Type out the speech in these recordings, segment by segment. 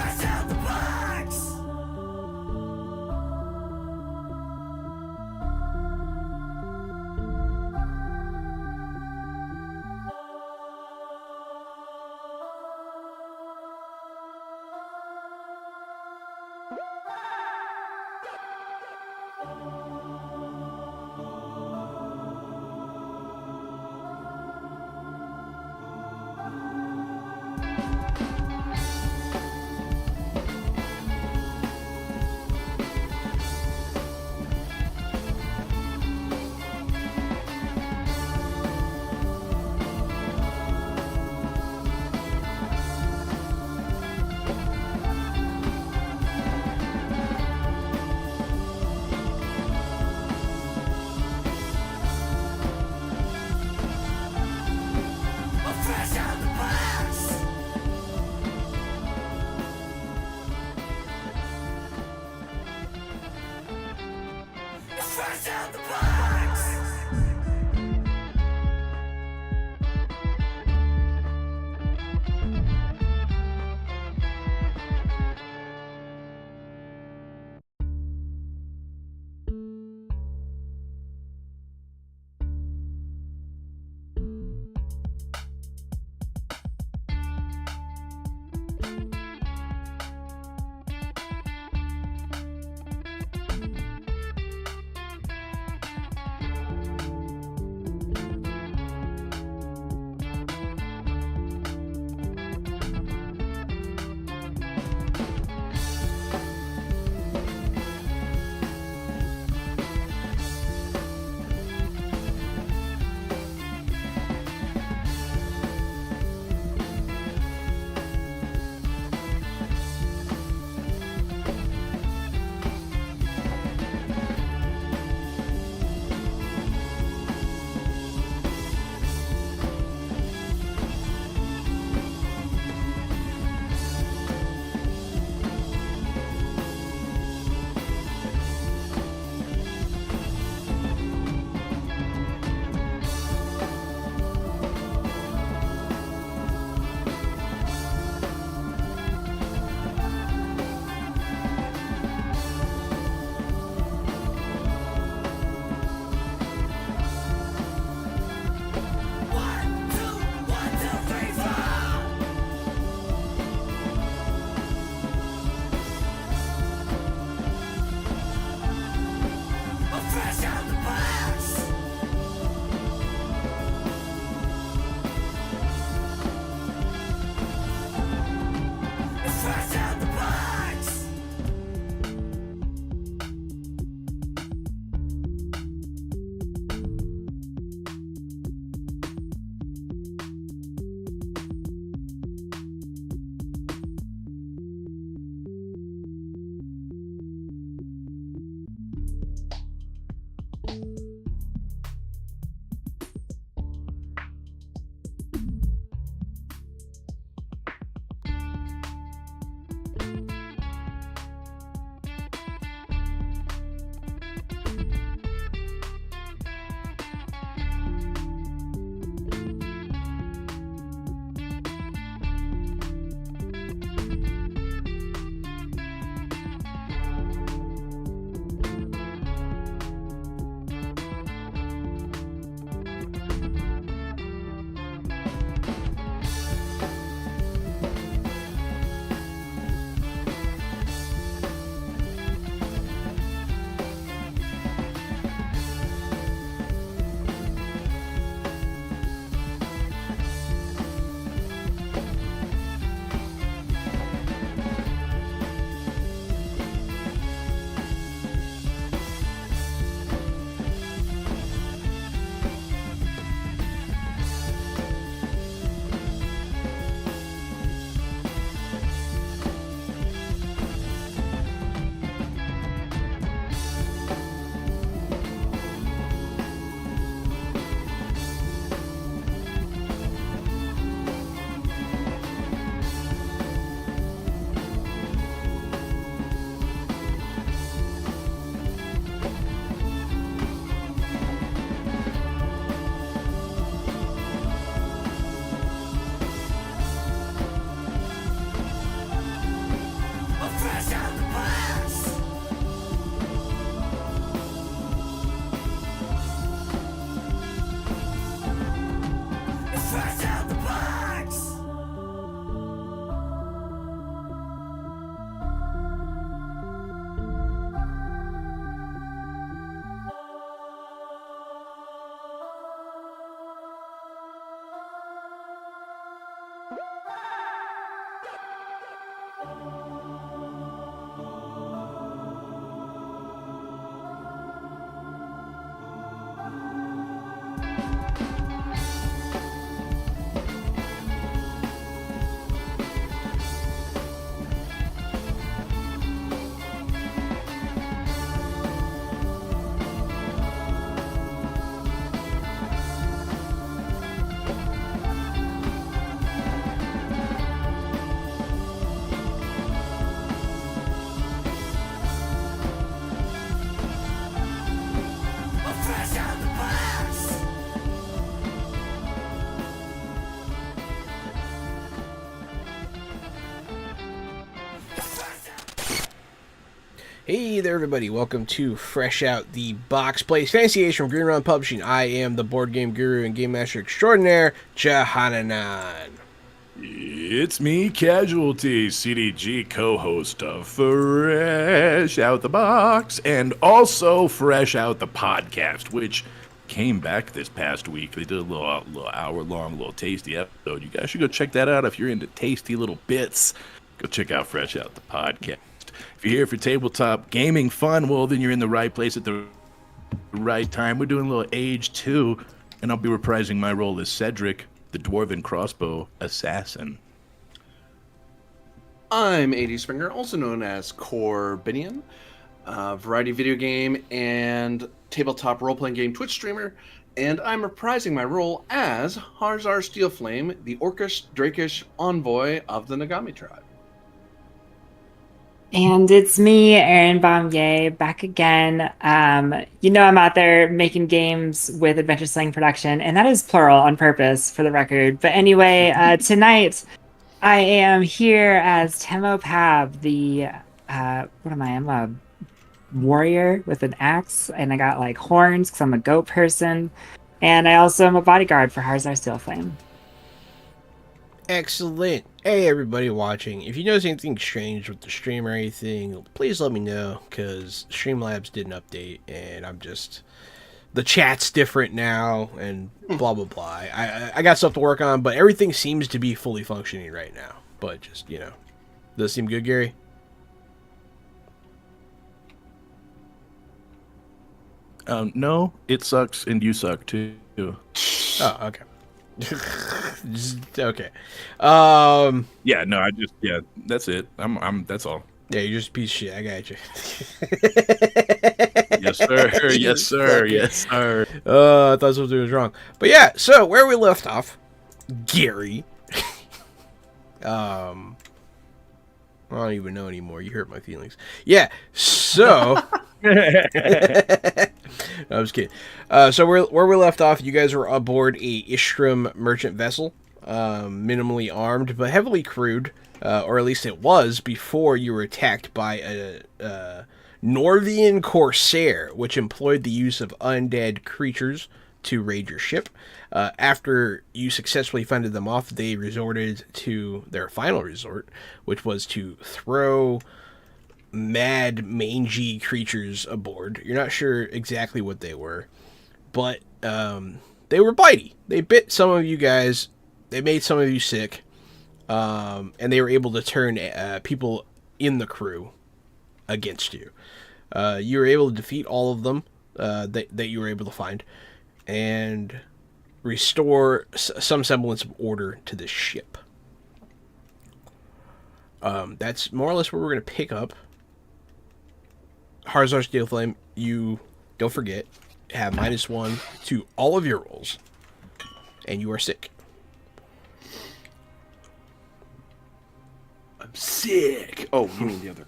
Fresh out the box. Fresh out the box. Fresh out the box. Hey there, everybody. Welcome to Fresh Out the Box Plays Fantasy Age from Green Run Publishing. I am the board game guru and game master extraordinaire, Jahananan. It's me, Casualty, CDG co-host of Fresh Out the Box, and also Fresh Out the Podcast, which came back this past week. They did a little hour-long, little tasty episode. You guys should go check that out if you're into tasty little bits. Go check out Fresh Out the Podcast. If you're here for tabletop gaming fun, well, then you're in the right place at the right time. We're doing a little Age 2, and I'll be reprising my role as Cedric, the Dwarven Crossbow Assassin. I'm AD Springer, also known as Corbinian, variety video game and tabletop role-playing game Twitch streamer, and I'm reprising my role as Harzar Steelflame, the Orcish Drakish envoy of the Nagami tribe. And it's me, Erin Baumye, back again. I'm out there making games with Adventure Slang Production, and that is plural on purpose for the record. But anyway, tonight I am here as Temo Pab, the, what am I? I'm a warrior with an axe, and I got like horns because I'm a goat person. And I also am a bodyguard for Harzar Steelflame. Excellent. Hey, everybody watching. If you notice anything strange with the stream or anything, please let me know, because Streamlabs did an update, and the chat's different now, and blah, blah, blah. I got stuff to work on, but everything seems to be fully functioning right now. But just, does it seem good, Gary? No, it sucks, and you suck, too. Oh, okay. Okay. Yeah, no, that's it. That's all. Yeah, you're just a piece of shit. I got you. Yes, sir. Yes, sir. Yes, sir. I thought something was wrong. But yeah, so where we left off, Gary. I don't even know anymore. You hurt my feelings. Yeah, so... No, I was kidding. So where we left off, you guys were aboard a Istraam merchant vessel, minimally armed but heavily crewed, or at least it was before you were attacked by a Norvian corsair, which employed the use of undead creatures to raid your ship. After you successfully fended them off, they resorted to their final resort, which was to throw mad, mangy creatures aboard. You're not sure exactly what they were, but they were bitey. They bit some of you guys. They made some of you sick, and they were able to turn people in the crew against you. You were able to defeat all of them that you were able to find, and restore some semblance of order to this ship. That's more or less where we're going to pick up. Harzar Steelflame, you, don't forget, have -1 to all of your rolls, and you are sick. I'm sick. Oh, you mean the other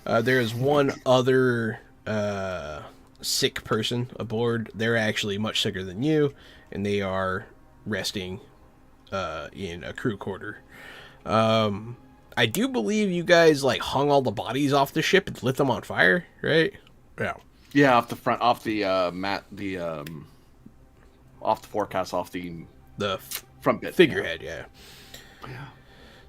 kind. There is one other sick person aboard. They're actually much sicker than you, and they are resting in a crew quarter. I do believe you guys hung all the bodies off the ship and lit them on fire, right? Yeah. Yeah, off the front, off the off the forecast, off the front bit, figurehead. Yeah.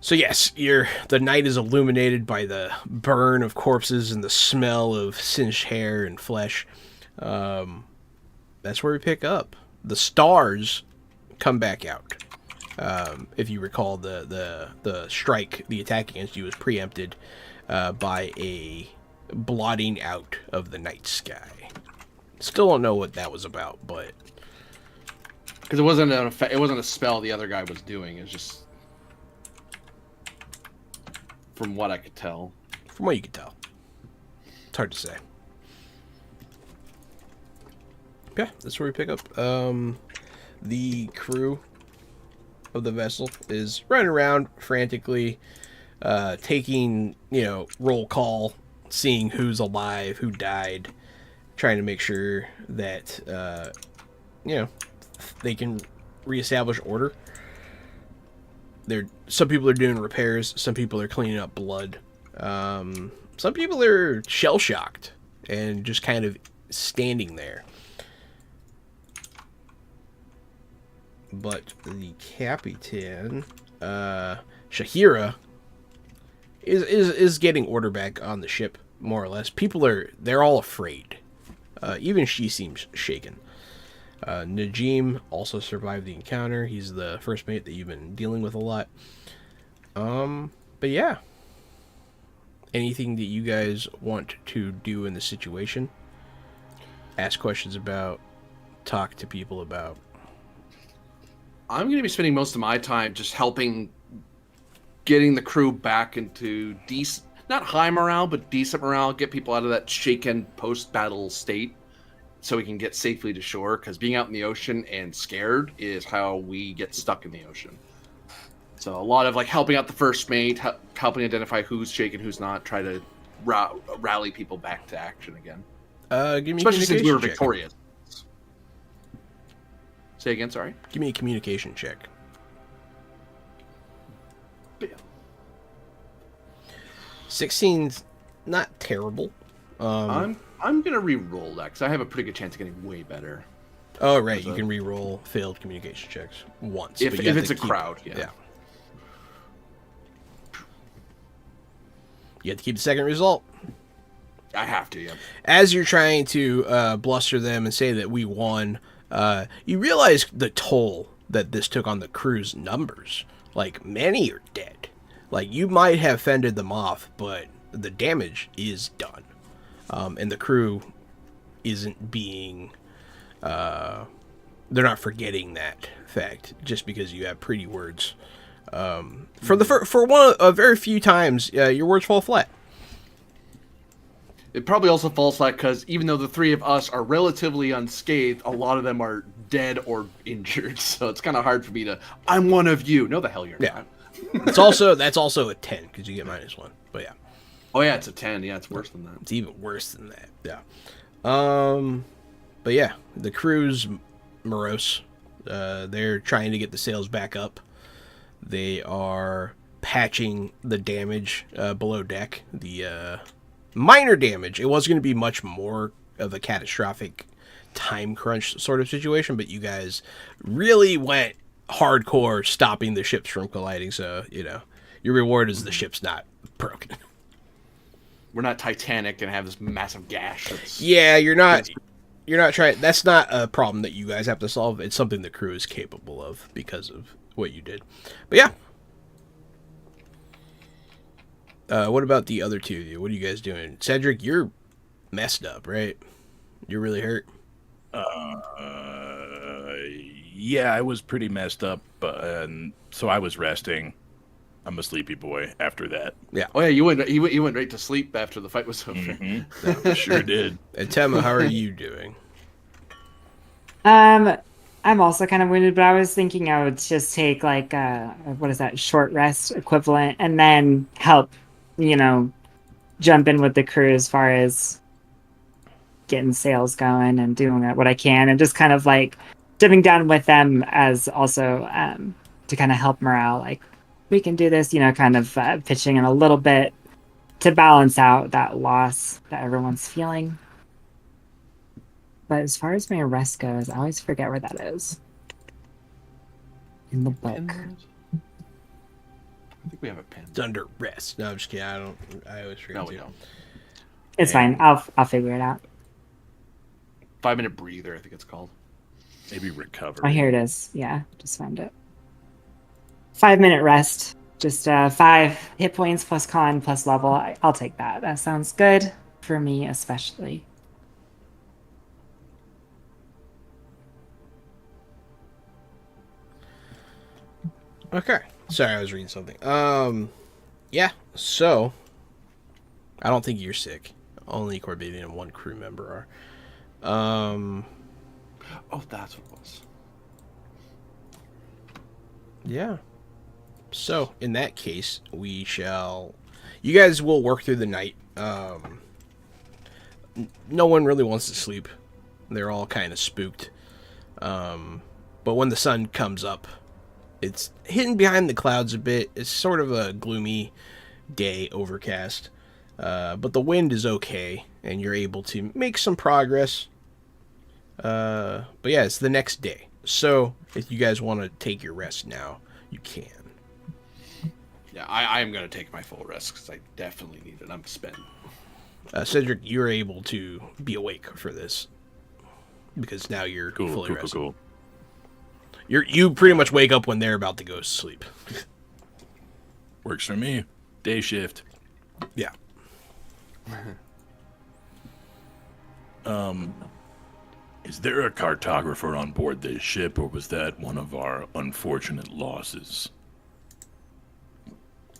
So yes, the night is illuminated by the burn of corpses and the smell of singed hair and flesh. That's where we pick up. The stars come back out. If you recall, the strike, the attack against you was preempted by a blotting out of the night sky. Still don't know what that was about, but because it wasn't a spell the other guy was doing. It's just from what I could tell. From what you could tell, it's hard to say. Yeah, that's where we pick up. The crew of the vessel is running around frantically, taking, roll call, seeing who's alive, who died, trying to make sure that, they can reestablish order. Some people are doing repairs, some people are cleaning up blood, Some people are shell-shocked and just kind of standing there. But the Capitan, Shahira, is getting order back on the ship, more or less. They're all afraid. Even she seems shaken. Najim also survived the encounter. He's the first mate that you've been dealing with a lot. But yeah. Anything that you guys want to do in the situation? Ask questions about, talk to people about. I'm going to be spending most of my time just helping getting the crew back into decent, not high morale, but decent morale, get people out of that shaken post-battle state so we can get safely to shore, because being out in the ocean and scared is how we get stuck in the ocean. So a lot of like helping out the first mate, helping identify who's shaken, who's not, try to rally people back to action again. Give me especially since we were check. victorious. Say again, sorry. Give me a communication check. 16's not terrible. I'm gonna re-roll that because I have a pretty good chance of getting way better. Oh right, you can re-roll failed communication checks once if but you have it's to a keep, crowd. Yeah. You have to keep the second result. I have to. Yeah. As you're trying to bluster them and say that we won, you realize the toll that this took on the crew's numbers. Like, many are dead. Like, you might have fended them off, but the damage is done. And the crew isn't being... they're not forgetting that fact just because you have pretty words. For very few times, your words fall flat. It probably also falls flat because even though the three of us are relatively unscathed, a lot of them are dead or injured. So it's kind of hard for me to. I'm one of you. No, the hell you're not. That's also a 10 because you get -1. But yeah. Oh yeah, it's a 10. Yeah, it's worse than that. It's even worse than that. Yeah. But yeah, the crew's morose. They're trying to get the sails back up. They are patching the damage below deck. The minor damage. It was going to be much more of a catastrophic time crunch sort of situation, but you guys really went hardcore stopping the ships from colliding. So, your reward is the ship's not broken. We're not Titanic and have this massive gash. Yeah, you're not trying. That's not a problem that you guys have to solve. It's something the crew is capable of because of what you did. But yeah. What about the other two of you? What are you guys doing? Cedric, you're messed up, right? You're really hurt. Yeah, I was pretty messed up, and so I was resting. I'm a sleepy boy after that. Yeah. Oh yeah, you went right to sleep after the fight was over. Mm-hmm. Sure did. And Tema, how are you doing? I'm also kind of wounded, but I was thinking I would just take like what is that, short rest equivalent, and then help, jump in with the crew as far as getting sails going and doing what I can, and just kind of like dipping down with them as also to kind of help morale. Like, we can do this, kind of pitching in a little bit to balance out that loss that everyone's feeling. But as far as my rest goes, I always forget where that is in the book. I think we have a pen. It's under rest. No, I'm just kidding. I always forget. No, we don't. It's fine. I'll figure it out. 5-minute breather, I think it's called. Maybe recover. Oh, here it is. Yeah, just found it. 5-minute rest. Just 5 hit points plus con plus level. I'll take that. That sounds good for me, especially. Okay. Sorry, I was reading something. Yeah, so I don't think you're sick. Only Corbinian and one crew member are. Oh, that's what it was. Yeah. So, in that case, you guys will work through the night. No one really wants to sleep. They're all kind of spooked. But when the sun comes up, it's hidden behind the clouds a bit. It's sort of a gloomy day, overcast. But the wind is okay, and you're able to make some progress. But yeah, it's the next day. So if you guys want to take your rest now, you can. Yeah, I am going to take my full rest because I definitely need it. I'm spent. Cedric, you're able to be awake for this because now you're fully rested. Cool. You pretty much wake up when they're about to go to sleep. Works for me. Day shift. Yeah. Is there a cartographer on board this ship, or was that one of our unfortunate losses?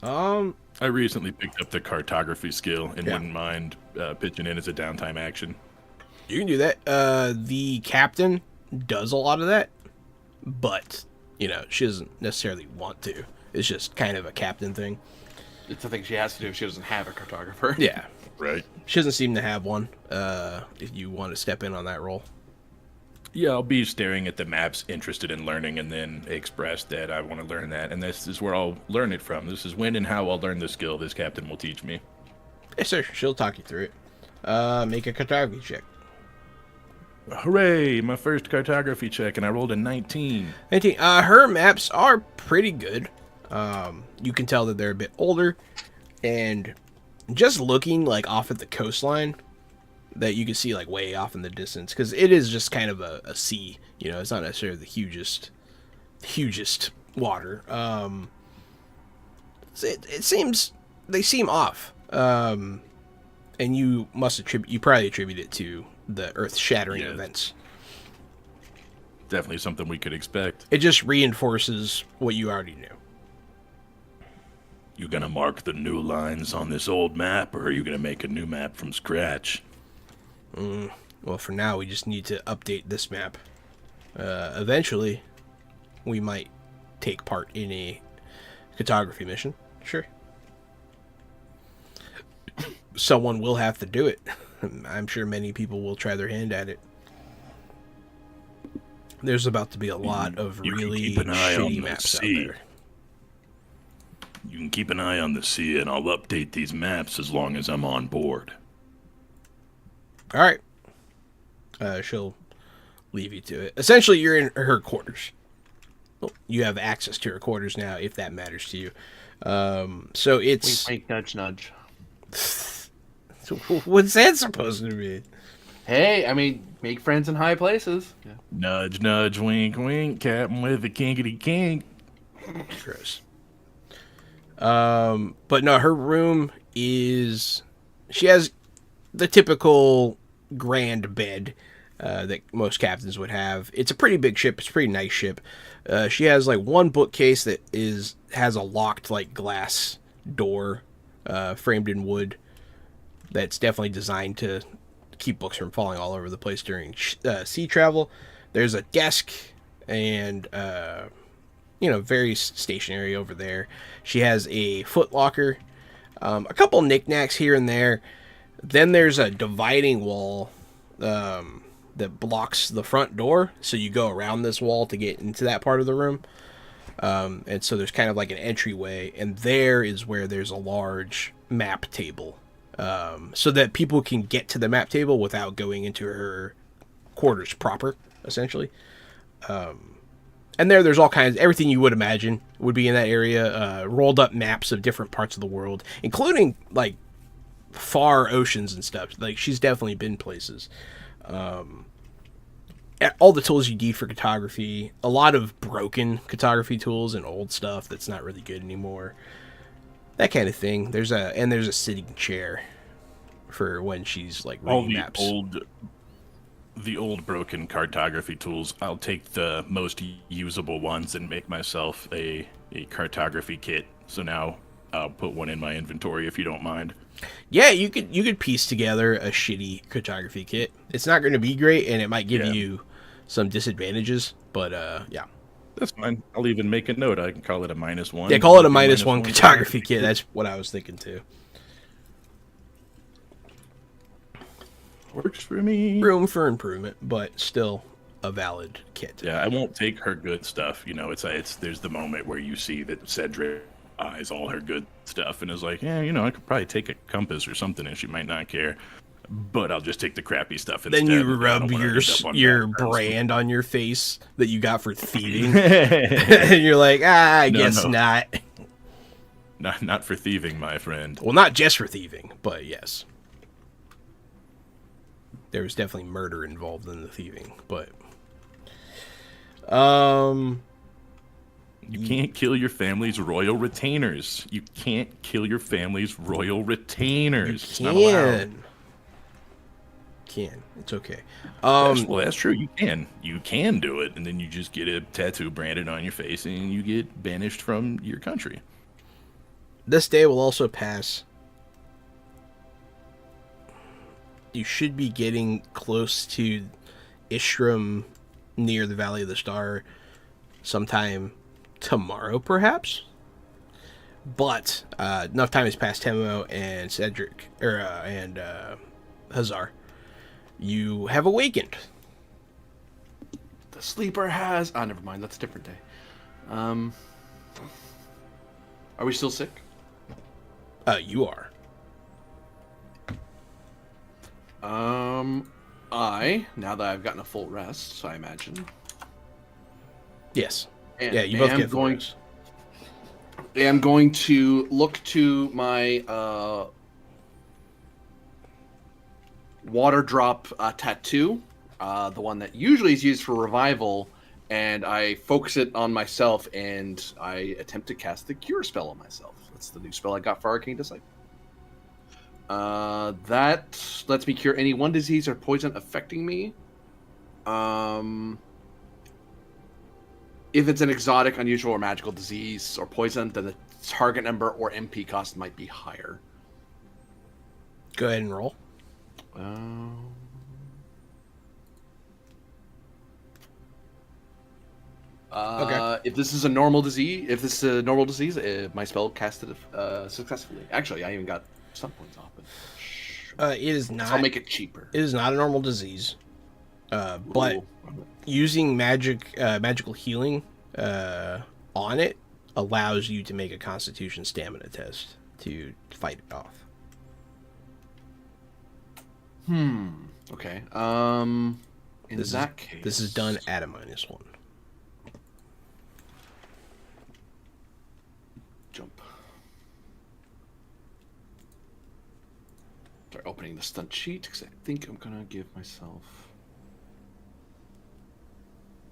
I recently picked up the cartography skill and wouldn't mind pitching in as a downtime action. You can do that. The captain does a lot of that, but, she doesn't necessarily want to. It's just kind of a captain thing. It's a thing she has to do if she doesn't have a cartographer. Yeah. Right. She doesn't seem to have one, if you want to step in on that role. Yeah, I'll be staring at the maps, interested in learning, and then express that I want to learn that. And this is where I'll learn it from. This is when and how I'll learn the skill this captain will teach me. Yes, sir. She'll talk you through it. Make a cartography check. Hooray! My first cartography check, and I rolled a 19. 19. Her maps are pretty good. You can tell that they're a bit older, and just looking like off at the coastline, that you can see like way off in the distance, because it is just kind of a sea. It's not necessarily the hugest water. It seems they seem off, and you probably attribute it to the earth-shattering events. Definitely something we could expect. It just reinforces what you already knew. You gonna mark the new lines on this old map, or are you gonna make a new map from scratch? Well, for now, we just need to update this map. Eventually, we might take part in a cartography mission. Sure. Someone will have to do it. I'm sure many people will try their hand at it. There's about to be a lot of really shitty maps out there. You can keep an eye on the sea, and I'll update these maps as long as I'm on board. All right. She'll leave you to it. Essentially, you're in her quarters. Well, you have access to her quarters now, if that matters to you. So it's... Wink, wink, nudge, nudge. What's that supposed to be? Hey, make friends in high places. Yeah. Nudge, nudge, wink, wink, captain with a kinkity kink. Gross. But no, her room is... She has the typical grand bed that most captains would have. It's a pretty big ship. It's a pretty nice ship. She has like one bookcase that has a locked like glass door framed in wood that's definitely designed to keep books from falling all over the place during sea travel. There's a desk and very stationary over there. She has a foot locker, a couple knickknacks here and there. Then there's a dividing wall that blocks the front door, so you go around this wall to get into that part of the room. And so there's kind of like an entryway, and there is where there's a large map table, so that people can get to the map table without going into her quarters proper, essentially. And there's all kinds, everything you would imagine would be in that area, rolled up maps of different parts of the world, including like far oceans and stuff. Like, she's definitely been places. All the tools you need for cartography, a lot of broken cartography tools and old stuff that's not really good anymore. That kind of thing. There's a sitting chair for when she's like reading maps. The old broken cartography tools, I'll take the most usable ones and make myself a cartography kit. So now I'll put one in my inventory if you don't mind. Yeah, you could piece together a shitty cartography kit. It's not going to be great, and it might give you some disadvantages, but yeah. That's fine. I'll even make a note. I can call it a -1. Yeah, call it a -1 cartography kit. That's what I was thinking too. Works for me. Room for improvement, but still a valid kit. Yeah, I won't take her good stuff. It's there's the moment where you see that Cedric eyes all her good stuff and is like, yeah, you know, I could probably take a compass or something and she might not care. But I'll just take the crappy stuff instead. Then you I don't rub wanna end up on your bad terms. brand on your face that you got for thieving. And you're like, I No, guess no. not. Not for thieving, my friend. Well, not just for thieving, but yes. There was definitely murder involved in the thieving, but You can't kill your family's royal retainers. You can't kill your family's royal retainers. It's not allowed. Can. It's okay. Well, that's true. You can. You can do it, and then you just get a tattoo branded on your face, and you get banished from your country. This day will also pass. You should be getting close to Istraam near the Valley of the Star sometime tomorrow, perhaps. But enough time has passed. Temo and Cedric, and Hazar, you have awakened. The sleeper has. Ah, never mind. That's a different day. Are we still sick? You are. Now that I've gotten a full rest, I imagine. Yes. And Yeah, you both get full going. rest. I'm going to look to my water drop tattoo, the one that usually is used for revival, and I focus it on myself, and I attempt to cast the cure spell on myself. That's the new spell I got for Arcane Disciple. That lets me cure any one disease or poison affecting me. If it's an exotic, unusual, or magical disease or poison, then the target number or MP cost might be higher. Go ahead and roll. Okay. If this is a normal disease, my spell casted successfully. Actually, I even got some points off it. It is not. So I'll make it cheaper. It is not a normal disease. But Ooh. using magical healing on it allows you to make a Constitution stamina test to fight it off. Okay. In This that case, This is done at a -1. Jump. Start opening the stunt sheet because I think I'm gonna give myself.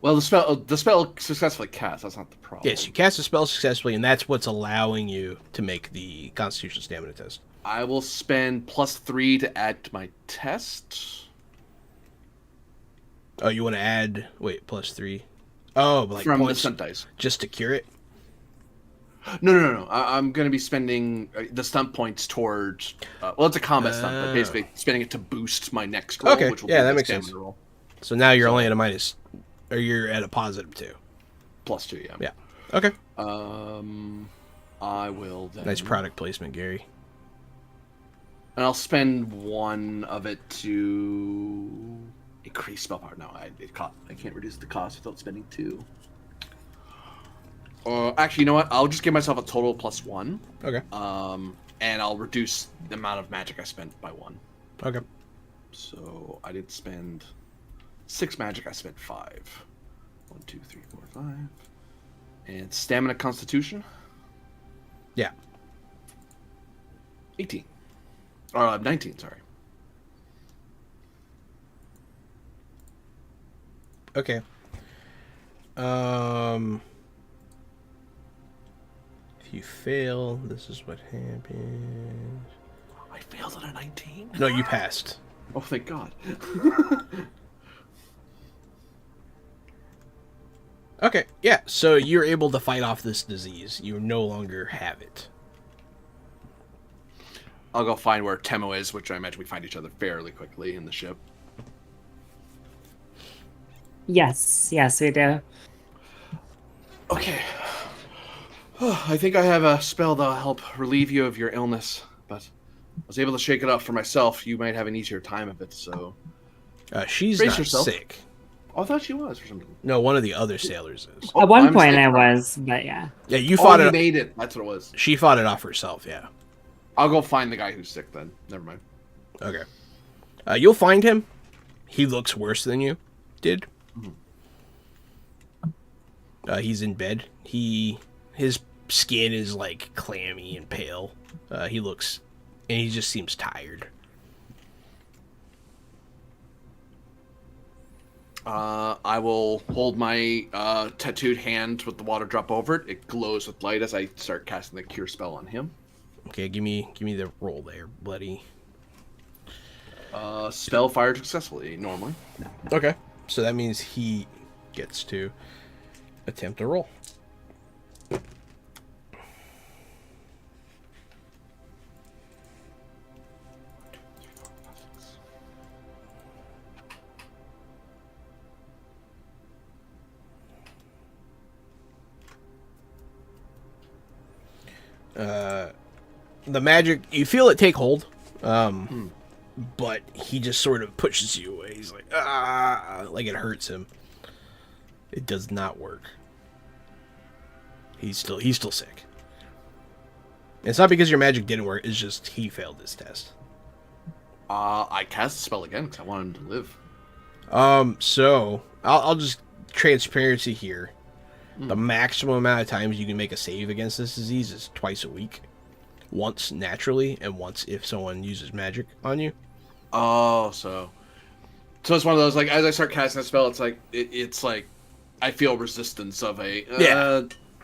Well, the spell successfully cast. That's not the problem. Yes, you cast a spell successfully, and that's what's allowing you to make the Constitution stamina test. I will spend +3 to add to my test. Oh, you want to add... Wait, +3. Oh, like From the points stunt dice. just to cure it? No. I'm going to be spending the stunt points towards... well, it's a combat stunt, but basically spending it to boost my next roll, Okay, which will yeah, be that the makes stamina sense. roll. So now you're only at a minus... Or you're at a +2. +2, yeah. Yeah. Okay. I will then... Nice product placement, Gary. And I'll spend 1 of it to increase spell power. No, I can't reduce the cost without spending 2. Actually, you know what? I'll just give myself a total +1. Okay. And I'll reduce the amount of magic I spent by 1. Okay. So I did spend 6 magic. I spent 5. 1, 2, 3, 4, 5. And stamina, constitution. Yeah. 18. Or 19. Sorry. Okay. If you fail, this is what happens. I failed on a 19. No, you passed. Oh, thank God. Okay, yeah, so you're able to fight off this disease. You no longer have it. I'll go find where Temo is, which I imagine we find each other fairly quickly in the ship. Yes, we do. Okay. I think I have a spell that'll help relieve you of your illness, but I was able to shake it up for myself. You might have an easier time of it, so... She's Brace not yourself. sick. Oh, I thought she was for some reason. No, one of the other sailors is. Oh, At one my point mistake. I was, but yeah. Yeah, you Oh, fought you it. made it. That's what it was. She fought it off herself. Yeah. I'll go find the guy who's sick then. Never mind. Okay. You'll find him. He looks worse than you did. He's in bed. His skin is like clammy and pale. He just seems tired. I will hold my tattooed hand with the water drop over it. It glows with light as I start casting the cure spell on him. Okay, give me the roll there, buddy. Spell fired successfully, normally. Okay. So that means he gets to attempt a roll. The magic, you feel it take hold, but he just sort of pushes you away. He's like, like it hurts him. It does not work. He's still sick. It's not because your magic didn't work. It's just he failed his test. I cast the spell again because I want him to live. So I'll just transparency here. The maximum amount of times you can make a save against this disease is twice a week. Once naturally, and once if someone uses magic on you. Oh, so it's one of those, like, as I start casting the spell, it's like I feel resistance of a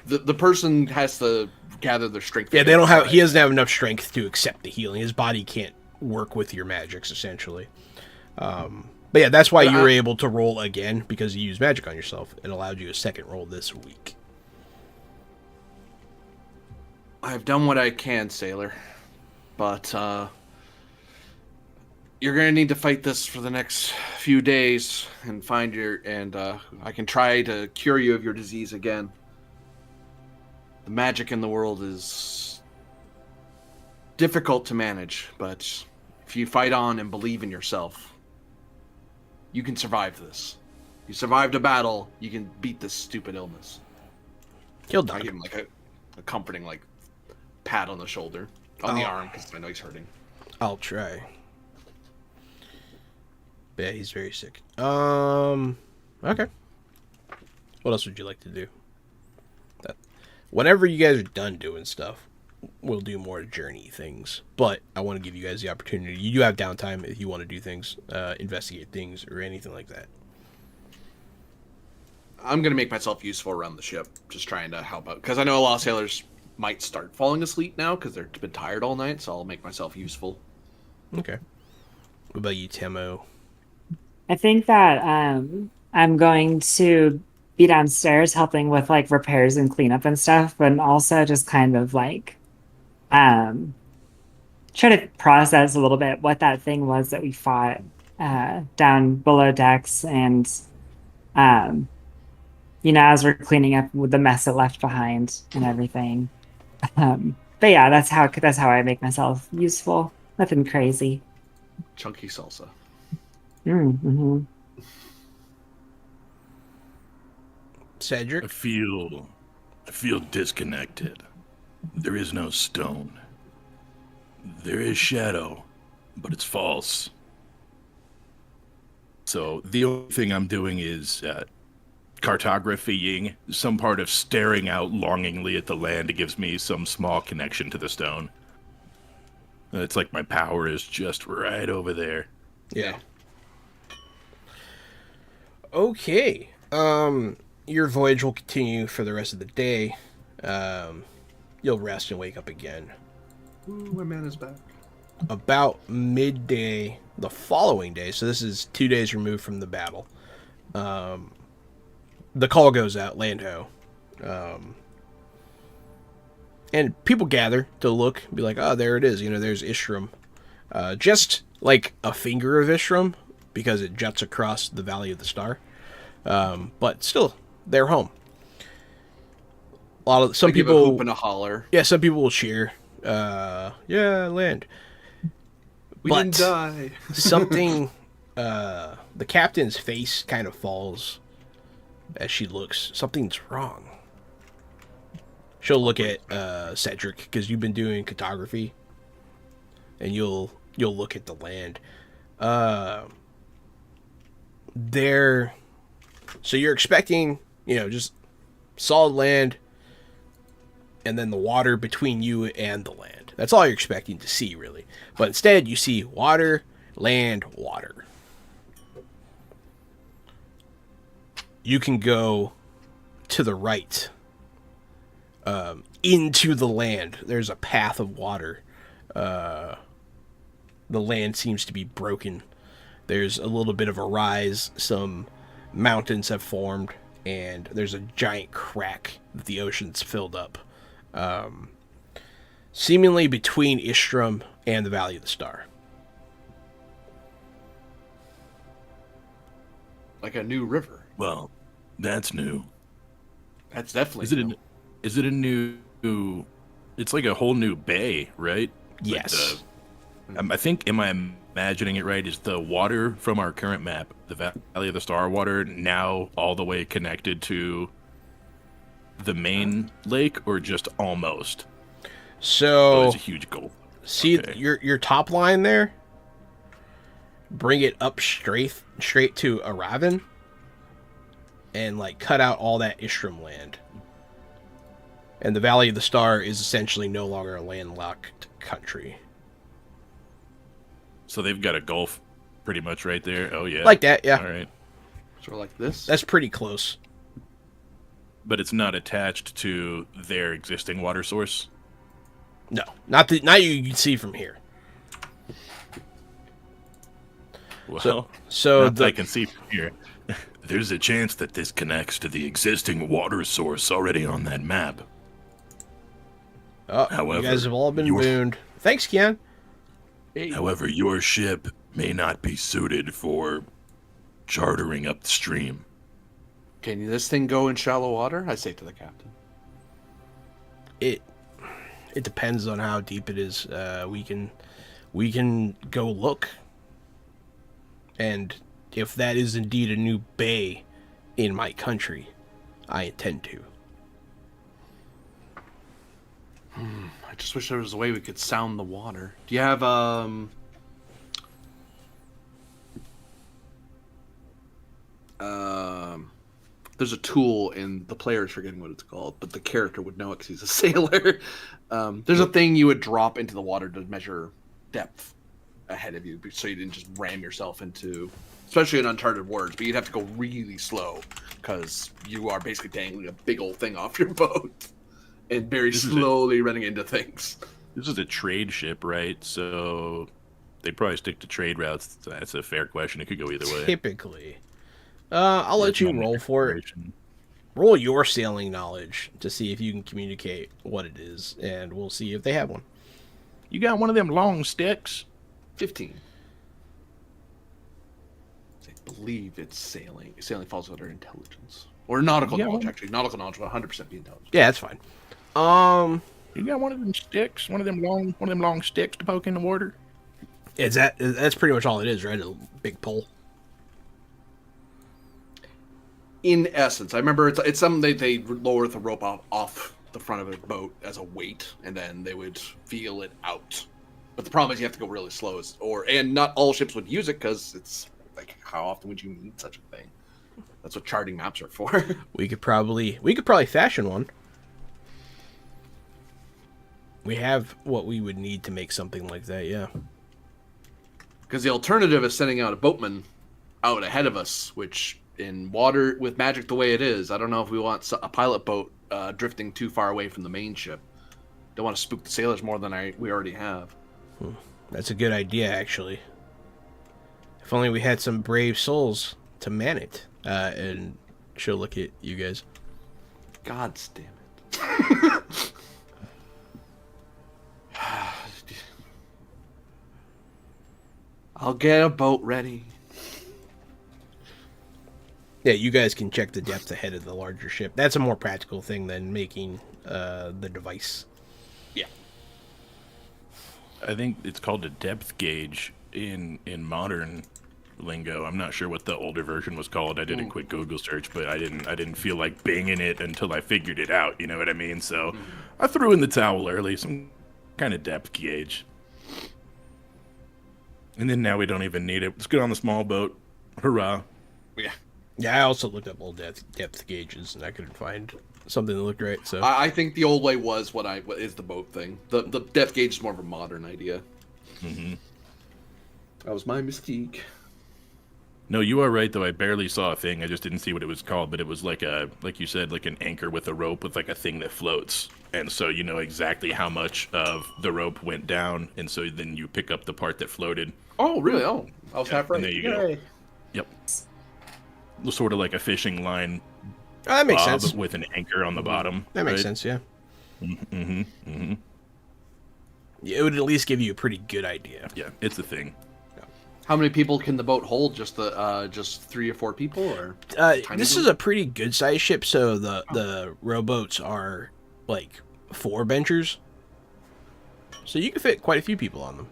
the person has to gather their strength. Yeah, he doesn't have enough strength to accept the healing. His body can't work with your magics essentially. But yeah, that's why you were able to roll again, because you used magic on yourself. It allowed you a second roll this week. I've done what I can, sailor, but you're gonna need to fight this for the next few days and I can try to cure you of your disease again. The magic in the world is difficult to manage, but if you fight on and believe in yourself, you can survive this. You survived a battle, you can beat this stupid illness. He'll I die. give him like a comforting pat on the shoulder, on the arm, because I know he's hurting. I'll try. But yeah, he's very sick. Okay. What else would you like to do? Whenever you guys are done doing stuff, we'll do more journey things. But I want to give you guys the opportunity. You do have downtime if you want to do things, investigate things, or anything like that. I'm gonna make myself useful around the ship, just trying to help out, because I know a lot of sailors might start falling asleep now because they've been tired all night. So I'll make myself useful. Okay. What about you, Temo? I think that I'm going to be downstairs helping with like repairs and cleanup and stuff, but also just kind of like try to process a little bit what that thing was that we fought down below decks, and as we're cleaning up with the mess it left behind and everything. But yeah, that's how I make myself useful. Nothing crazy. Chunky salsa. Mm-hmm. Cedric? I feel disconnected. There is no stone. There is shadow, but it's false. So the only thing I'm doing is cartographying some part of staring out longingly at the land. It gives me some small connection to the stone. It's like my power is just right over there. Yeah. Okay. Your voyage will continue for the rest of the day. You'll rest and wake up again. Ooh, my man is back. About midday the following day, so this is 2 days removed from the battle, the call goes out, land ho. And people gather to look, be like, oh, there it is. There's Istraam. Just like a finger of Istraam, because it juts across the Valley of the Star. But still, they're home. Some Give a people hoop and a holler. Yeah, some people will cheer. Yeah, land. We didn't die. Something the captain's face kind of falls as she looks. Something's wrong. She'll look at Cedric, because you've been doing cartography, and you'll look at the land. So you're expecting, just solid land, and then the water between you and the land. That's all you're expecting to see, really. But instead, you see water, land, water. You can go to the right, into the land. There's a path of water. The land seems to be broken. There's a little bit of a rise. Some mountains have formed, and there's a giant crack that the ocean's filled up. Seemingly between Istraam and the Valley of the Star. Like a new river. Well, that's new. That's definitely new. Is it a new? It's like a whole new bay, right? Yes. I think, am I imagining it right? Is the water from our current map, the Valley of the Star water, now all the way connected to the main lake, or just almost? So it's a huge gulf. See Okay. your top line there? Bring it up straight to Aravan, and cut out all that Istraam land. And the Valley of the Star is essentially no longer a landlocked country. So they've got a gulf pretty much right there. Oh, yeah. Like that, yeah. All right. Sort of like this. That's pretty close. But it's not attached to their existing water source? No, not you can see from here. Well, So not that I can see from here. There's a chance that this connects to the existing water source already on that map. you guys have all been booned. Thanks, Kian. However, your ship may not be suited for chartering up the stream. Can this thing go in shallow water? I say to the captain. It depends on how deep it is. We can go look, and if that is indeed a new bay in my country, I intend to. I just wish there was a way we could sound the water. Do you have there's a tool, and the player is forgetting what it's called, but the character would know it because he's a sailor. There's a thing you would drop into the water to measure depth ahead of you, so you didn't just ram yourself into, especially in uncharted waters, but you'd have to go really slow because you are basically dangling a big old thing off your boat and very slowly running into things. This is a trade ship, right? So they probably stick to trade routes. That's a fair question. It could go either way. Typically. I'll let you roll for it. Roll your sailing knowledge to see if you can communicate what it is, and we'll see if they have one. You got one of them long sticks? 15. I believe it's sailing. Sailing falls under intelligence. Or nautical knowledge, actually. Nautical knowledge will 100% be intelligence. Yeah, that's fine. You got one of them sticks? One of them long sticks to poke in the water? That's pretty much all it is, right? A big pole. In essence, I remember it's something they lower the rope off the front of a boat as a weight, and then they would feel it out. But the problem is you have to go really slow, and not all ships would use it because it's like, how often would you need such a thing? That's what charting maps are for. We could probably fashion one. We have what we would need to make something like that, yeah. Because the alternative is sending out a boatman out ahead of us, which in water with magic the way it is, I don't know if we want a pilot boat drifting too far away from the main ship. Don't want to spook the sailors more than we already have. That's a good idea, actually. If only we had some brave souls to man it. And she'll look at you guys. God damn it. I'll get a boat ready. Yeah, you guys can check the depth ahead of the larger ship. That's a more practical thing than making the device. Yeah. I think it's called a depth gauge in modern lingo. I'm not sure what the older version was called. I did a quick Google search, but I didn't feel like banging it until I figured it out. You know what I mean? So I threw in the towel early, some kind of depth gauge. And then now we don't even need it. Let's get on the small boat. Hurrah. Yeah. Yeah, I also looked up old depth gauges, and I couldn't find something that looked right. So I think the old way was what is the boat thing. The depth gauge is more of a modern idea. Mm-hmm. That was my mystique. No, you are right, though. I barely saw a thing. I just didn't see what it was called, but it was like like you said, like an anchor with a rope with like a thing that floats. And so you know exactly how much of the rope went down, and so then you pick up the part that floated. Oh, really? Oh, I was half right. And there you go. Yep. Sort of like a fishing line. Oh, that makes bob sense. With an anchor on the bottom. That makes right? sense, yeah. Mm-hmm. Mm-hmm. Yeah. It would at least give you a pretty good idea. Yeah, it's a thing. How many people can the boat hold? Just 3 or 4 people, or This is a pretty good sized ship, so the rowboats are like 4 benchers, so you can fit quite a few people on them.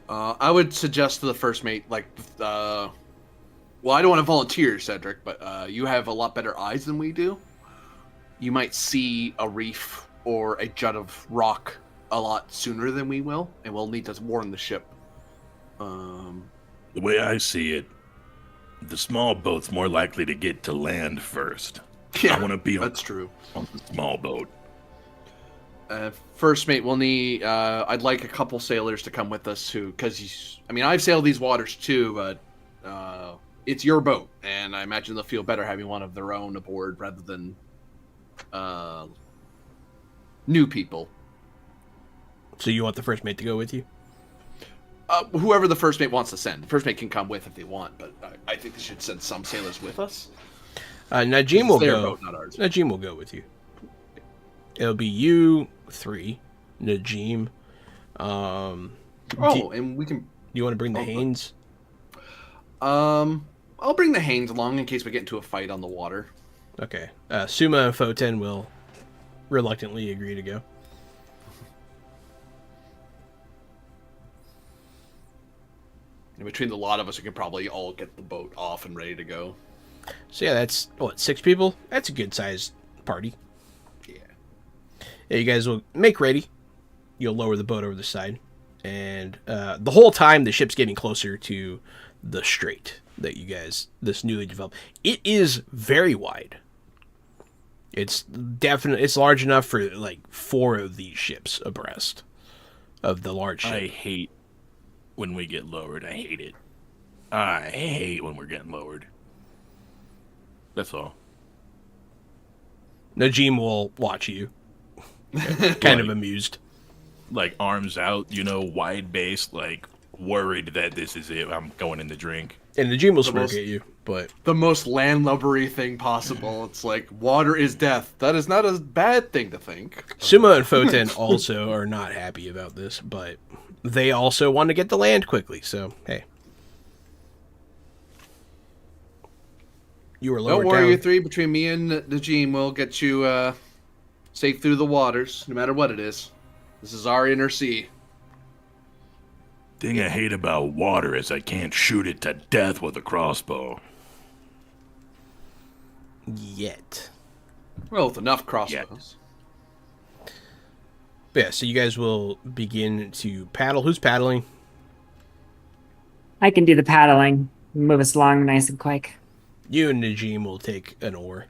I would suggest to the first mate, well, I don't want to volunteer, Cedric, but you have a lot better eyes than we do. You might see a reef or a jut of rock a lot sooner than we will, and we'll need to warn the ship. The way I see it, the small boat's more likely to get to land first. Yeah, I want to be that's true. on the small boat. First mate, we'll need. I'd like a couple sailors to come with us, because I've sailed these waters too, but it's your boat, and I imagine they'll feel better having one of their own aboard rather than new people. So you want the first mate to go with you? Whoever the first mate wants to send. The first mate can come with if they want, but I think they should send some sailors with us. Najim will their go. boat, not ours. Najim will go with you. It'll be you 3, Najim. And we can. Do you want to bring the Hanes? I'll bring the Hanes along in case we get into a fight on the water. Okay. Suma and Foten will reluctantly agree to go. And between the lot of us, we can probably all get the boat off and ready to go. So yeah, that's 6 people. That's a good sized party. Yeah. Yeah, you guys will make ready. You'll lower the boat over the side, and the whole time the ship's getting closer to the strait that this newly developed. It is very wide. It's large enough for like 4 of these ships abreast of the large ship. I hate when we get lowered. I hate it. I hate when we're getting lowered. That's all. Najim will watch you, kind of amused. Like arms out, wide base, like worried that this is it. I'm going in the drink. And Najim will smirk at you, but The most landlubbery thing possible. It's like, water is death. That is not a bad thing to think. Suma and Foten also are not happy about this, but they also want to get to land quickly, so hey. You were lowered Don't worry, down. you 3. Between me and Najim, we'll get you safe through the waters, no matter what it is. This is our inner sea. Thing I hate about water is I can't shoot it to death with a crossbow. Yet. Well, with enough crossbows. But yeah, so you guys will begin to paddle. Who's paddling? I can do the paddling. Move us along nice and quick. You and Najim will take an oar.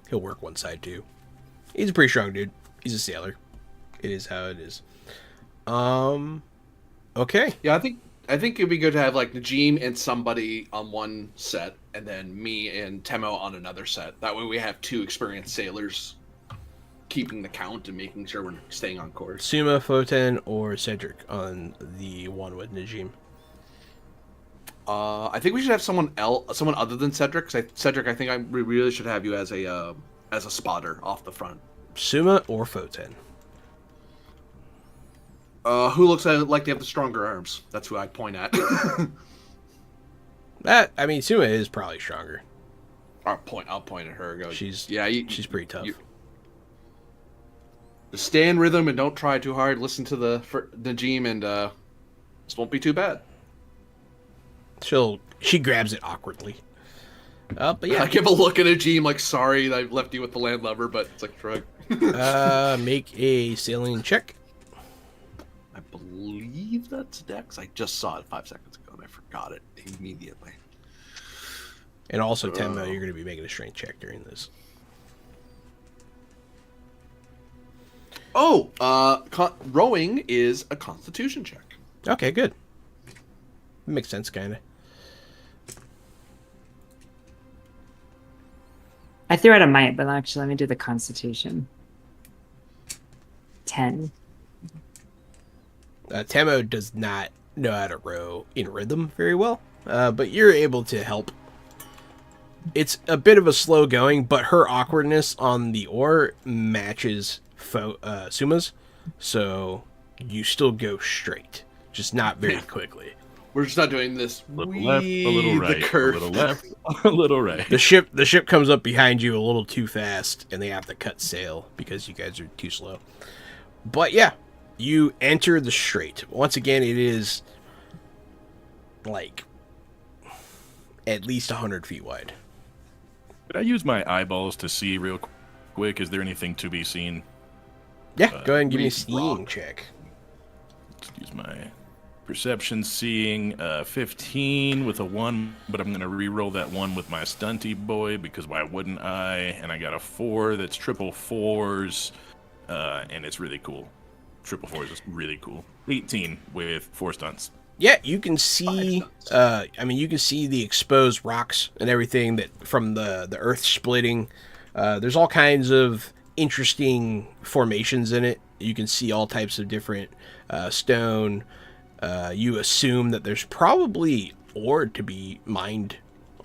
He'll work one side too. He's a pretty strong dude. He's a sailor. It is how it is. Okay. Yeah, I think it'd be good to have like Najim and somebody on one set, and then me and Temo on another set. That way we have 2 experienced sailors keeping the count and making sure we're staying on course. Suma, Foten, or Cedric on the one with Najim. I think we should have someone other than Cedric. Cedric, I think we really should have you as a spotter off the front. Suma or Foten? Who looks like they have the stronger arms? That's who I point at. Suma is probably stronger. I'll point at her and go. She's pretty tough. Just stay in rhythm and don't try too hard. Listen to the Najim and This won't be too bad. She grabs it awkwardly. But yeah. I give a look at Ajim like, sorry that I left you with the landlubber, but it's like shrug. Make a sailing check. I believe that's Dex. I just saw it 5 seconds ago and I forgot it immediately. And also, Tenmo, you're going to be making a strength check during this. Oh, rowing is a Constitution check. Okay, good. Makes sense, kind of. I threw out a might, but actually, let me do the Constitution. 10. Tenmo does not know how to row in rhythm very well, but you're able to help. It's a bit of a slow going, but her awkwardness on the oar matches Suma's, so you still go straight, just not very quickly. We're just not doing this. A little left, a little right, a little left, a little right. The ship comes up behind you a little too fast, and they have to cut sail because you guys are too slow. But yeah, you enter the strait. Once again, it is like at least 100 feet wide. Could I use my eyeballs to see real quick? Is there anything to be seen? Yeah, go ahead and give me a seeing check. Let's use my perception seeing 15 with a 1, but I'm going to re-roll that 1 with my stunty boy because why wouldn't I? And I got a 4 that's triple 4s, and it's really cool. Triple 4s is really cool. 18 with 4 stunts. Yeah, you can see. You can see the exposed rocks and everything that from the earth splitting. There's all kinds of interesting formations in it. You can see all types of different stone. You assume that there's probably ore to be mined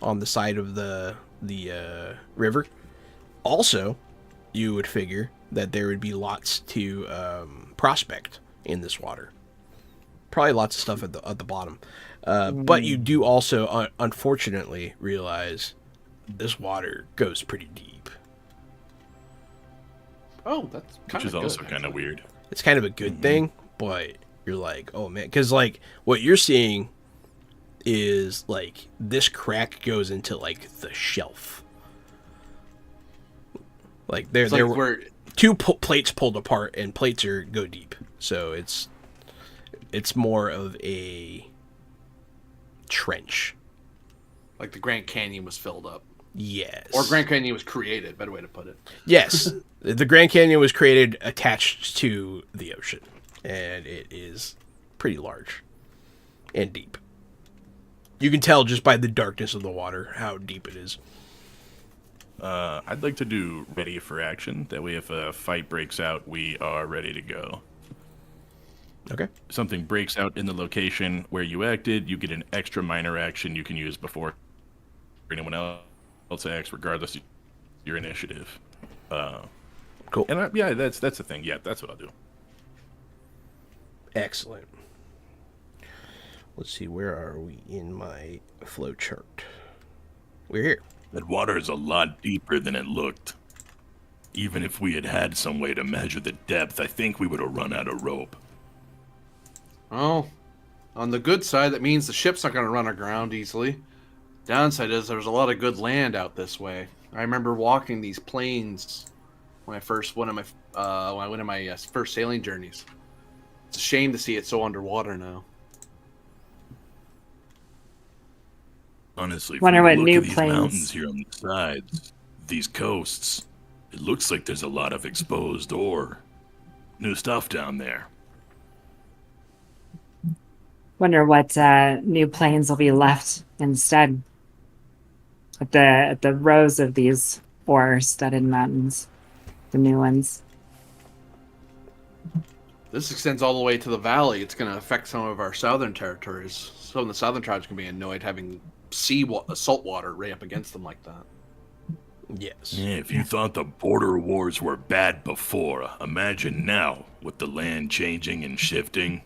on the side of the river. Also, you would figure that there would be lots to prospect in this water. Probably lots of stuff at the bottom. But you do also, unfortunately, realize this water goes pretty deep. Oh, that's kind of Which is also kind of weird. It's kind of a good thing, but you're like, oh man, because like what you're seeing is like this crack goes into like the shelf. Like there were two plates pulled apart, and plates go deep, so it's more of a trench. Like the Grand Canyon was filled up. Yes. Or Grand Canyon was created, better way to put it. Yes. The Grand Canyon was created attached to the ocean, and it is pretty large and deep. You can tell just by the darkness of the water how deep it is. I'd like to do ready for action. That way if a fight breaks out, we are ready to go. Okay. Something breaks out in the location where you acted, you get an extra minor action you can use before anyone else acts, regardless of your initiative. Cool. And yeah, that's the thing. Yeah, that's what I'll do. Excellent. Let's see, where are we in my flow chart? We're here. That water is a lot deeper than it looked. Even if we had had some way to measure the depth, I think we would have run out of rope. Oh, on the good side, that means the ship's not going to run aground easily. Downside is there's a lot of good land out this way. I remember walking these plains when I went on my first sailing journeys. It's a shame to see it so underwater now. Honestly, Wonder from what the look new of these plains- mountains here on the sides, these coasts, it looks like there's a lot of exposed ore. New stuff down there. Wonder what new plains will be left instead. At the rows of these ore-studded mountains, the new ones. This extends all the way to the valley. It's going to affect some of our southern territories. Some of the southern tribes can be annoyed having salt water right up against them like that. Yes. Yeah, if you thought the border wars were bad before, imagine now with the land changing and shifting.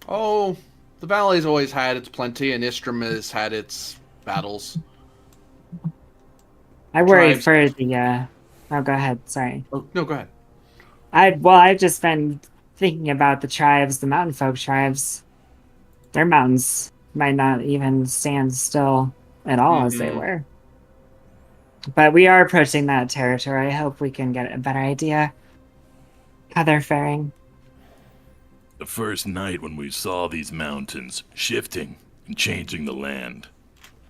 Oh, the valley's always had its plenty, and Istraam has had its battles. I worry Tribes- for the. Oh, go ahead. Sorry. Oh, no, go ahead. I've just been thinking about the tribes, the mountain folk tribes, their mountains might not even stand still at all as they were. But we are approaching that territory. I hope we can get a better idea how they're faring. The first night when we saw these mountains shifting and changing the land,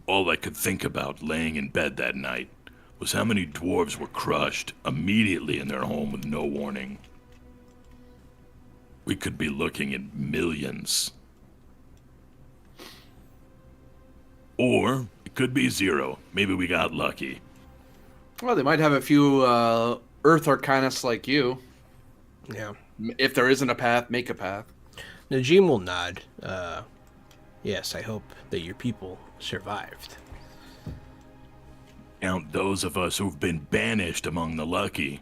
all I could think about laying in bed that night was how many dwarves were crushed immediately in their home with no warning. We could be looking at millions. Or it could be zero. Maybe we got lucky. Well, they might have a few Earth Arcanists like you. Yeah. If there isn't a path, make a path. Najim will nod. Yes, I hope that your people survived. Count those of us who've been banished among the lucky.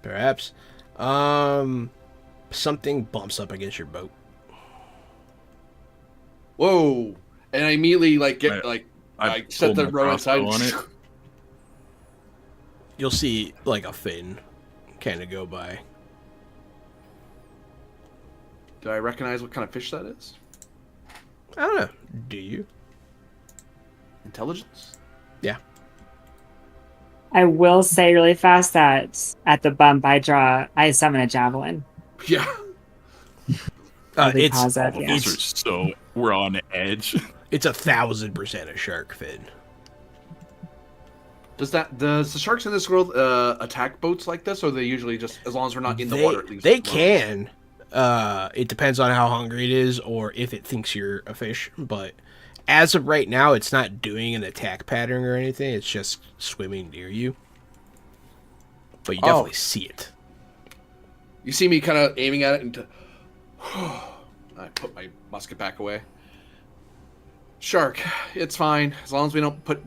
Perhaps. Something bumps up against your boat. Whoa! And I immediately I set pulled the my row inside. crossbow on it. You'll see like a fin kind of go by. Do I recognize what kind of fish that is? I don't know. Do you? Intelligence? Yeah. I will say really fast that at the bump I summon a javelin. Yeah. It's Pause that, All of yeah. us are so we're on edge. it's 1,000% a shark fin. Does the sharks in this world attack boats like this, or they usually just, as long as we're not in the water, at least? They can. It depends on how hungry it is or if it thinks you're a fish. But as of right now, it's not doing an attack pattern or anything. It's just swimming near you. But you definitely see it. You see me kind of aiming at it, and I put my musket back away. Shark, it's fine as long as we don't put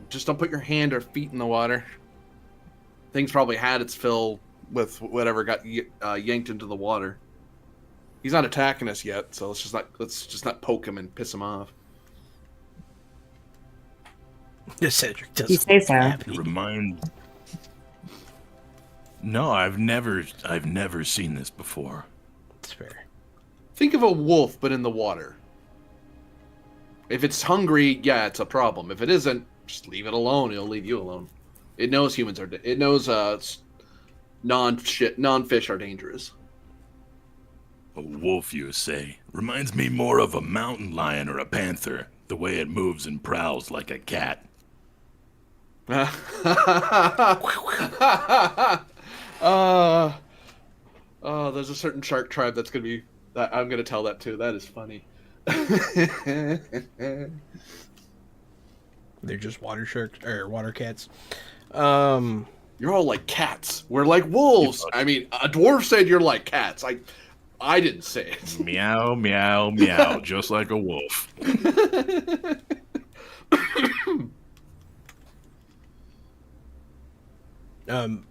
your hand or feet in the water. Thing's probably had its fill with whatever got yanked into the water. He's not attacking us yet, so let's just not poke him and piss him off. Cedric doesn't You say so. happy. It reminds. No, I've never seen this before. It's fair. Think of a wolf, but in the water. If it's hungry, yeah, it's a problem. If it isn't, just leave it alone. It'll leave you alone. It knows humans are. It knows non-fish are dangerous. A wolf, you say? Reminds me more of a mountain lion or a panther. The way it moves and prowls like a cat. There's a certain shark tribe that's gonna be. I'm gonna tell that too. That is funny. They're just water sharks or water cats. You're all like cats. We're like wolves. I mean, a dwarf said you're like cats. I didn't say it. Meow, meow, meow, just like a wolf.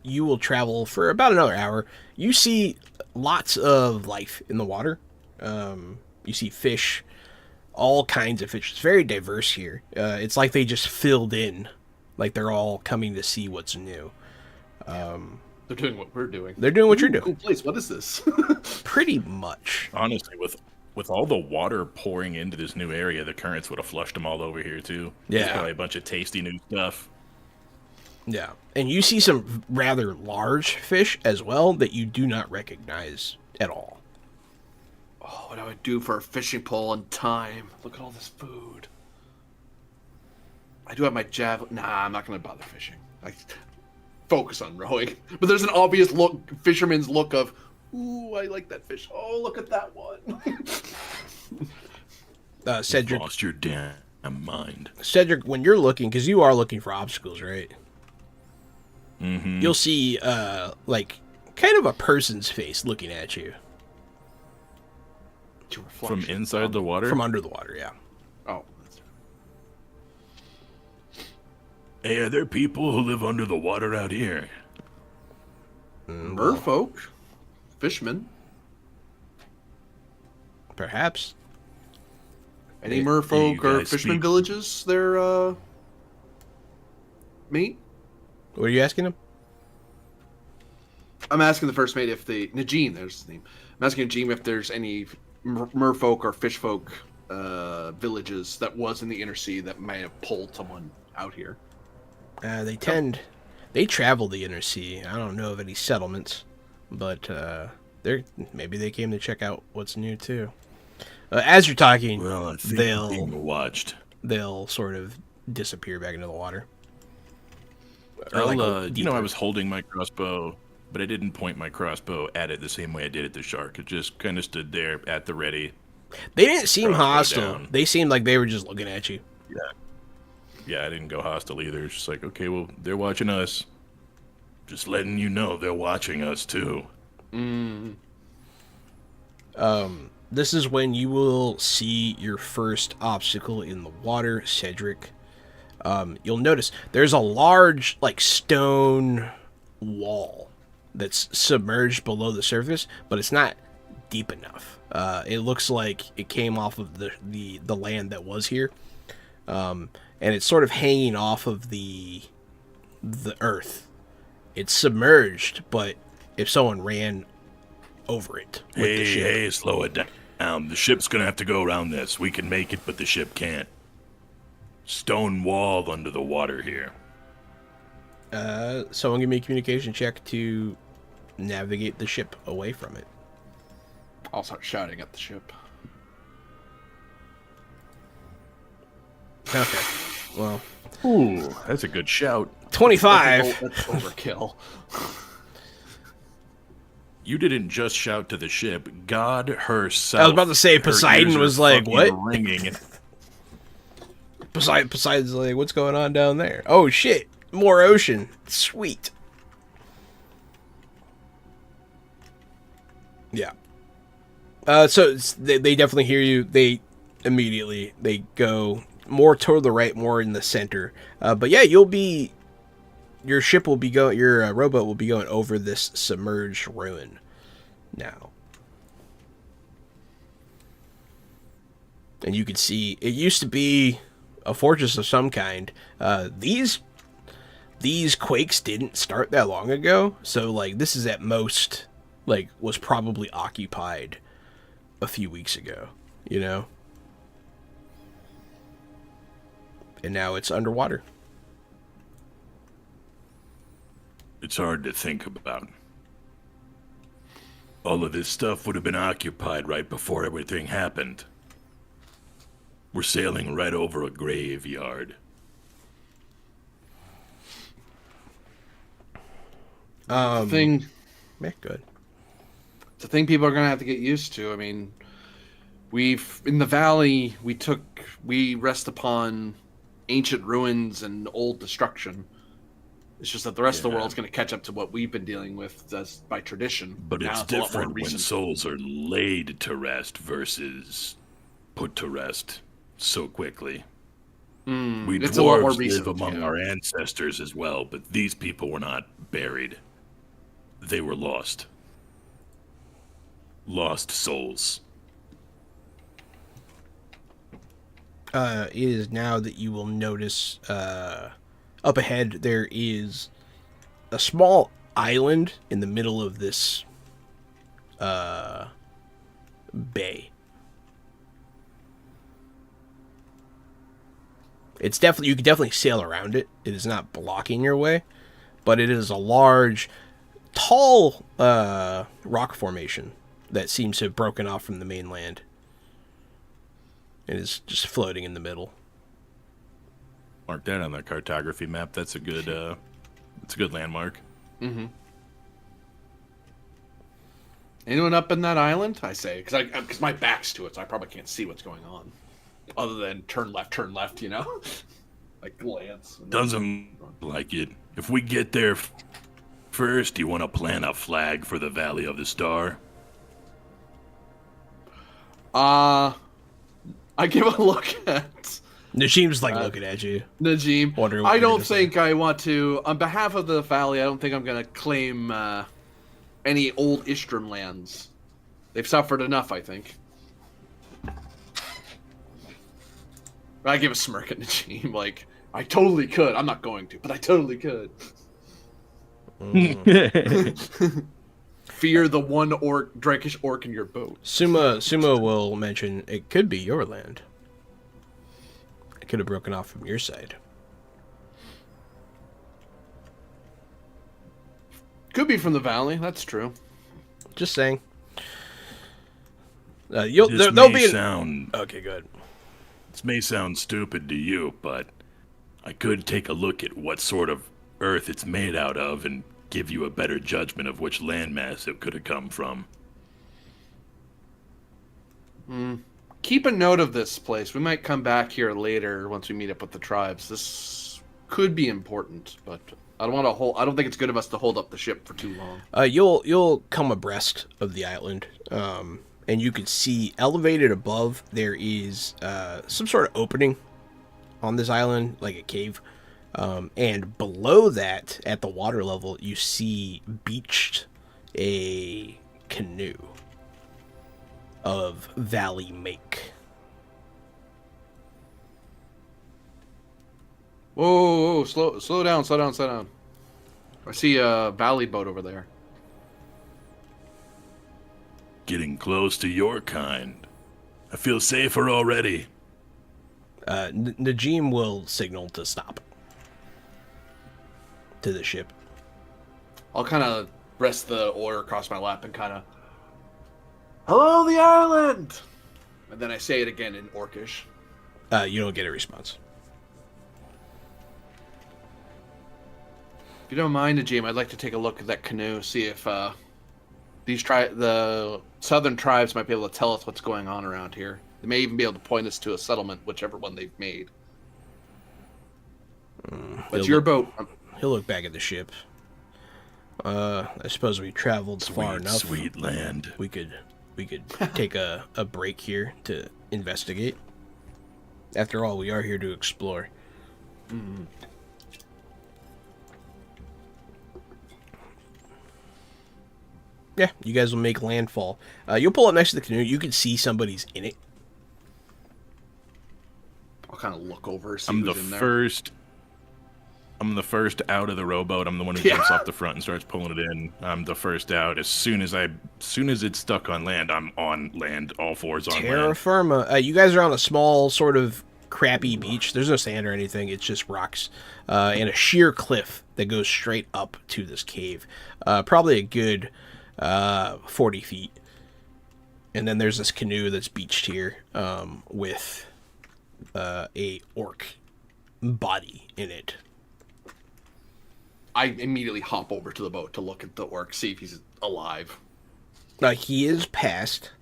You will travel for about another hour. You see lots of life in the water. You see fish, all kinds of fish. It's very diverse here. It's like they just filled in, like they're all coming to see what's new. They're doing what we're doing. They're doing what you're doing. Cool place. What is this? Pretty much. Honestly, with all the water pouring into this new area, the currents would have flushed them all over here too. Yeah. There's probably a bunch of tasty new stuff. Yeah. And you see some rather large fish as well that you do not recognize at all. Oh, what do I do for a fishing pole in time? Look at all this food. I do have my javelin. Nah, I'm not going to bother fishing. I focus on rowing. But there's an obvious fisherman's look of, ooh, I like that fish. Oh, look at that one. Cedric, Lost your damn mind. Cedric, when you're looking, because you are looking for obstacles, right? Mm-hmm. You'll see, like, kind of a person's face looking at you. From inside the water? From under the water, yeah. Oh. Hey, are there people who live under the water out here? Merfolk. Fishermen. Perhaps. Any Hey, merfolk you or guys fisherman speak- villages there, mate? What are you asking him? I'm asking the first mate if Najim, there's his name. I'm asking Najim if there's any merfolk or fishfolk villages that was in the inner sea that may have pulled someone out here. They travel the inner sea. I don't know of any settlements, but maybe they came to check out what's new too. As you're talking, Well, I think they're being watched. They'll sort of disappear back into the water. I deeper. was holding my crossbow, but I didn't point my crossbow at it the same way I did at the shark. It just kind of stood there at the ready. They didn't seem Crossbow hostile. down. They seemed like they were just looking at you. Yeah, I didn't go hostile either. It's just like, okay, well, they're watching us. Just letting you know they're watching us too. This is when you will see your first obstacle in the water, Cedric. You'll notice there's a large, stone wall that's submerged below the surface, but it's not deep enough. It looks like it came off of the land that was here, and it's sort of hanging off of the earth. It's submerged, but if someone ran over it with the ship, Hey, slow it down. The ship's gonna have to go around this. We can make it, but the ship can't. Stone wall under the water here. someone give me a communication check to navigate the ship away from it. I'll start shouting at the ship. Okay. Well, Ooh, that's a good shout. 25. That's overkill. You didn't just shout to the ship. God herself. I was about to say, her Poseidon ears are was like, fucking "What?" Ringing. Poseidon's like, what's going on down there? Oh shit, more ocean. Sweet. Yeah. So they definitely hear you. They go more toward the right, more in the center. But yeah, your ship will be going, your rowboat will be going over this submerged ruin now. And you can see it used to be a fortress of some kind. These quakes didn't start that long ago, so this is at most was probably occupied a few weeks ago, and now it's underwater. It's hard to think about. All of this stuff would have been occupied right before everything happened. We're sailing right over a graveyard. Thing. Yeah, good. It's a thing people are gonna have to get used to. I mean, in the valley we rest upon ancient ruins and old destruction. It's just that the rest of the world's gonna catch up to what we've been dealing with by tradition. But Now it's a lot more different when recent. souls are laid to rest versus put to rest so quickly. We it's a lot more dwarves recent, live among yeah. our ancestors as well, but these people were not buried. They were lost. Lost souls. It is now that you will notice up ahead there is a small island in the middle of this bay. It's definitely, you can definitely sail around it. It is not blocking your way, but it is a large, tall rock formation that seems to have broken off from the mainland. It is just floating in the middle. Mark that on the cartography map. That's a good landmark. Mm-hmm. Anyone up in that island? I say, because my back's to it, so I probably can't see what's going on, other than turn left, like glance. Doesn't like it. If we get there first, you want to plant a flag for the Valley of the Star? I give a look at Najim's looking at you. Najim. Wondering what I you're don't gonna say. think I want to, on behalf of the valley, I don't think I'm going to claim any old Istraam lands. They've suffered enough, I think. I give a smirk at Najim, I totally could. I'm not going to, but I totally could. Fear the one Drakish orc in your boat. Sumo will mention it could be your land. It could have broken off from your side. Could be from the valley. That's true. Just saying. This There'll may be sound okay. Good. this may sound stupid to you, but I could take a look at what sort of earth it's made out of and give you a better judgment of which landmass it could have come from. Keep a note of this place. We might come back here later once we meet up with the tribes. This could be important, but I don't think it's good of us to hold up the ship for too long. You'll come abreast of the island, and you can see elevated above there is some sort of opening on this island, like a cave. And below that, at the water level, you see beached a canoe of valley make. Whoa, slow down. I see a valley boat over there. Getting close to your kind. I feel safer already. Najim will signal to stop to the ship. I'll kind of rest the oar across my lap and kind of, hello, the island! And then I say it again in Orcish. You don't get a response. If you don't mind, Najim, I'd like to take a look at that canoe, see if the southern tribes might be able to tell us what's going on around here. They may even be able to point us to a settlement, whichever one they've made. It's your boat. He'll look back at the ship. I suppose we traveled far enough. Sweet land. We could take a break here to investigate. After all, we are here to explore. Mm-hmm. Yeah, you guys will make landfall. You'll pull up next to the canoe. You can see somebody's in it. I'll kind of look over, see I'm who's the in there. first. I'm the first out of the rowboat. I'm the one who jumps off the front and starts pulling it in. I'm the first out. As soon as it's stuck on land, I'm on land. All fours on Terra land. firma. You guys are on a small, sort of crappy beach. There's no sand or anything. It's just rocks and a sheer cliff that goes straight up to this cave. Probably a good 40 feet. And then there's this canoe that's beached here with a orc body in it. I immediately hop over to the boat to look at the orc, see if he's alive. He is past.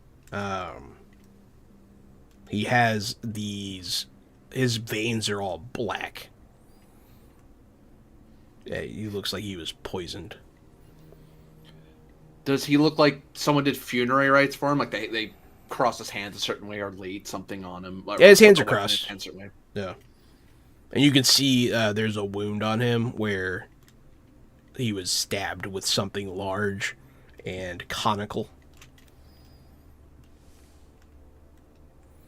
He has these... His veins are all black. Yeah, he looks like he was poisoned. Does he look like someone did funerary rites for him? Like they crossed his hands a certain way or laid something on him? Yeah, his hands are Or weapon in crossed. a certain way? Yeah. And you can see there's a wound on him where he was stabbed with something large and conical.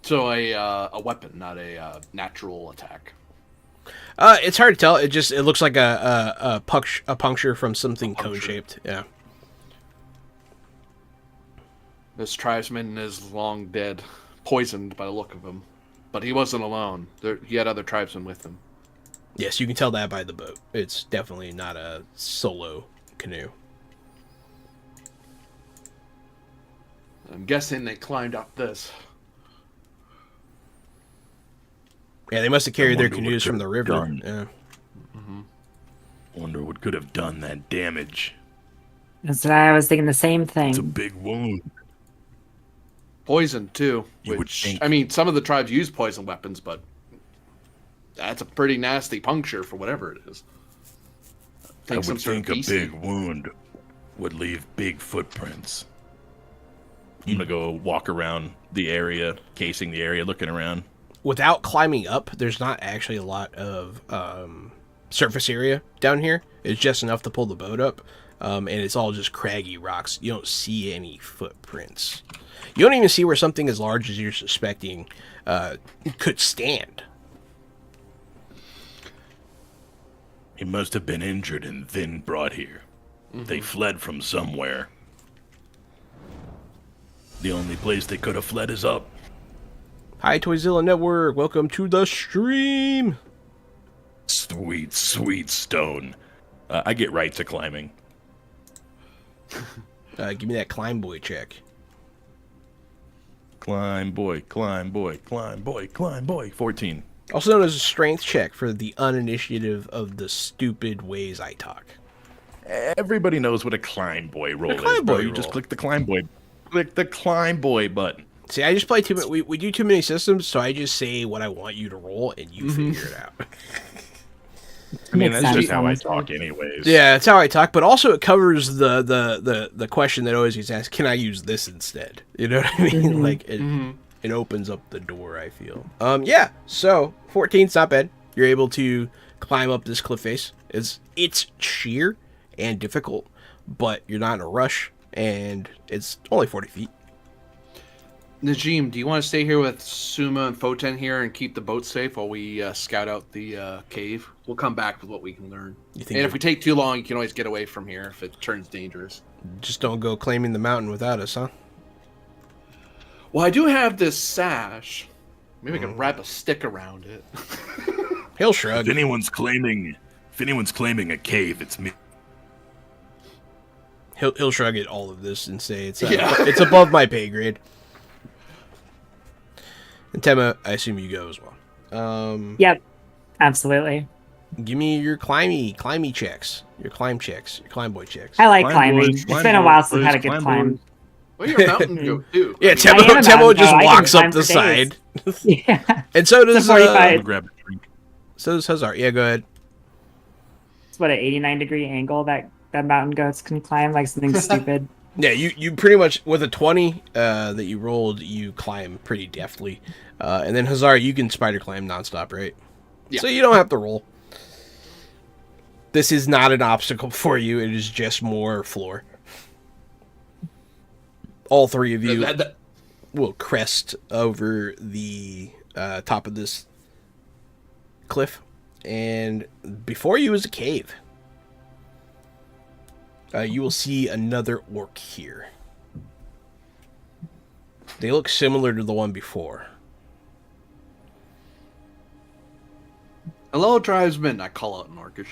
So a weapon, not a natural attack. It's hard to tell. It looks like a puncture from something cone-shaped. Yeah. This tribesman is long dead, poisoned by the look of him. But he wasn't alone. He had other tribesmen with him. Yes, you can tell that by the boat. It's definitely not a solo canoe. I'm guessing they climbed up this. Yeah, they must have carried their wonder what canoes from the could've river. done. Yeah. Wonder what could have done that damage. That's what I was thinking the same It's a thing. big wound. Poison, too. You would Which, think. I mean, some of the tribes use poison weapons, but that's a pretty nasty puncture for whatever it is. I would some sort of think a beast- big wound would leave big footprints. I'm gonna go walk around the area, casing the area, looking around. Without climbing up, there's not actually a lot of surface area down here. It's just enough to pull the boat up, and it's all just craggy rocks. You don't see any footprints. You don't even see where something as large as you're suspecting could stand. He must have been injured and then brought here. They fled from somewhere. The only place they could have fled is up. Hi, Toyzilla Network. Welcome to the stream. Sweet, sweet stone. I get right to climbing. Give me that climb boy check. Climb boy, climb boy, climb boy, climb boy. 14. Also known as a strength check for the uninitiative of the stupid ways I talk. Everybody knows what a climb boy roll is. climb Bro. boy You just roll. click the climb boy. Click the climb boy button. See, I just play too many. We do too many systems, so I just say what I want you to roll, and you figure it out. I mean, Makes that's just sense, how I honestly. talk, anyways. Yeah, that's how I talk. But also, it covers the question that always gets asked: can I use this instead? You know what I mean? Like it opens up the door. I feel. Yeah. So 14's not bad. You're able to climb up this cliff face. It's sheer and difficult, but you're not in a rush, and it's only 40 feet. Najim, do you want to stay here with Suma and Foten here and keep the boat safe while we scout out the cave? We'll come back with what we can learn. You think And if we take too long, you can always get away from here if it turns dangerous. just don't go claiming the mountain without us, huh? Well, I do have this sash. Maybe I can wrap a stick around it. He'll shrug. If anyone's claiming a cave, it's me. He'll shrug at all of this and say it's Yeah. it's above my pay grade. And Tema, I assume you go as well. Yep, absolutely. Give me your climby checks, your climb boy checks. I like Climb climbing. boys, It's climb been a while boys, since I had a boys, good climb climb. boys. Well, you're a mountain goat, too. Yeah, I am a Temo just mountain goat. I can walks up climb the for side, days. Yeah, and so does It's a 45. I'm gonna grab a drink. so does Hazard. Yeah, go ahead. it's what an 89-degree angle that mountain goats can climb, like something stupid. Yeah, you pretty much with a 20 that you rolled, you climb pretty deftly, and then Hazard, you can spider climb nonstop, right? Yeah. So you don't have to roll. This is not an obstacle for you. It is just more floor. All three of you will crest over the top of this cliff, and before you is a cave. You will see another orc here. They look similar to the one before. Hello, tribesmen. I call out in Orcish.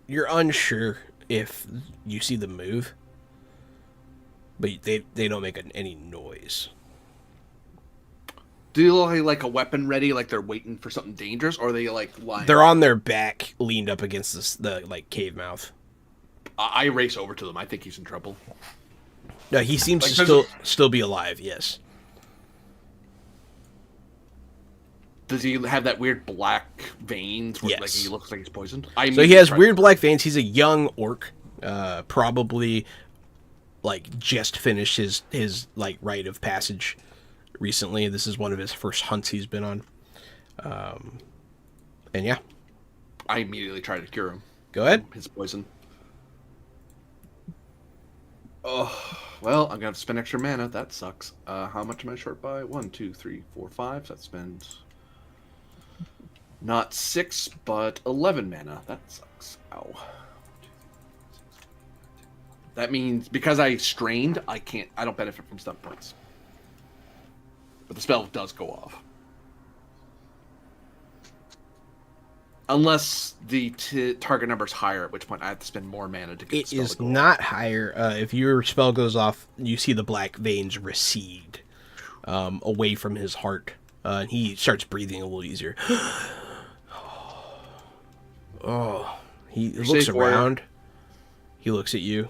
You're unsure if you see them move, but they don't make any noise. Do they look like a weapon ready, like they're waiting for something dangerous, or are they like lying? They're on their back, leaned up against the like cave mouth. I race over to them. I think he's in trouble. No, he seems Like, to there's still be alive. Yes. Does he have that weird black veins? Where, Like Yes. he looks like he's poisoned. So he has weird black veins. He's a young orc, probably like just finished his like rite of passage recently. This is one of his first hunts he's been on. And yeah, I immediately try to cure him. go ahead. His poison. Oh, well, I'm gonna have to spend extra mana. That sucks. How much am I short by? 1, 2, 3, 4, 5. So that spends not 6, but 11 mana. That sucks. Ow. That means because I strained, I don't benefit from stun points. But the spell does go off. Unless the target number is higher, at which point I have to spend more mana to get the It spell is to go off. not higher. If your spell goes off, you see the black veins recede away from his heart, and he starts breathing a little easier. Oh, he looks safe, warrior. around. He looks at you,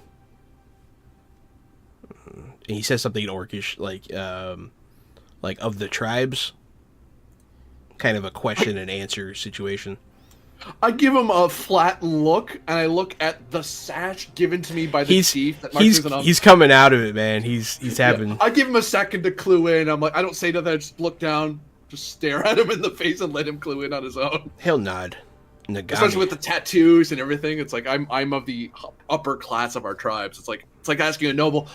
and he says something in Orcish, like of the tribes. Kind of a question and answer situation. I give him a flat look, and I look at the sash given to me by the chief. That He's coming out of it, man. He's having. I give him a second to clue in. I'm like, I don't say nothing. I just look down, just stare at him in the face, and let him clue in on his own. He'll nod. Nagami. Especially with the tattoos and everything. It's like I'm of the upper class of our tribes. It's like asking a noble,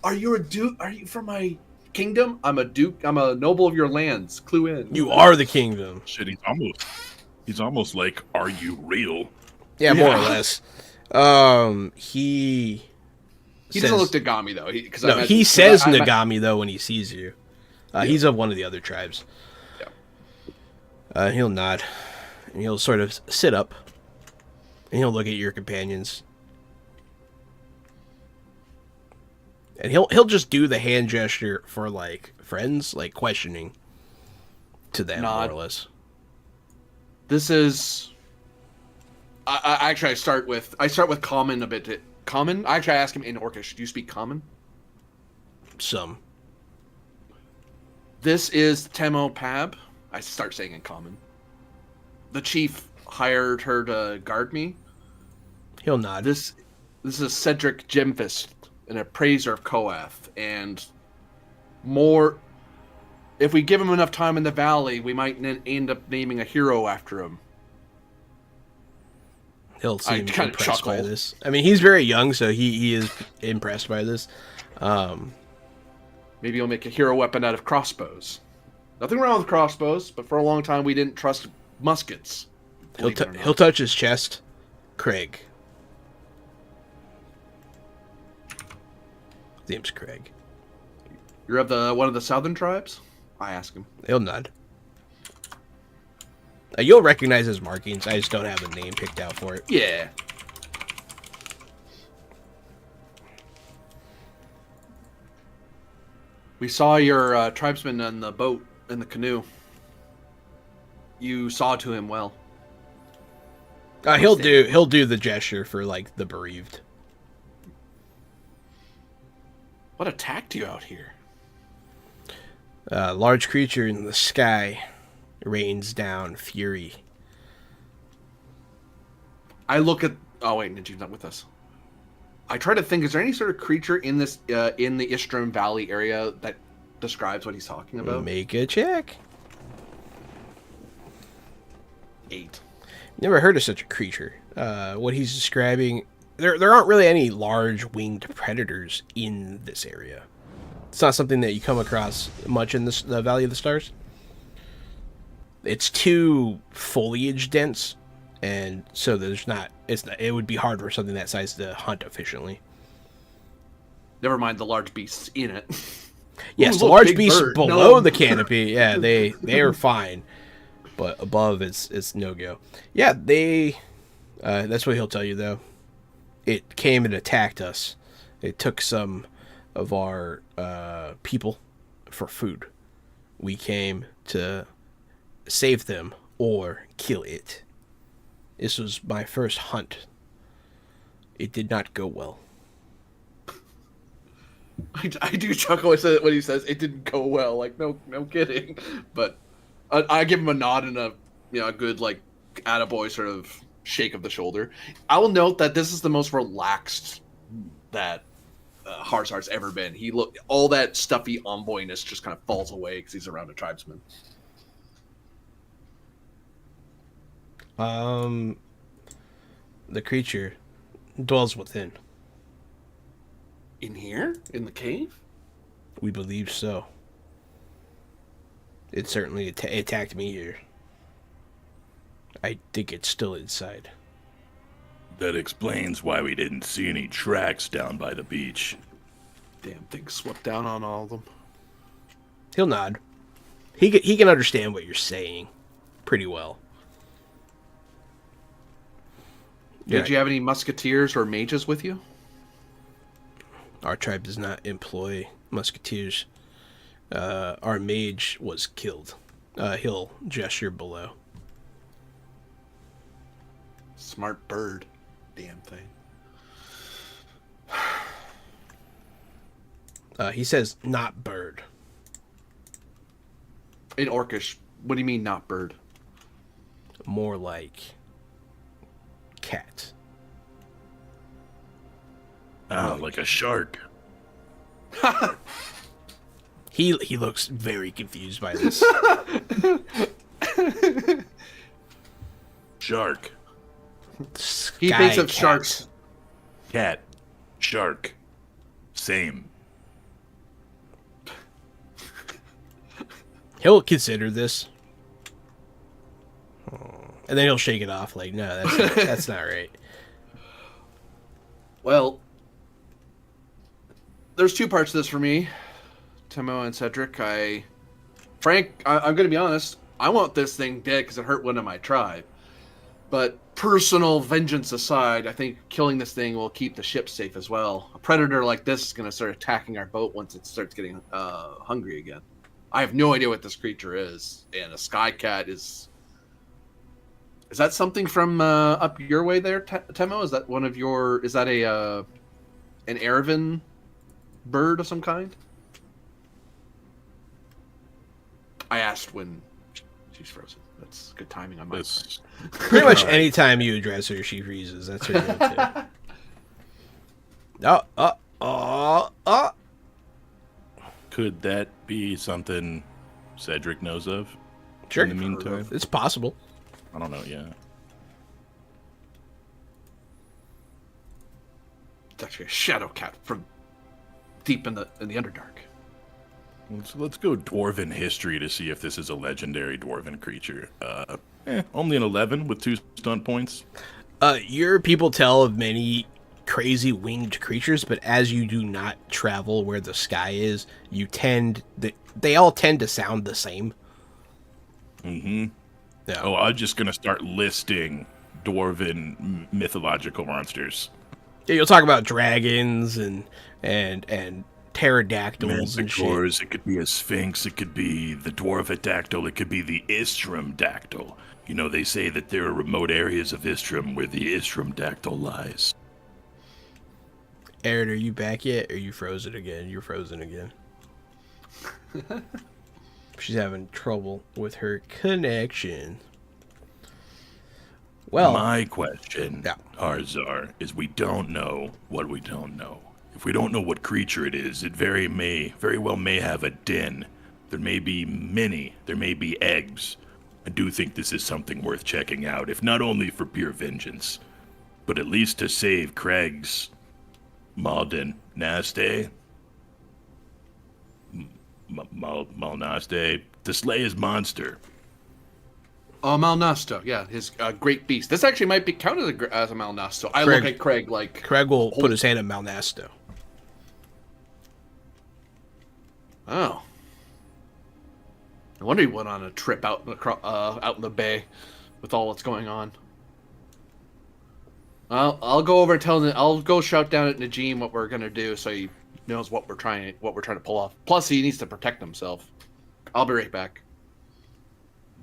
"Are you a duke? Are you from my kingdom? I'm a duke. I'm a noble of your lands. Clue in." You are the kingdom. Shit, he's almost like, are you real? Yeah, more or Yeah. less. He He doesn't look Nagami though. No, he says Nagami though when he sees you. He's of one of the other tribes. Yeah. He'll nod, and he'll sort of sit up, and he'll look at your companions, and he'll just do the hand gesture for like friends, like questioning to them, Nod. more or less. This is. I start with common a bit. Common. I ask him in Orcish. Do you speak common? Some. This is Temo Pab. I start saying in common. The chief hired her to guard me. He'll nod. This is Cedric Gemfist, an appraiser of Koath, and more. If we give him enough time in the valley, we might end up naming a hero after him. He'll seem kind of impressed by chuckle. this. I mean, he's very young, so he is impressed by this. Maybe he'll make a hero weapon out of crossbows. Nothing wrong with crossbows, but for a long time we didn't trust muskets. He'll touch his chest. Craig. His name's Craig. You're of one of the southern tribes? I ask him. He'll nod. You'll recognize his markings. I just don't have a name picked out for it. Yeah. We saw your tribesman on the boat, in the canoe. You saw to him well. He'll do the gesture for like the bereaved. What attacked you out here? Large creature in the sky rains down fury. I look at. Oh wait, Ninja's not with us. I try to think. Is there any sort of creature in this in the Istraam Valley area that describes what he's talking about? Make a check. 8. Never heard of such a creature. What he's describing, there aren't really any large winged predators in this area. It's not something that you come across much in the Valley of the Stars. It's too foliage dense, and so it would be hard for something that size to hunt efficiently. Never mind the large beasts in it. Yes, Ooh, the look, large big beasts bird. below No. the canopy, yeah, they are fine, but above it's no go. Yeah, that's what he'll tell you though. It came and attacked us. It took some of our people for food. We came to save them or kill it. This was my first hunt. It did not go well. I do chuckle when he says it didn't go well. Like no kidding. But I give him a nod and a good like attaboy sort of shake of the shoulder. I will note that this is the most relaxed that Harzard's ever been. All that stuffy envoyness just kind of falls away because he's around a tribesman. The creature dwells within. In here? In the cave? We believe so. It certainly attacked me here. I think it's still inside. That explains why we didn't see any tracks down by the beach. Damn thing swept down on all of them. He'll nod. He can understand what you're saying pretty well. Did you have any musketeers or mages with you? Our tribe does not employ musketeers. Our mage was killed. He'll gesture below. Smart bird. Damn thing. He says, not bird. In Orcish, what do you mean not bird? More like cat. Like a shark. He looks very confused by this. Shark. He Sky thinks of cat. sharks. Cat. Shark. Same. He'll consider this. And then he'll shake it off like, no, that's not right. Well, there's two parts to this for me, Timo and Cedric. I'm going to be honest. I want this thing dead because it hurt one of my tribe. But personal vengeance aside, I think killing this thing will keep the ship safe as well. A predator like this is going to start attacking our boat once it starts getting hungry again. I have no idea what this creature is, and a sky cat is. Is that something from up your way there, Temo? Is that one of your? Is that an Aravan bird of some kind? I asked when she's frozen. That's good timing on my part. Pretty much any time you address her, she freezes. That's her go-to. Could that be something Cedric knows of? Sure. In the meantime, It's possible. I don't know. Yeah. It's actually a shadow cat from deep in the Underdark. So let's go dwarven history to see if this is a legendary dwarven creature. Only an 11 with 2 stunt points. Your people tell of many crazy winged creatures, but as you do not travel where the sky is, they all tend to sound the same. Mm-hmm. Yeah. Oh, I'm just gonna start listing dwarven mythological monsters. Yeah, you'll talk about dragons and pterodactyls and shit. Manticores, it could be a sphinx, it could be the dwarfidactyl, it could be the Istraam dactyl. You know, they say that there are remote areas of Istraam where the Istraam dactyl lies. Aaron, are you back yet? Or are you frozen again? You're frozen again. She's having trouble with her connection. Well, my question, yeah. Harzar, is we don't know what we don't know. If we don't know what creature it is, it very well may have a den. There may be many. There may be eggs. I do think this is something worth checking out, if not only for pure vengeance, but at least to save Craig's Malden Naste. Malnaste. To slay his monster. Malnasto, yeah, his great beast. This actually might be counted as a Malnasto. I look at Craig like... Craig will put his hand on Malnasto. Oh. No wonder he went on a trip out in the bay with all that's going on. I'll go over and I'll go shout down at Najim what we're gonna do so he knows what we're trying to pull off. Plus, he needs to protect himself. I'll be right back.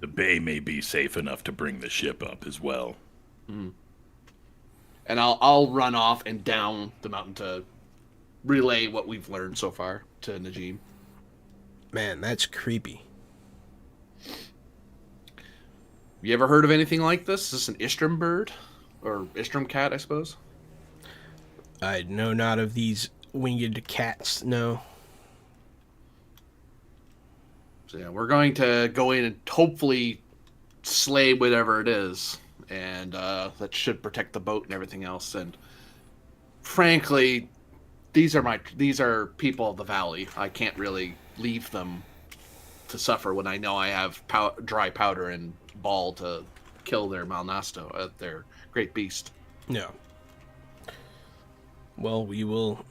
The bay may be safe enough to bring the ship up as well. Mm. And I'll run off and down the mountain to relay what we've learned so far to Najim. Man, that's creepy. You ever heard of anything like this? Is this an Istraam bird? Or Istraam cat, I suppose? I know not of these winged cats, no. So yeah, we're going to go in and hopefully slay whatever it is. And that should protect the boat and everything else. And frankly, these are people of the valley. I can't really leave them to suffer when I know I have dry powder and ball to kill their Malnasto, their great beast. No. Well, we will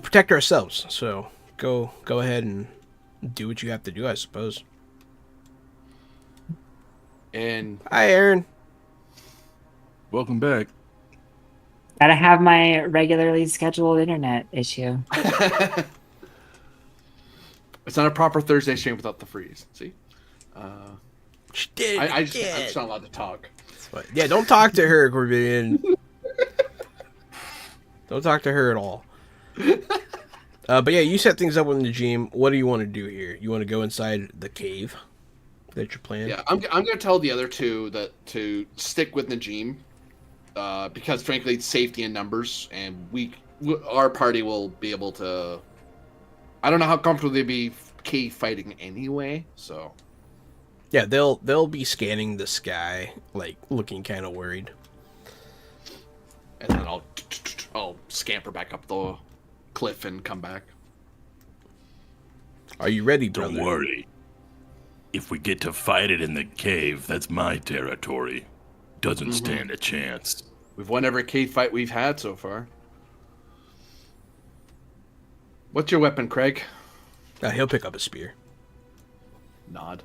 protect ourselves. So go ahead and do what you have to do, I suppose. And hi, Aaron. Welcome back. Gotta have my regularly scheduled internet issue. It's not a proper Thursday stream without the freeze. See? She did. I'm just not allowed to talk. Yeah, don't talk to her, Corbin. Don't talk to her at all. But yeah, you set things up with Najim. What do you want to do here? You want to go inside the cave that you're planning? Yeah, I'm going to tell the other two that to stick with Najim because, frankly, it's safety in numbers, and our party will be able to. I don't know how comfortable they'd be cave fighting anyway, so. Yeah, they'll be scanning the sky, like looking kind of worried. And then I'll scamper back up the cliff and come back. Are you ready, brother? Don't worry. If we get to fight it in the cave, that's my territory. Doesn't stand a chance. We've won every cave fight we've had so far. What's your weapon, Craig? He'll pick up a spear. Nod.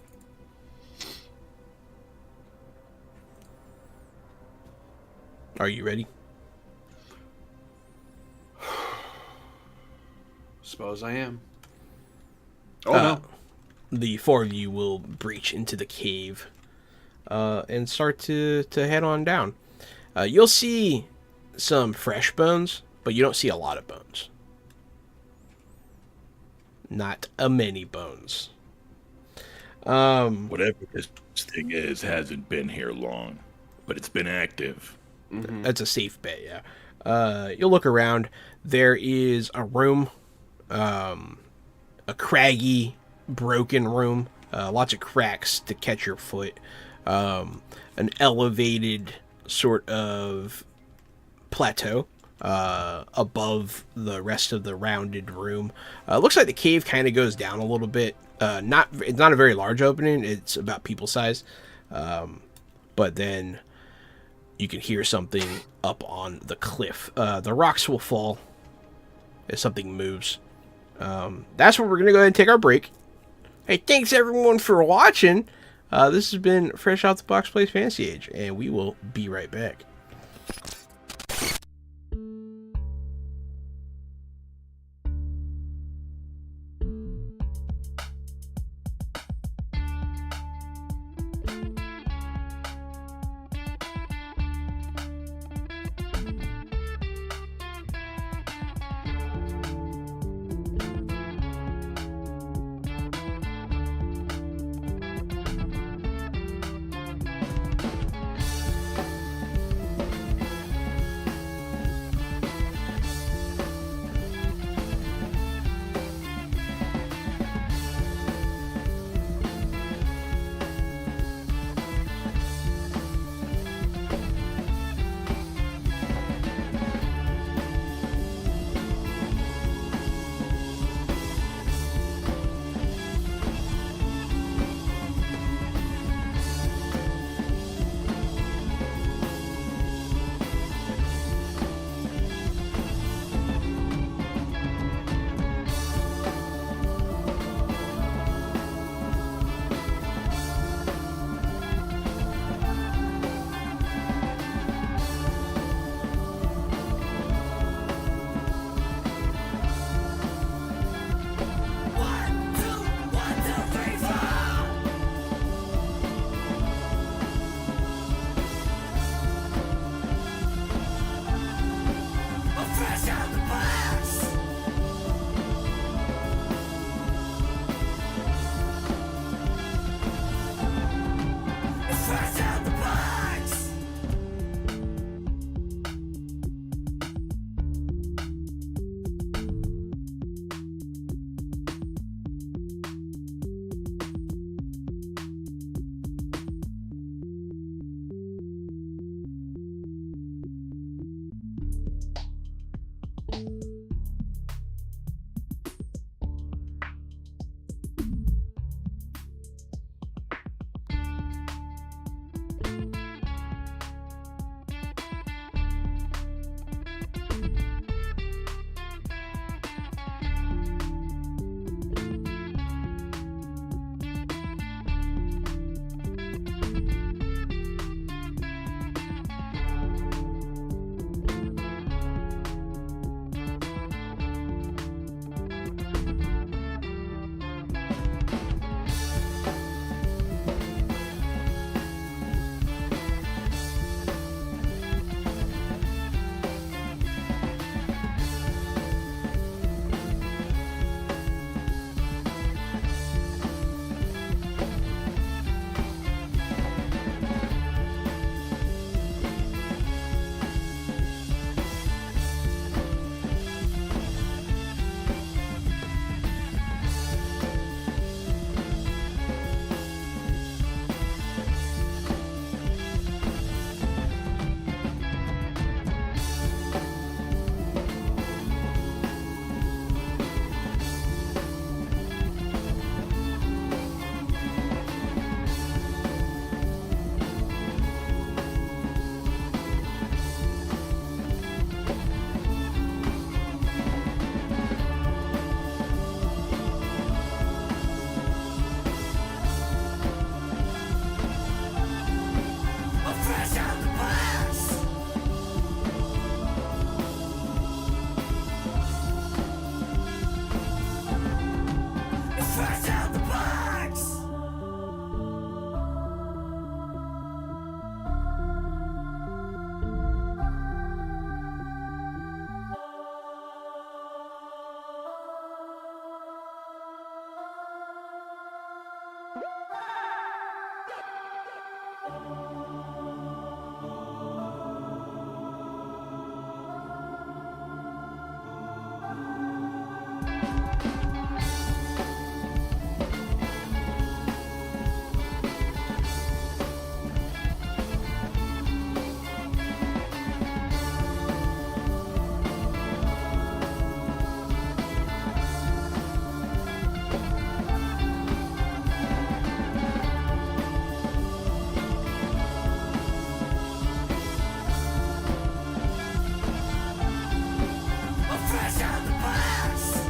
Are you ready? Suppose I am. Oh no. The four of you will breach into the cave and start to head on down. You'll see some fresh bones, but you don't see a lot of bones. Not a many bones. Whatever this thing is hasn't been here long, but it's been active. That's a safe bet, yeah. You'll look around. There is a room, a craggy, broken room, lots of cracks to catch your foot, an elevated sort of plateau above the rest of the rounded room. Looks like the cave kind of goes down a little bit. It's not a very large opening. It's about people size, but then you can hear something up on the cliff. The rocks will fall as something moves. That's where we're going to go ahead and take our break. Hey, thanks everyone for watching. This has been Fresh Out the Box Plays Fantasy Age, and we will be right back. I'm fresh out the box.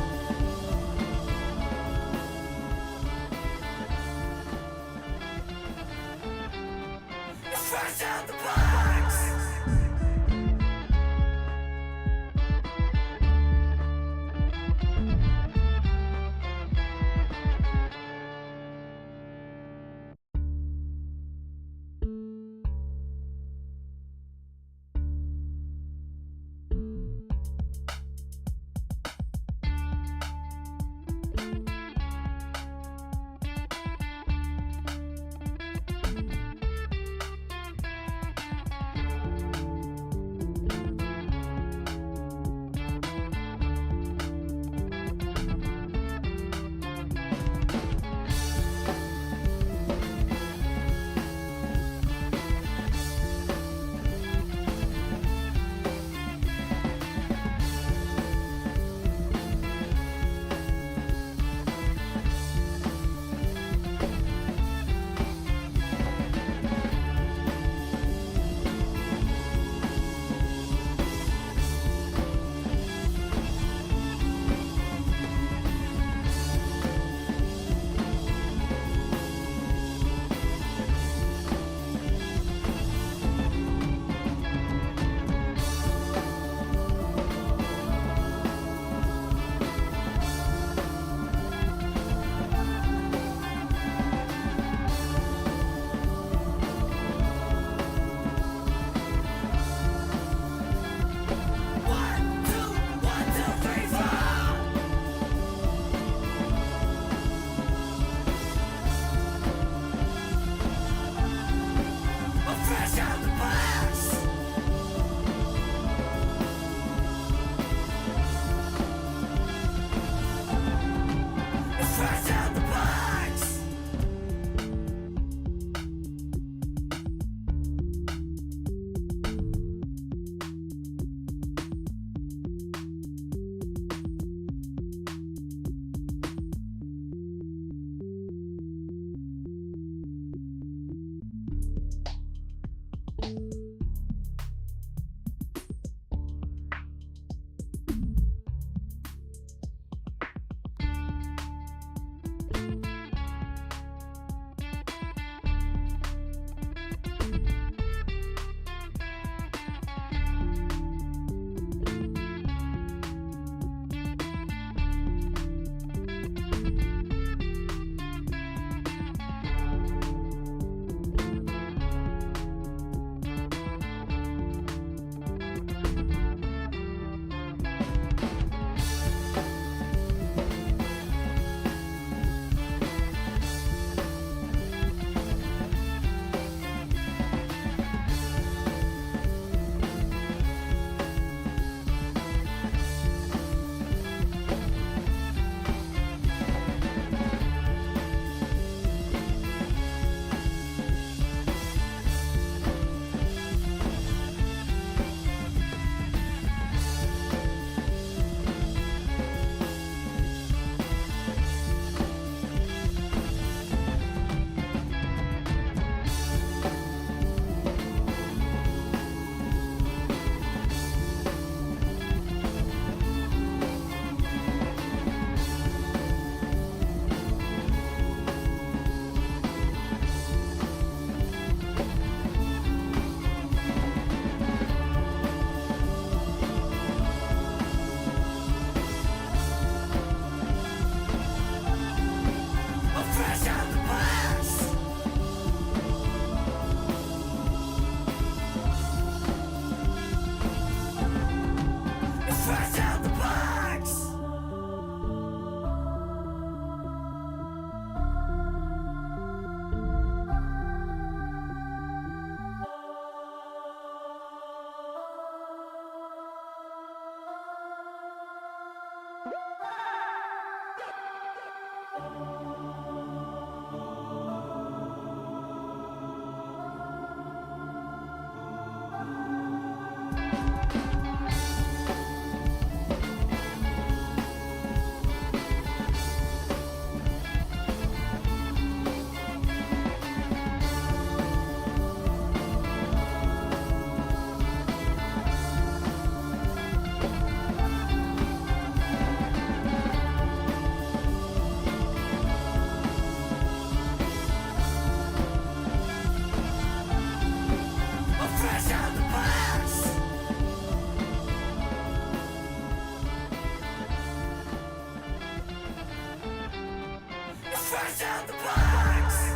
Fresh out the box. Fresh out the box.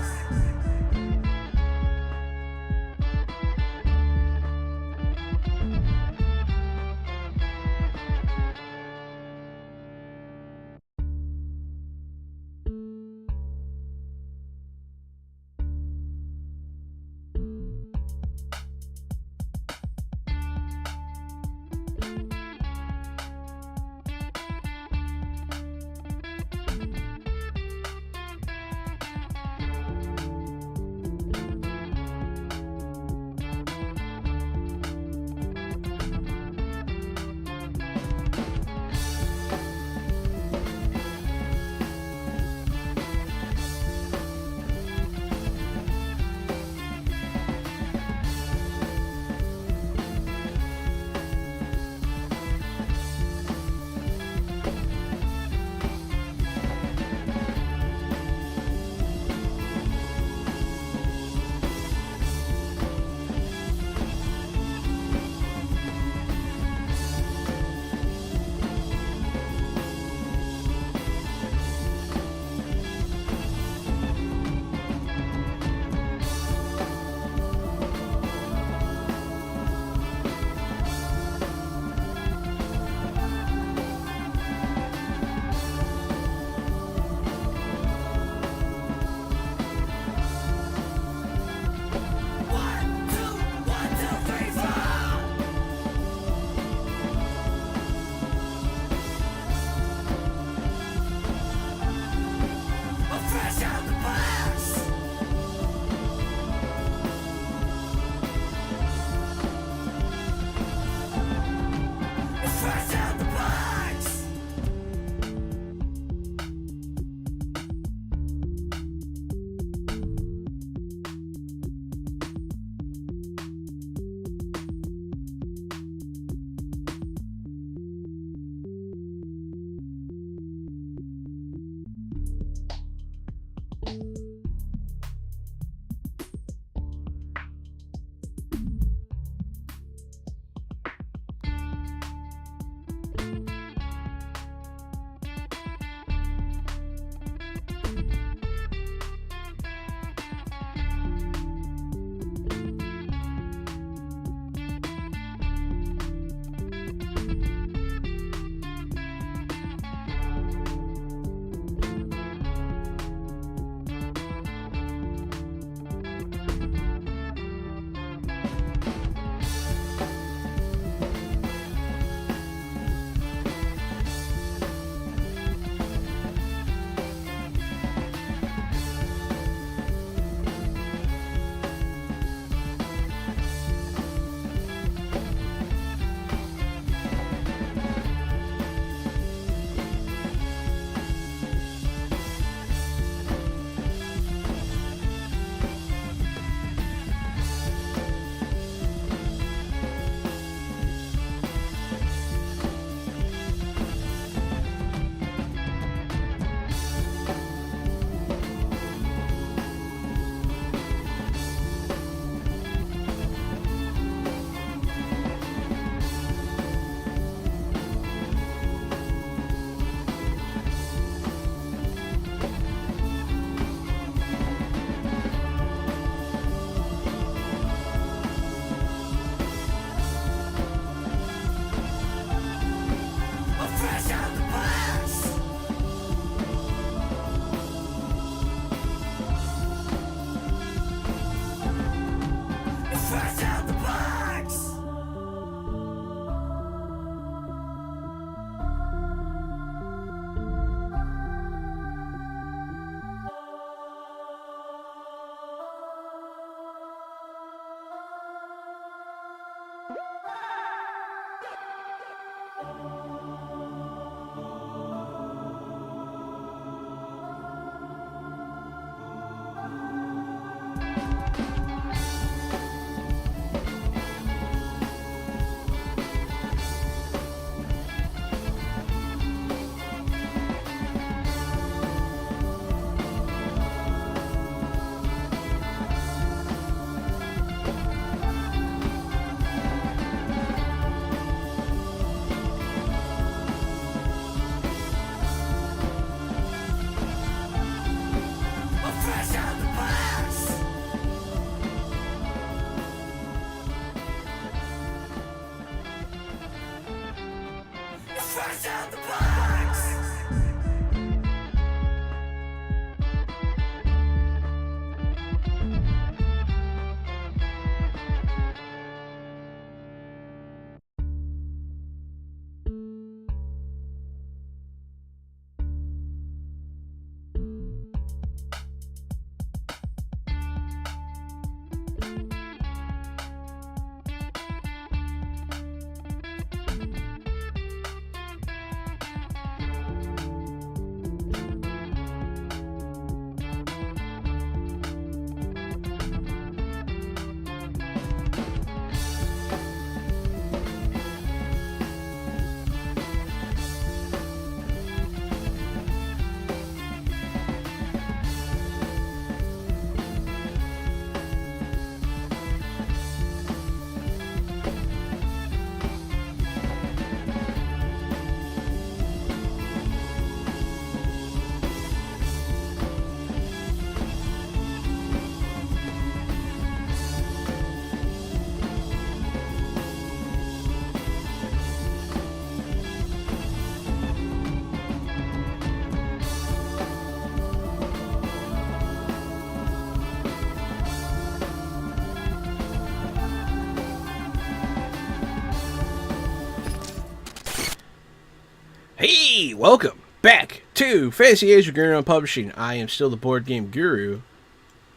Hey, welcome back to Fantasy Age of Guru Publishing. I am still the board game guru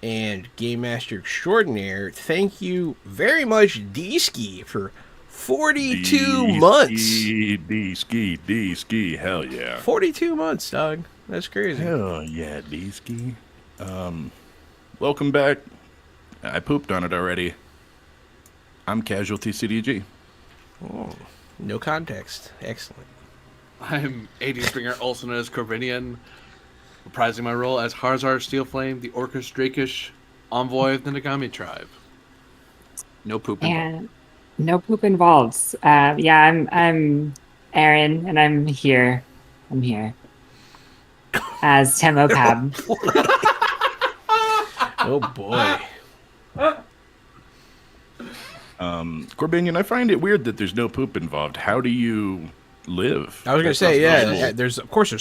and game master extraordinaire. Thank you very much, D-Ski, for 42 months. D-Ski, hell yeah. 42 months, dog. That's crazy. Hell yeah, D-Ski. Welcome back. I pooped on it already. I'm Casualty CDG. Oh, no context. Excellent. I'm 80 Springer, also known as Corbinian, reprising my role as Harzar Steelflame, the Orcus Drakish envoy of the Nagami tribe. No poop involved. And no poop involved. I'm Aaron, and I'm here. I'm here as Temopab. Oh boy. Corbinian, I find it weird that there's no poop involved. How do you live? I was gonna say, yeah. There's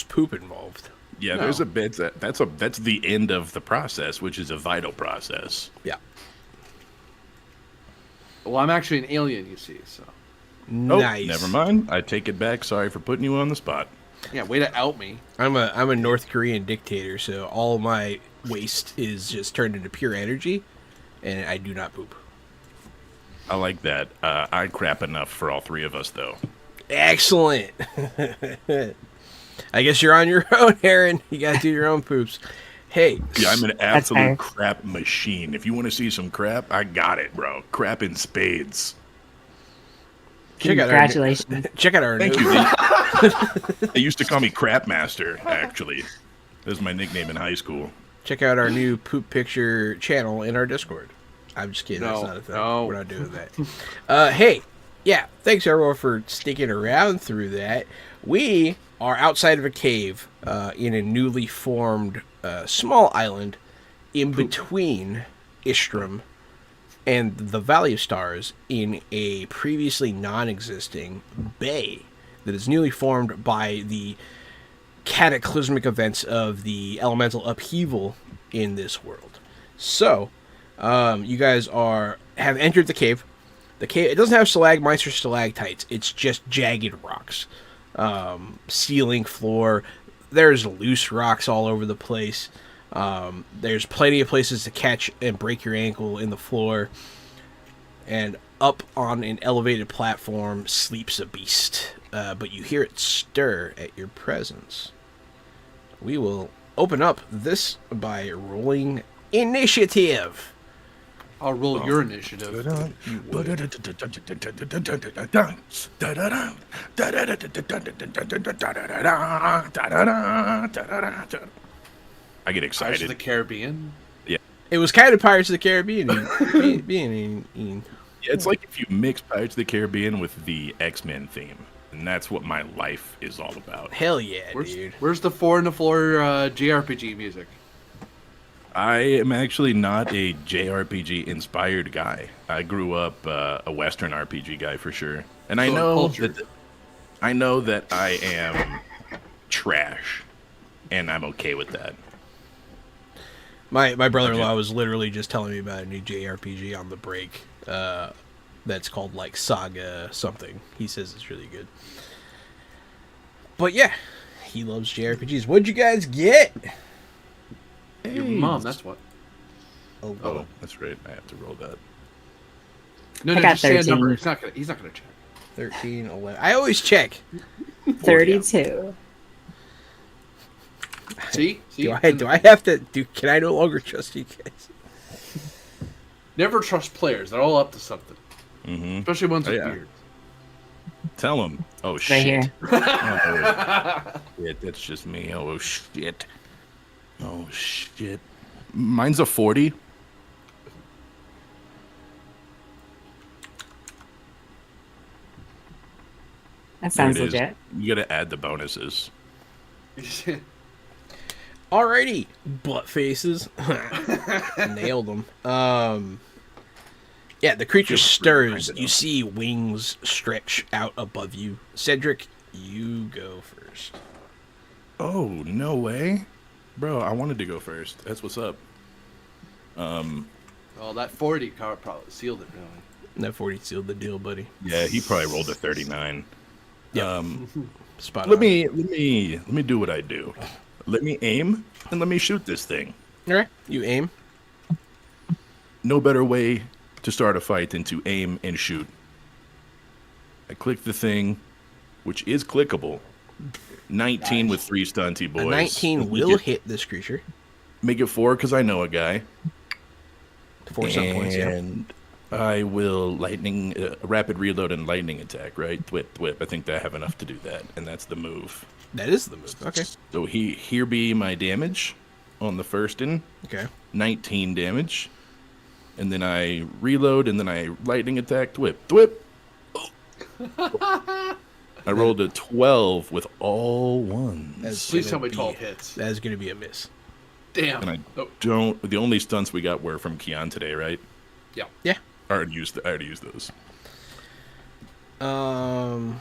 poop involved. Yeah, No. there's a bit that's the end of the process, which is a vital process. Yeah. Well, I'm actually an alien, you see, so. Oh, Nice. never mind. I take it back. Sorry for putting you on the spot. Yeah, way to out me. I'm a North Korean dictator, so all my waste is just turned into pure energy, and I do not poop. I like that. I crap enough for all three of us, though. Excellent. I guess you're on your own, Aaron. You gotta do your own poops. Hey, Yeah, I'm an fair. absolute crap machine. If you want to see some crap, I got it, bro. Crap in spades. check out Congratulations. check out our Thank new, you. They used to call me Crap Master, actually. That was my nickname in high school. check out our new poop picture channel in our Discord. I'm just kidding. That's No, not a thing. no. We're not doing that. Hey, yeah. Thanks everyone for sticking around through that. We are outside of a cave in a newly formed small island in between Istraam and the Valley of Stars in a previously non-existing bay that is newly formed by the cataclysmic events of the elemental upheaval in this world. So, you guys have entered the cave. The cave, it doesn't have stalagmites or stalactites. It's just jagged rocks. Ceiling, floor. There's loose rocks all over the place. There's plenty of places to catch and break your ankle in the floor. And up on an elevated platform sleeps a beast. But you hear it stir at your presence. We will open up this by rolling initiative. I'll roll your initiative. I get Pirates of the excited. Caribbean. It was kind of Pirates of the Caribbean. Being Yeah, it's like if you mix Pirates of the Caribbean with the X-Men theme. And that's what my life is all about. hell yeah, dude. Where's the 4 on the floor JRPG music? I am actually not a JRPG inspired guy. I grew up a Western RPG guy for sure, and I So know cultured. that I am trash, and I'm okay with that. My brother-in-law was literally just telling me about a new JRPG on the break. That's called like Saga something. He says it's really good. But yeah, he loves JRPGs. What'd you guys get? Your mom, that's what. Oh, that's right. I have to roll that. No, I got just say a 13. number. He's not gonna check. 13, 11. I always check. 32. See? Do I have to can I no longer trust you guys? Never trust players. They're all up to something. Mm-hmm. Especially ones with Yeah. beards. Tell him. Oh Right shit. here. Oh, shit, that's just me. Oh shit. Oh shit. Mine's a 40. That sounds There it is. legit. You gotta add the bonuses. Alrighty, butt faces. Nailed them. Yeah, the creature Feels stirs. pretty kind of You see wings stretch out above you. Cedric, you go first. Oh, no way. Bro, I wanted to go first. That's what's up. Well, that 40 card probably sealed it, really. That 40 sealed the deal, buddy. Yeah, he probably rolled a 39. Yeah. Spot Let on. me do what I do. Let me aim and let me shoot this thing. All right, you aim. No better way to start a fight than to aim and shoot. I click the thing, which is clickable. 19 with 3 stunty boys. A 19 Make will it- hit this creature Make it 4 because I know a guy. for some points. Yeah. And I will rapid reload and lightning attack, right? Thwip. I think I have enough to do that, and that's the move. That is the move. Okay. So here be my damage on the first in. Okay. 19 damage. And then I reload, and then I lightning attack, thwip. I rolled a 12 with all ones. That's Please gonna tell me be- 12 hits. That is going to be a miss. Damn. And I Oh, the only stunts we got were from Keon today, right? yeah. Yeah. I already used those. Thwip.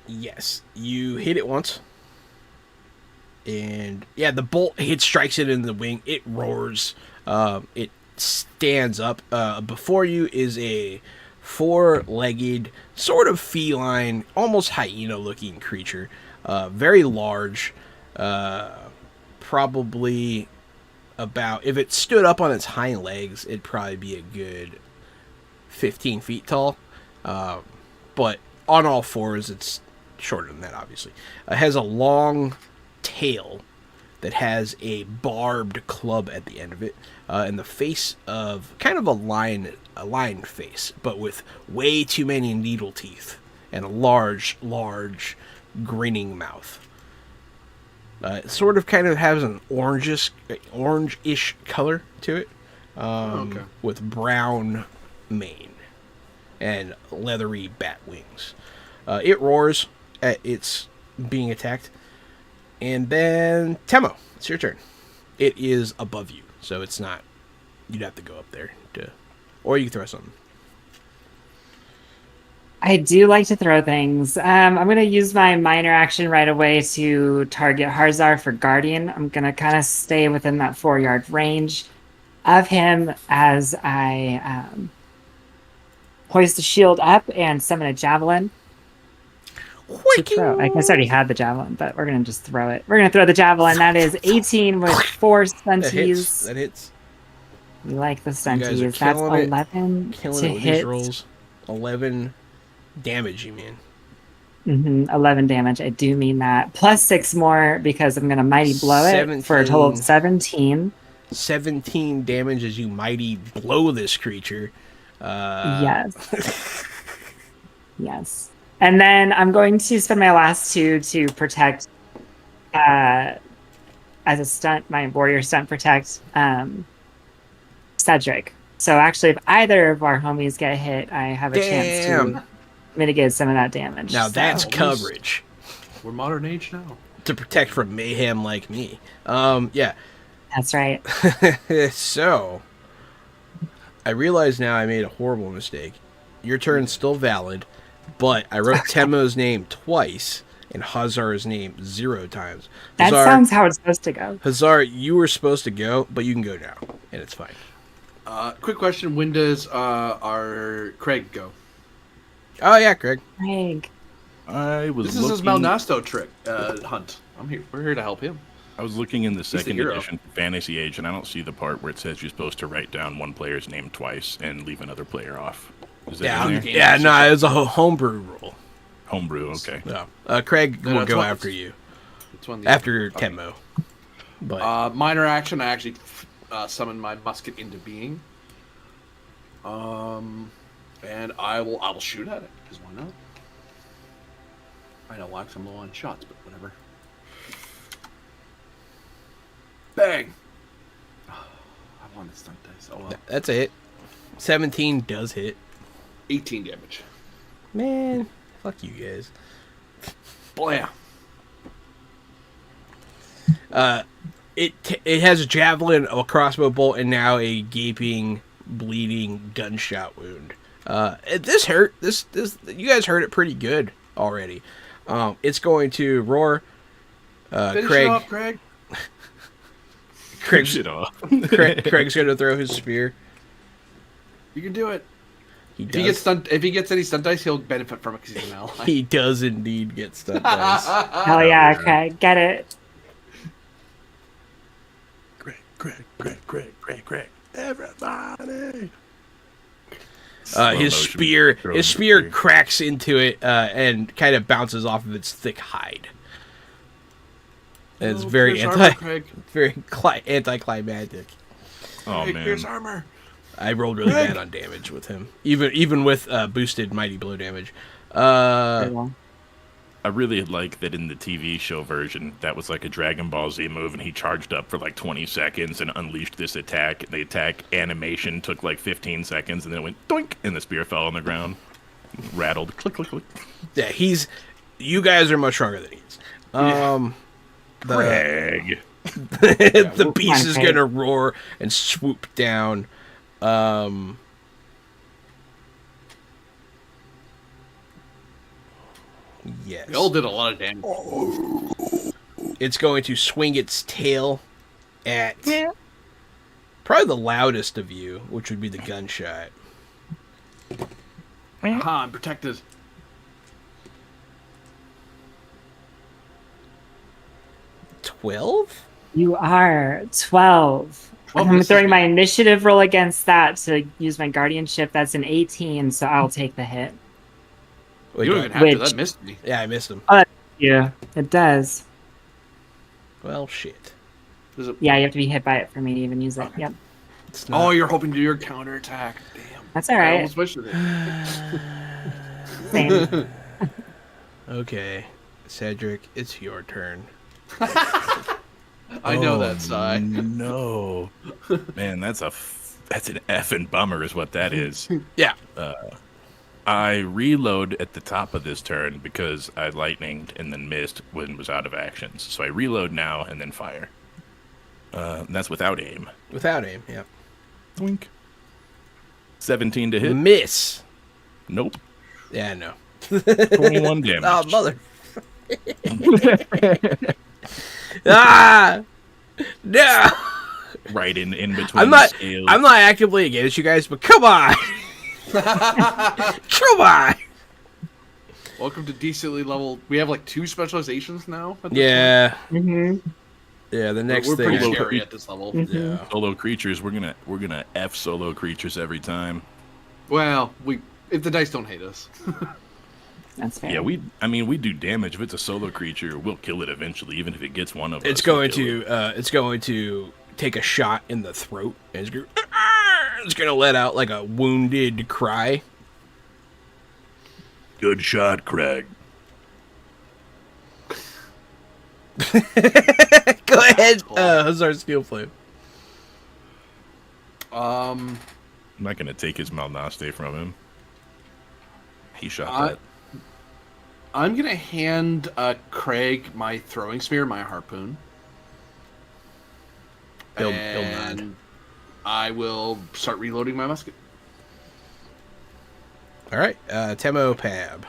Yes. You hit it once. And yeah, the bolt strikes it in the wing. It roars. It stands up. Before you is a 4-legged, sort of feline, almost hyena-looking creature. Very large. Probably about, if it stood up on its hind legs, it'd probably be a good 15 feet tall. But on all fours, it's shorter than that, obviously. It has a long tail that has a barbed club at the end of it, and the face of kind of a lion face, but with way too many needle teeth and a large grinning mouth. It sort of kind of has an orangish color to it, Okay. with brown mane and leathery bat wings. It roars at its being attacked. And then, Temo, it's your turn. It is above you, so it's not... You'd have to go up there to... Or you can throw something. I do like to throw things. I'm going to use my minor action right away to target Harzar for Guardian. I'm going to kind of stay within that 4-yard range of him as I hoist the shield up and summon a javelin to throw. I guess I already had the javelin, but we're going to just throw it. We're going to throw the javelin. That is 18 with 4 stunties. That hits. We like the You guys are stunties. That's killing it. 11 Killing to it with hit. these rolls. 11 damage, you mean. 11 damage. I do mean that. Plus 6 more because I'm going to mighty blow it for a total of 17. 17 damage as you mighty blow this creature. Yes. Yes. And then I'm going to spend my last 2 to protect, as a stunt, my warrior stunt protect, Cedric. So actually, if either of our homies get hit, I have a chance to mitigate some of that damage. Now So- that's coverage. We're modern age now. To protect from mayhem like me. Yeah. That's right. So, I realize now I made a horrible mistake. Your turn's still valid, but I wrote Temo's name twice and Hazar's name 0 times. That Hazar, sounds how it's supposed to go. Hazar, you were supposed to go, but you can go now, and it's fine. Quick question: when does our Craig go? Oh yeah, Craig. Craig. I was This is his Malnasto trick hunt. We're here to help him. I was looking in the second hero. edition Fantasy Age, and I don't see the part where it says you're supposed to write down one player's name twice and leave another player off. Is that Yeah, in there? yeah, no, it was a homebrew rule. Homebrew, okay. No, Craig No, will it's go one- after you. It's one After Temo. But minor action, I actually summon my musket into being. And I will shoot at it because why not? I know why, 'cause I'm low on shots, but whatever. Bang! I wanted stunt dice. Oh well. that's a hit. 17 does hit. 18 damage. Man, fuck you guys. Blam! It has a javelin, a crossbow bolt, and now a gaping, bleeding gunshot wound. This hurt. This you guys heard it pretty good already. It's going to roar. Finish Craig. it off, Craig. Craig's, Shit off. Craig's going to throw his spear. You can do it. He If does. he gets stunt, if he gets any stunt dice, he'll benefit from it because he's an ally. He does indeed get stunt dice. Hell yeah, Craig, get it. Greg, everybody. His spear cracks into it and kind of bounces off of its thick hide. And it's very anticlimactic. Oh man, Here's armor. I rolled really bad on damage with him, even with boosted mighty blow damage. Very well. I really like that in the TV show version, that was like a Dragon Ball Z move, and he charged up for like 20 seconds and unleashed this attack. The attack animation took like 15 seconds, and then it went doink, and the spear fell on the ground, rattled, click, click, click. Yeah, you guys are much stronger than he is. Greg. The beast is gonna roar and swoop down. Yes. They all did a lot of damage. It's going to swing its tail at probably the loudest of you, which would be the gunshot. Aha, I'm protected. 12? You are 12. Well, I'm this throwing is- my initiative roll against that to use my guardianship. That's an 18, so I'll take the hit. Wait, You don't no. even have to. Which- That missed me. Yeah, I missed him. Yeah, it does. Well, shit. Is it- Yeah, you have to be hit by it for me to even use it. Okay. Yep. It's Oh, you're hoping to do your counter attack. Damn. That's all I right. almost wished it. Same. Okay, Cedric, it's your turn. I know that sigh. No, man, that's an effing bummer, is what that is. Yeah. I reload at the top of this turn because I lightninged and then missed when it was out of actions. So I reload now and then fire. And that's without aim. Without aim, yeah. Twink. 17 to hit. Miss. Nope. Yeah, no. 21 damage. Oh, mother. Ah! No! Right in between I'm the not scales. I'm not actively against you guys, but come on. Come on. Welcome to decently level. We have like 2 specializations now. At this Yeah. hmm Yeah, the point. next We're thing. pretty scary at this level. Yeah. Solo creatures. We're gonna F solo creatures every time. Well, if the dice don't hate us. That's fair. Yeah, we do damage. If it's a solo creature, we'll kill it eventually, even if it gets one of us. It's going to take a shot in the throat and it's going to let out like a wounded cry. Good shot, Craig. Go ahead, Hazard Steel Flame. I'm not gonna take his Malnaste from him. He shot that. I'm gonna hand Craig my throwing spear, my harpoon. He'll and nod. I will start reloading my musket. All right, Temo Pab.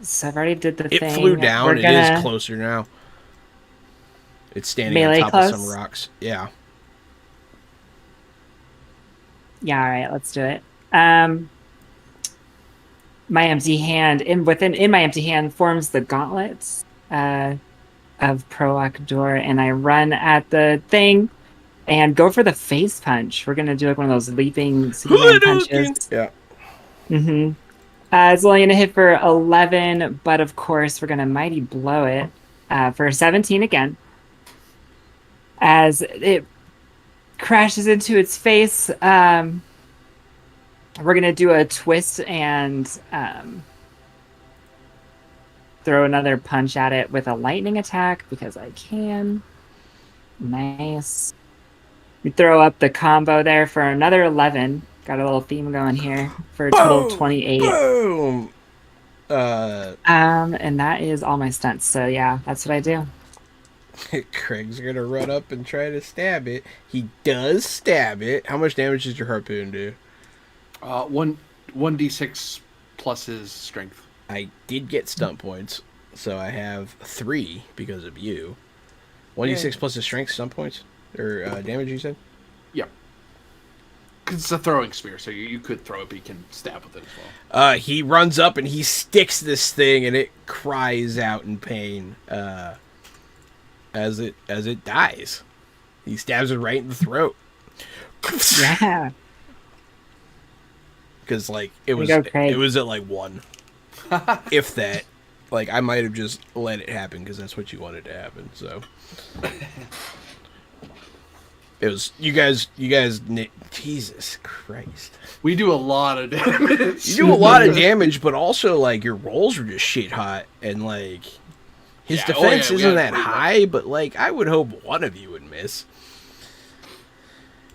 So I've already did the It thing. flew down. We're It gonna- is closer now. It's standing Melee on top of close? some rocks. Yeah. Yeah, all right, let's do it. My empty hand in my empty hand forms the gauntlets of Proacador, and I run at the thing and go for the face punch. We're gonna do like one of those leaping Superman punches. Yeah. Mm-hmm. It's only gonna hit for 11, but of course we're gonna mighty blow it for 17 again. As it crashes into its face, we're gonna do a twist and throw another punch at it with a lightning attack because I can. Nice. We throw up the combo there for another 11. Got a little theme going here for a total of 28. Boom. And that is all my stunts. So yeah, that's what I do. Craig's gonna run up and try to stab it. He does stab it. How much damage does your harpoon do? 1d6 plus his strength. I did get stunt points, so I have 3 because of you. 1d6 plus his strength, stunt points? Or damage, you said? Yeah. Because it's a throwing spear, so you could throw it, but you can stab with it as well. He runs up and he sticks this thing, and it cries out in pain as it dies. He stabs it right in the throat. Yeah. Because like it was There you go, Craig. it was at like 1, if that. Like I might have just let it happen because that's what you wanted to happen. So it was you guys. Jesus Christ. We do a lot of damage. You do a lot of damage, but also like your rolls were just shit hot, and like his Yeah, defense we isn't had that pretty rough. high. But like I would hope one of you would miss.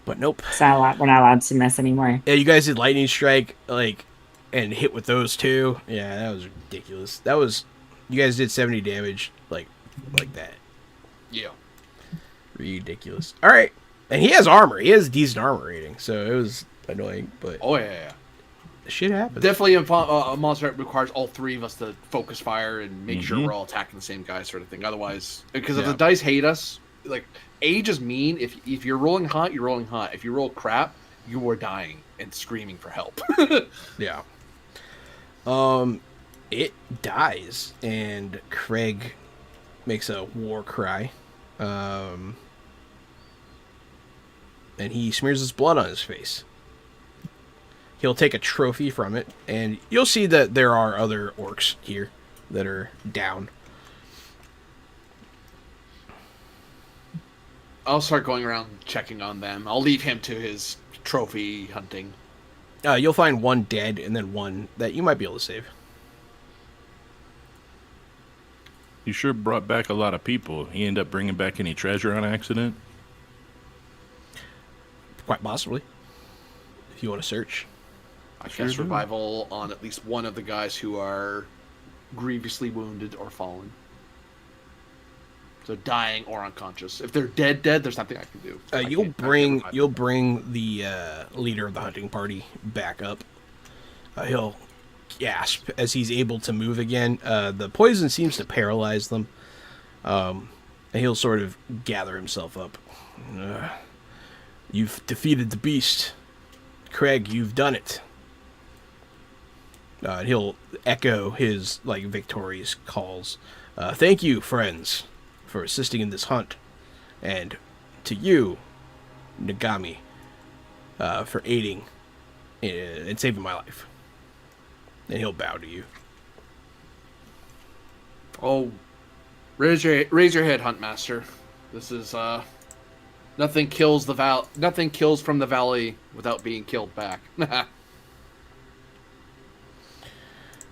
But nope. It's not allowed, we're not allowed to miss anymore. Yeah, you guys did lightning strike like and hit with those too. Yeah, that was ridiculous. That was you guys did 70 damage like that. Yeah. Ridiculous. All right, and he has armor. He has decent armor rating, so it was annoying, but Oh yeah. shit happens. Definitely a monster that requires all three of us to focus fire and make sure we're all attacking the same guy, sort of thing. Otherwise, because if Yeah. the dice hate us, like age is mean. If you're rolling hot, you're rolling hot. If you roll crap, you are dying and screaming for help. Yeah. It dies, and Craig makes a war cry. And he smears his blood on his face. He'll take a trophy from it, and you'll see that there are other orcs here that are down. I'll start going around checking on them. I'll leave him to his trophy hunting. You'll find one dead, and then one that you might be able to save. You sure brought back a lot of people. He ended up bringing back any treasure on accident? Quite possibly. If you want to search. I Sure cast do. revival on at least one of the guys who are grievously wounded or fallen. So dying or unconscious. If they're dead, there's nothing I can do. I You'll can't bring revive the leader of the hunting party back up. He'll gasp as he's able to move again. The poison seems to paralyze them, and he'll sort of gather himself up. You've defeated the beast, Craig. You've done it. And he'll echo his like victorious calls. Thank you, friends, for assisting in this hunt, and to you, Nagami, for aiding and saving my life. And he'll bow to you. Oh, raise your head, Huntmaster. This is nothing kills from the valley without being killed back.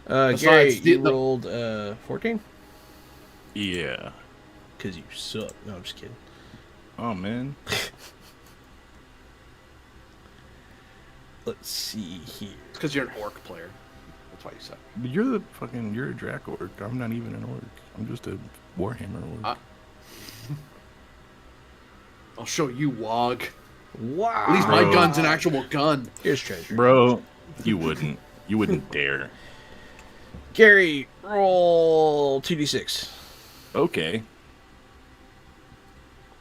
Gary, Besides, you rolled 14? Yeah. Because you suck. No, I'm just kidding. Oh, man. Let's see here. It's because you're an orc player. That's why you suck. You're a Drac orc. I'm not even an orc. I'm just a Warhammer orc. I'll show you, Wog. Wow. At least my Bro. gun's an actual gun. Here's treasure. Bro, you wouldn't. You wouldn't dare. Gary, roll 2d6. Okay.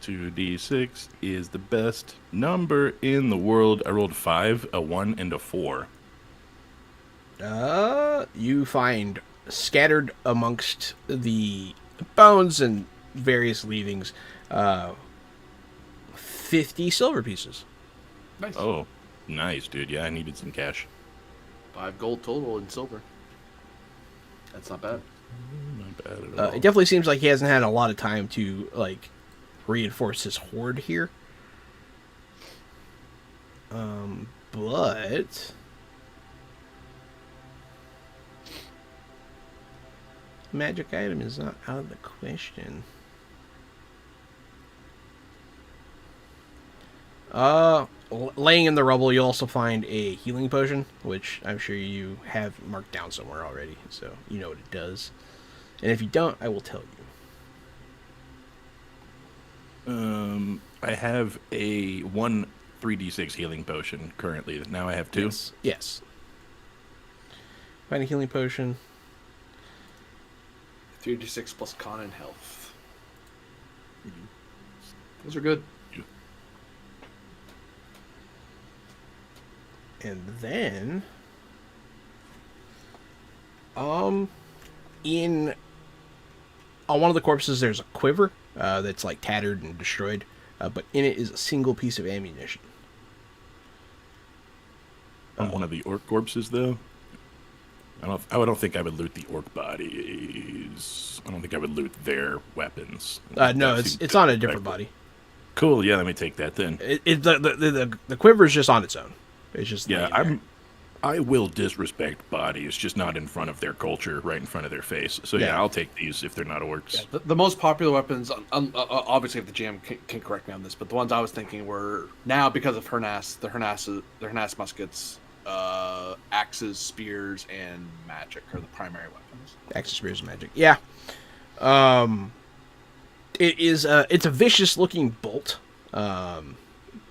2d6 is the best number in the world. I rolled 5, a 1, and a 4. You find scattered amongst the bones and various leavings, 50 silver pieces. Nice. Oh, nice, dude. Yeah, I needed some cash. 5 gold total in silver. That's not bad. Not bad at all. It definitely seems like he hasn't had a lot of time to like reinforce his horde here. But magic item is not out of the question. Laying in the rubble, you'll also find a healing potion, which I'm sure you have marked down somewhere already, so you know what it does. And if you don't, I will tell you. I have a 1 3d6 healing potion currently. Now I have 2. Yes. Find a healing potion. 3d6 plus con and health. Those are good. And then, in on one of the corpses, there's a quiver that's like tattered and destroyed, but in it is a single piece of ammunition. On one of the orc corpses, though. I don't think I would loot the orc bodies. I don't think I would loot their weapons. No, it's on a different body. Cool. Yeah, let me take that then. The quiver is just on its own. It's just I will disrespect bodies, just not in front of their culture, right in front of their face. So yeah, I'll take these if they're not orcs. Yeah, the most popular weapons, obviously if the GM can correct me on this, but the ones I was thinking were now because of Hernas, the Hernas muskets, axes, spears, and magic are the primary weapons. Axes, spears, and magic. Yeah. It's a vicious looking bolt.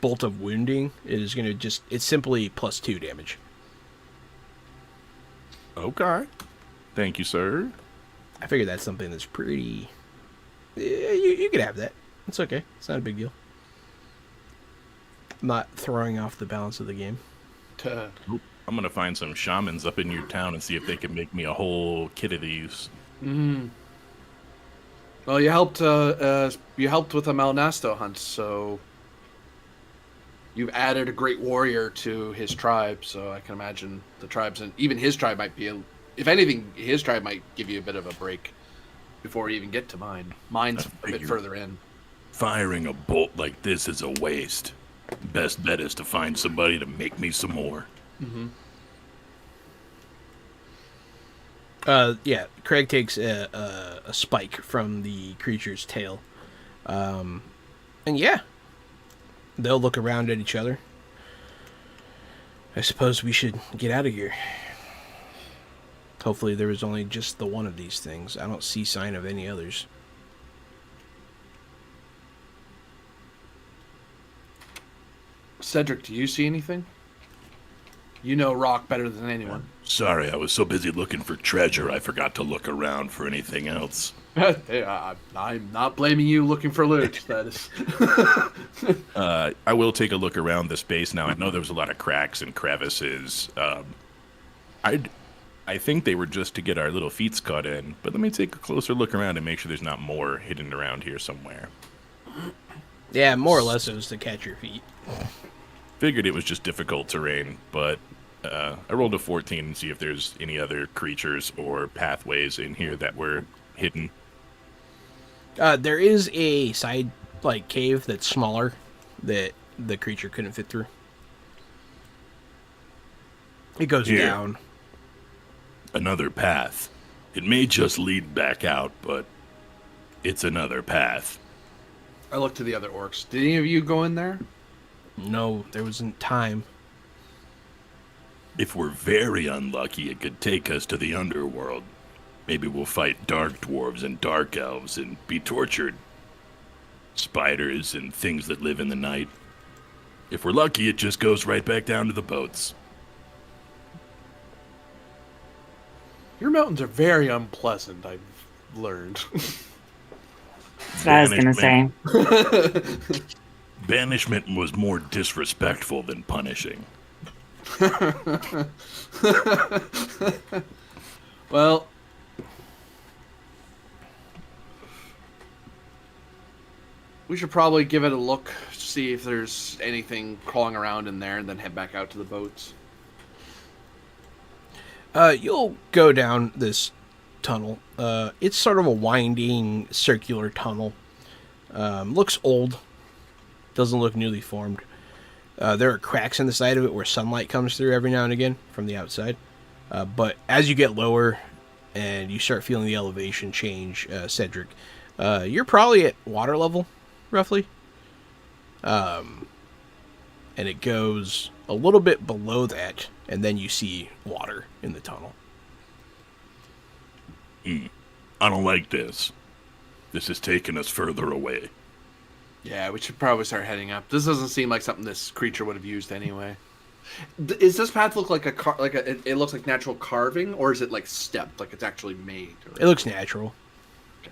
Bolt of wounding. It is going to it's simply +2 damage. Okay. Thank you, sir. I figured that's something that's pretty... You could have that. It's okay. It's not a big deal. I'm not throwing off the balance of the game. I'm going to find some shamans up in your town and see if they can make me a whole kit of these. Mm-hmm. Well, you helped with a Malnasto hunt, so you've added a great warrior to his tribe, so I can imagine the tribes, and even his tribe might be, if anything, his tribe might give you a bit of a break before you even get to mine. Mine's a bit further in. Firing a bolt like this is a waste. Best bet is to find somebody to make me some more. Mm-hmm. Yeah, Craig takes a spike from the creature's tail. And yeah, they'll look around at each other. I suppose we should get out of here. Hopefully there was only just the one of these things. I don't see sign of any others. Cedric, do you see anything? You know rock better than anyone. Sorry, I was so busy looking for treasure, I forgot to look around for anything else. Hey, I'm not blaming you looking for loot. That is. I will take a look around the space now. I know there was a lot of cracks and crevices. I think they were just to get our little feet caught in, but let me take a closer look around and make sure there's not more hidden around here somewhere. Yeah, more or less it was to catch your feet. Figured it was just difficult terrain, but I rolled a 14 and see if there's any other creatures or pathways in here that were hidden. There is a side cave that's smaller that the creature couldn't fit through. It goes down. Another path. It may just lead back out, but it's another path. I look to the other orcs. Did any of you go in there? No, there wasn't time. If we're very unlucky, it could take us to the underworld. Maybe we'll fight dark dwarves and dark elves and be tortured. Spiders and things that live in the night. If we're lucky, it just goes right back down to the boats. Your mountains are very unpleasant, I've learned. That's what I was going to say. Banishment was more disrespectful than punishing. Well, we should probably give it a look, see if there's anything crawling around in there, and then head back out to the boats. You'll go down this tunnel. It's sort of a winding, circular tunnel. Looks old. Doesn't look newly formed. There are cracks in the side of it where sunlight comes through every now and again from the outside. But as you get lower and you start feeling the elevation change, Cedric, you're probably at water level, roughly. And it goes a little bit below that, and then you see water in the tunnel. I don't like this. This is taking us further away. Yeah, we should probably start heading up. This doesn't seem like something this creature would have used anyway. Does this path look like it looks like natural carving, or is it like stepped, like it's actually made? It looks natural. Okay.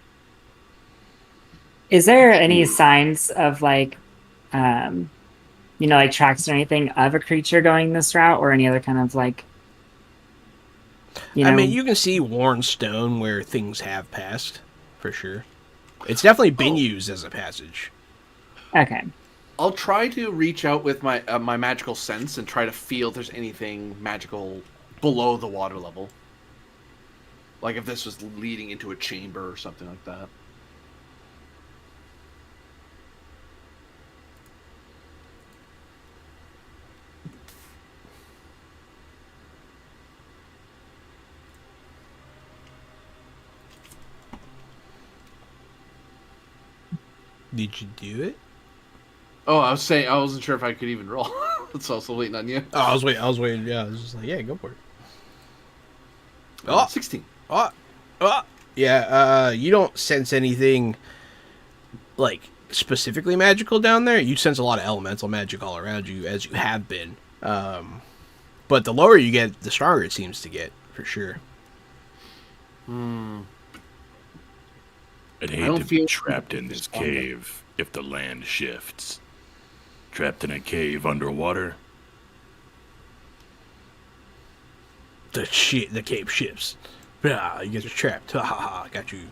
Is there any signs of like tracks or anything of a creature going this route, or any other kind of like, I mean, you can see worn stone where things have passed, for sure. It's definitely been used as a passage. Okay. I'll try to reach out with my my magical sense and try to feel if there's anything magical below the water level. Like if this was leading into a chamber or something like that. Did you do it? Oh, I was saying I wasn't sure if I could even roll. That's also waiting on you. Oh, I was waiting. Yeah, I was just like, yeah, go for it. 16. Yeah, you don't sense anything, like, specifically magical down there. You sense a lot of elemental magic all around you, as you have been. But the lower you get, the stronger it seems to get, for sure. I'd hate to be trapped in this cave if the land shifts. Trapped in a cave underwater. The cave shifts. Ah, you guys are trapped. Ha ha ha, got you.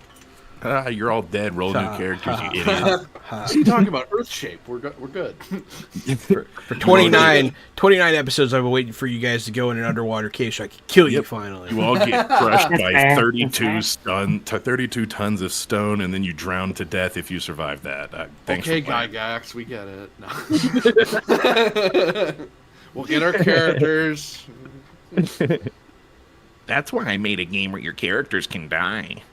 You're all dead. Roll new characters, you idiot. What are you talking about? Earth shape. We're good. For 29 episodes, I've been waiting for you guys to go in an underwater cave so I can kill you finally. You all get crushed by fair. 32 tons of stone, and then you drown to death if you survive that. Thanks Okay, for playing. Gygax, we get it. No. We'll get our characters. That's why I made a game where your characters can die.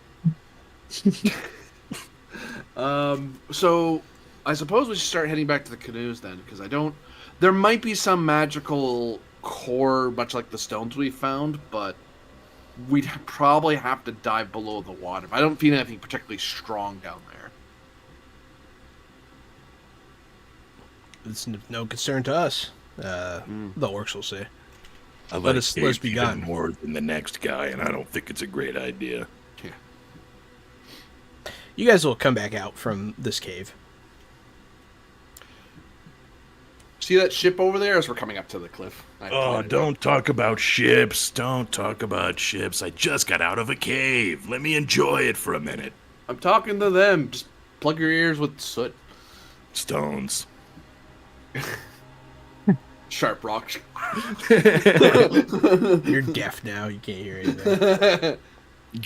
So I suppose we should start heading back to the canoes then, because there might be some magical core, much like the stones we found, but we'd probably have to dive below the water. I don't feel anything particularly strong down there. It's no concern to us, the orcs will say. Let's be be gone. more than the next guy, and I don't think it's a great idea. Yeah. You guys will come back out from this cave. See that ship over there as we're coming up to the cliff? Oh, don't talk about ships. Don't talk about ships. I just got out of a cave. Let me enjoy it for a minute. I'm talking to them. Just plug your ears with soot. Stones. Sharp rock. You're deaf now. You can't hear anything.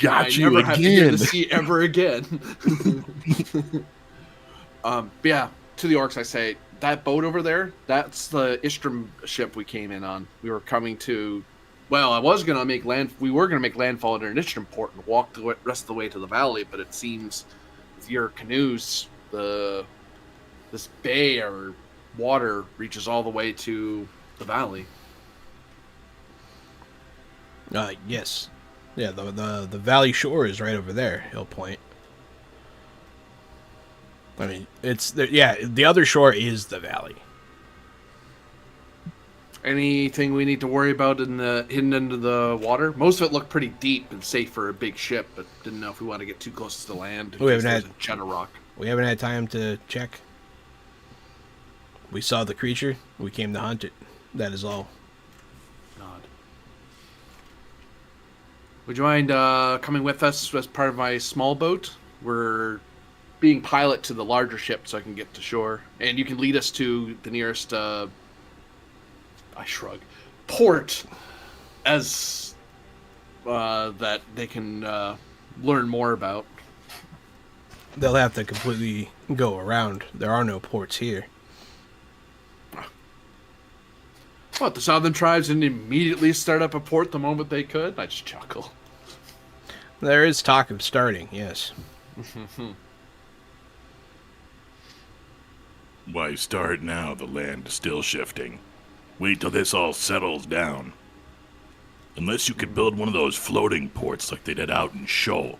Got I you never have to hear again. the sea ever again. But yeah, to the orcs I say, that boat over there, that's the Istraam ship we came in on. We were coming to, well, we were going to make landfall at an Istraam port and walk the rest of the way to the valley, but it seems with your canoes, this bay or water reaches all the way to the valley. Yes. Yeah, the valley shore is right over there, he'll point. I mean, the other shore is the valley. Anything we need to worry about hidden into the water? Most of it looked pretty deep and safe for a big ship, but didn't know if we want to get too close to the land. We haven't There's had- a jet of rock. We haven't had time to check. We saw the creature. We came to hunt it. That is all. God. Would you mind coming with us as part of my small boat? We're being pilot to the larger ship so I can get to shore. And you can lead us to the nearest, I shrug, port as that they can learn more about. They'll have to completely go around. There are no ports here. What, the southern tribes didn't immediately start up a port the moment they could? I just chuckle. There is talk of starting, yes. Why start now? The land is still shifting. Wait till this all settles down. Unless you could build one of those floating ports like they did out in Shoal.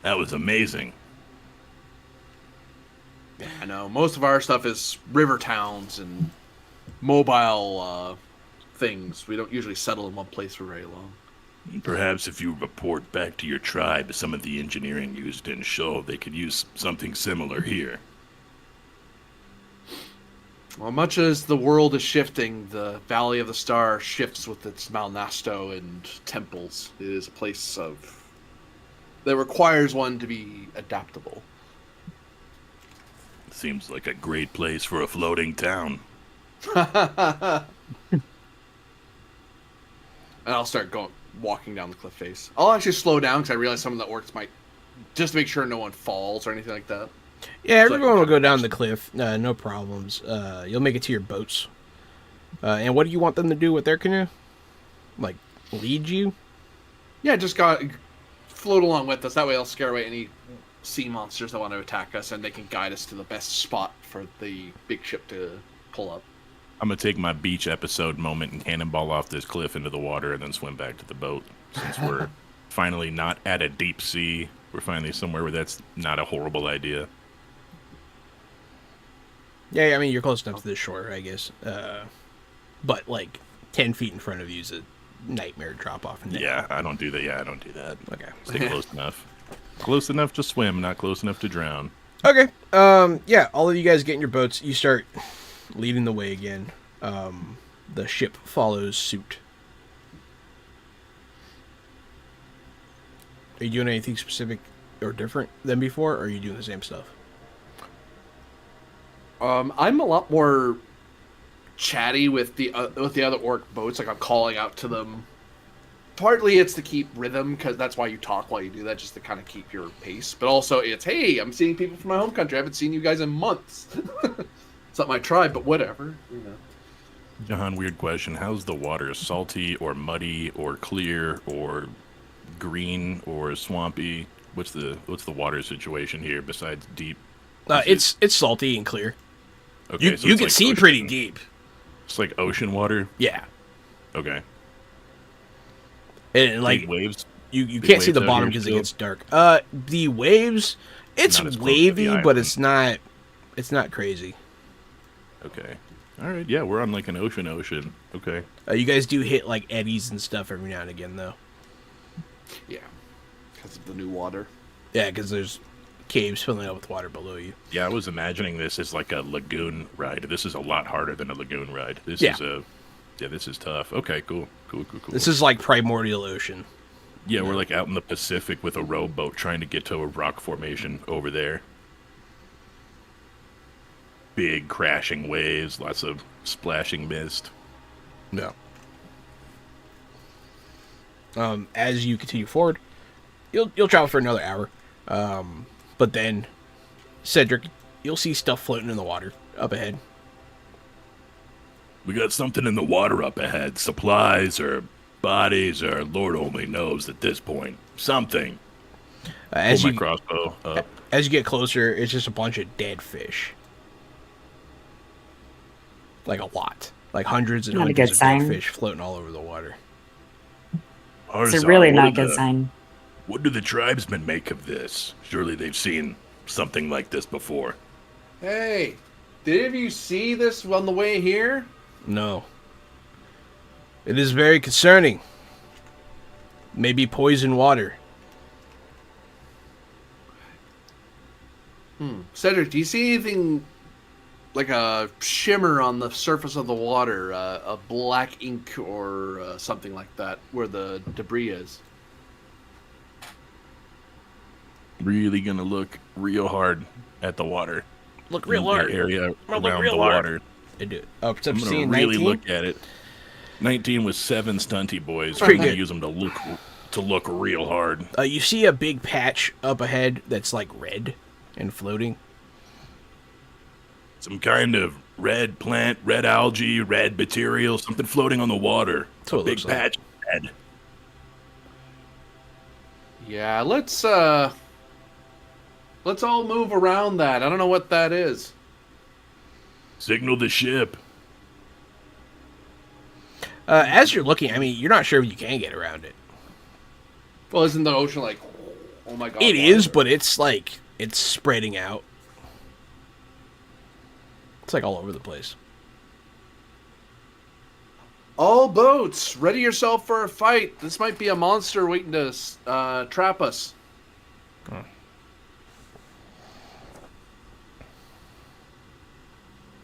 That was amazing. Yeah, I know. Most of our stuff is river towns and mobile things. We don't usually settle in one place for very long. Perhaps if you report back to your tribe some of the engineering used in Shoal, they could use something similar here. Well, much as the world is shifting, the Valley of the Star shifts with its Malnasto and temples. It is a place that requires one to be adaptable. Seems like a great place for a floating town. And I'll start walking down the cliff face. I'll actually slow down because I realize some of the orcs might, just to make sure no one falls or anything like that. Yeah, everyone will go down the cliff. No problems. You'll make it to your boats. And what do you want them to do with their canoe? Like, lead you? Yeah, just float along with us. That way I'll scare away any sea monsters that want to attack us, and they can guide us to the best spot for the big ship to pull up. I'm going to take my beach episode moment and cannonball off this cliff into the water and then swim back to the boat. Since we're finally not at a deep sea, we're finally somewhere where that's not a horrible idea. Yeah, I mean, you're close enough to the shore, I guess. But, like, 10 feet in front of you is a nightmare drop-off. Yeah, I don't do that. Yeah, I don't do that. Okay. Stay close enough. Close enough to swim, not close enough to drown. Okay. Yeah, all of you guys get in your boats. You start leading the way again. The ship follows suit. Are you doing anything specific or different than before, or are you doing the same stuff? I'm a lot more chatty with the other orc boats. Like, I'm calling out to them. Partly it's to keep rhythm, because that's why you talk while you do that, just to kind of keep your pace. But also it's, hey, I'm seeing people from my home country. I haven't seen you guys in months. It's not my tribe, but whatever. You know. John, weird question. How's the water? Salty or muddy or clear or green or swampy? What's the water situation here besides deep? It's salty and clear. Okay, You can see pretty deep. It's like ocean water? Yeah. Okay. And like big waves? You Big can't see waves the out bottom here because it still? gets dark. The waves, it's Not as close to the wavy, but island. it's not crazy. Okay. All right. Yeah, we're on like an ocean. Okay. You guys do hit like eddies and stuff every now and again, though. Yeah, because of the new water. Yeah, because there's caves filling up with water below you. Yeah, I was imagining this as like a lagoon ride. This is a lot harder than a lagoon ride. This is tough. Okay, cool. This is like primordial ocean. Yeah, we're like out in the Pacific with a rowboat trying to get to a rock formation over there. Big crashing waves, lots of splashing mist. No. As you continue forward, you'll travel for another hour. But then, Cedric, you'll see stuff floating in the water up ahead. We got something in the water up ahead. Supplies or bodies or Lord only knows at this point. Something. As Pull my you crossbow up. as you get closer, it's just a bunch of dead fish. Like a lot. Like hundreds and Not a hundreds good of sign. dead fish floating all over the water. It's a Arzar, really what not do good the- sign. What do the tribesmen make of this? Surely they've seen something like this before. Hey, did any of you see this on the way here? No. It is very concerning. Maybe poison water. Cedric, do you see anything like a shimmer on the surface of the water, a black ink or something like that, where the debris is? Really gonna look real hard at the water. Look real The hard. area I'm gonna look around real the hard. water. I do. I'm Perception gonna in really 19? look at it. 19 with 7 stunty boys. Pretty I'm gonna good. use them to look real hard. You see a big patch up ahead that's like red and floating. Some kind of red plant, red algae, red material, something floating on the water. That's what it Big looks like. patch of red. Yeah, let's all move around that. I don't know what that is. Signal the ship. As you're looking, I mean, you're not sure if you can get around it. Well, isn't the ocean like, oh my god? It water? is, but it's like, it's spreading out. It's like all over the place. All boats, ready yourself for a fight. This might be a monster waiting to trap us.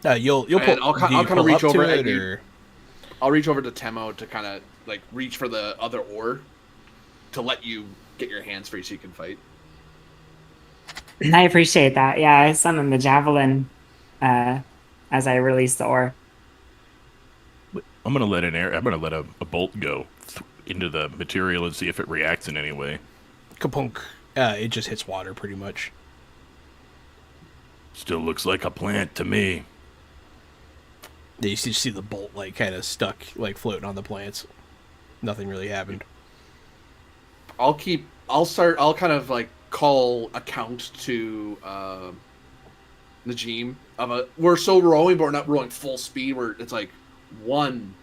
You'll And pull. I'll do you kind of pull reach up to over it, and you- or I'll reach over to Temo to kind of like reach for the other ore to let you get your hands free so you can fight. I appreciate that. Yeah, I summon the javelin as I release the ore. I'm gonna let a bolt go into the material and see if it reacts in any way. kapunk? It just hits water pretty much. Still looks like a plant to me. You see the bolt like kind of stuck, like floating on the plants. Nothing really happened. I'll kind of like call account to Najim we're still rowing, but we're not rowing full speed. Where it's like 1,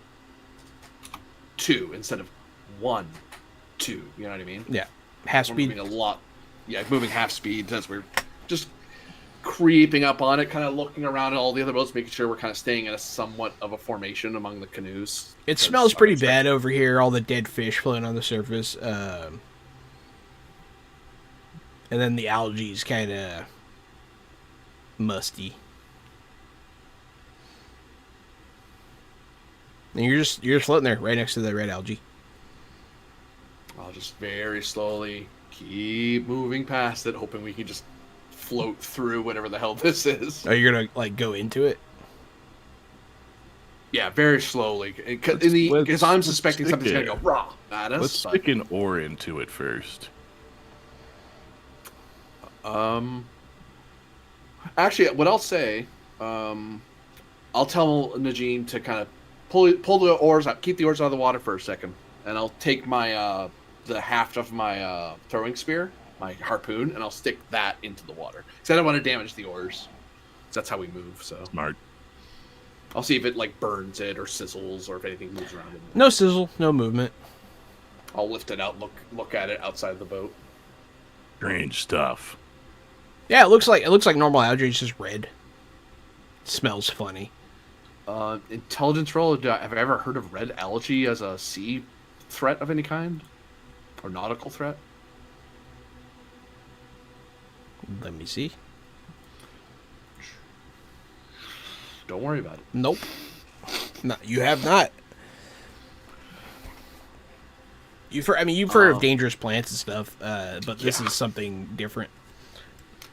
2 instead of 1, 2. You know what I mean? Yeah, half We're speed. moving a lot. Yeah, moving half speed. That's we're just creeping up on it, kind of looking around at all the other boats, making sure we're kind of staying in a somewhat of a formation among the canoes. It smells pretty bad over here. All the dead fish floating on the surface, and then the algae's kind of musty. And you're just floating there, right next to the red algae. I'll just very slowly keep moving past it, hoping we can just float through whatever the hell this is. Are you gonna like go into it? Yeah, very slowly, because I'm suspecting stick something's gonna it. go raw at us. Let's stick an ore into it first. Actually, what I'll say, I'll tell Najim to kind of pull the oars out, keep the oars out of the water for a second, and I'll take my the haft of my throwing spear, my harpoon, and I'll stick that into the water because I don't want to damage the oars. That's how we move. So Smart. I'll see if it like burns it or sizzles or if anything moves around it. No sizzle, no movement. I'll lift it out, look at it outside of the boat. Strange stuff. Yeah, it looks like normal algae. It's just red. It smells funny. Intelligence roll. Have I ever heard of red algae as a sea threat of any kind, or nautical threat? Let me see. Don't worry about it. Nope. No, you have not. You've heard of dangerous plants and stuff, but this is something different.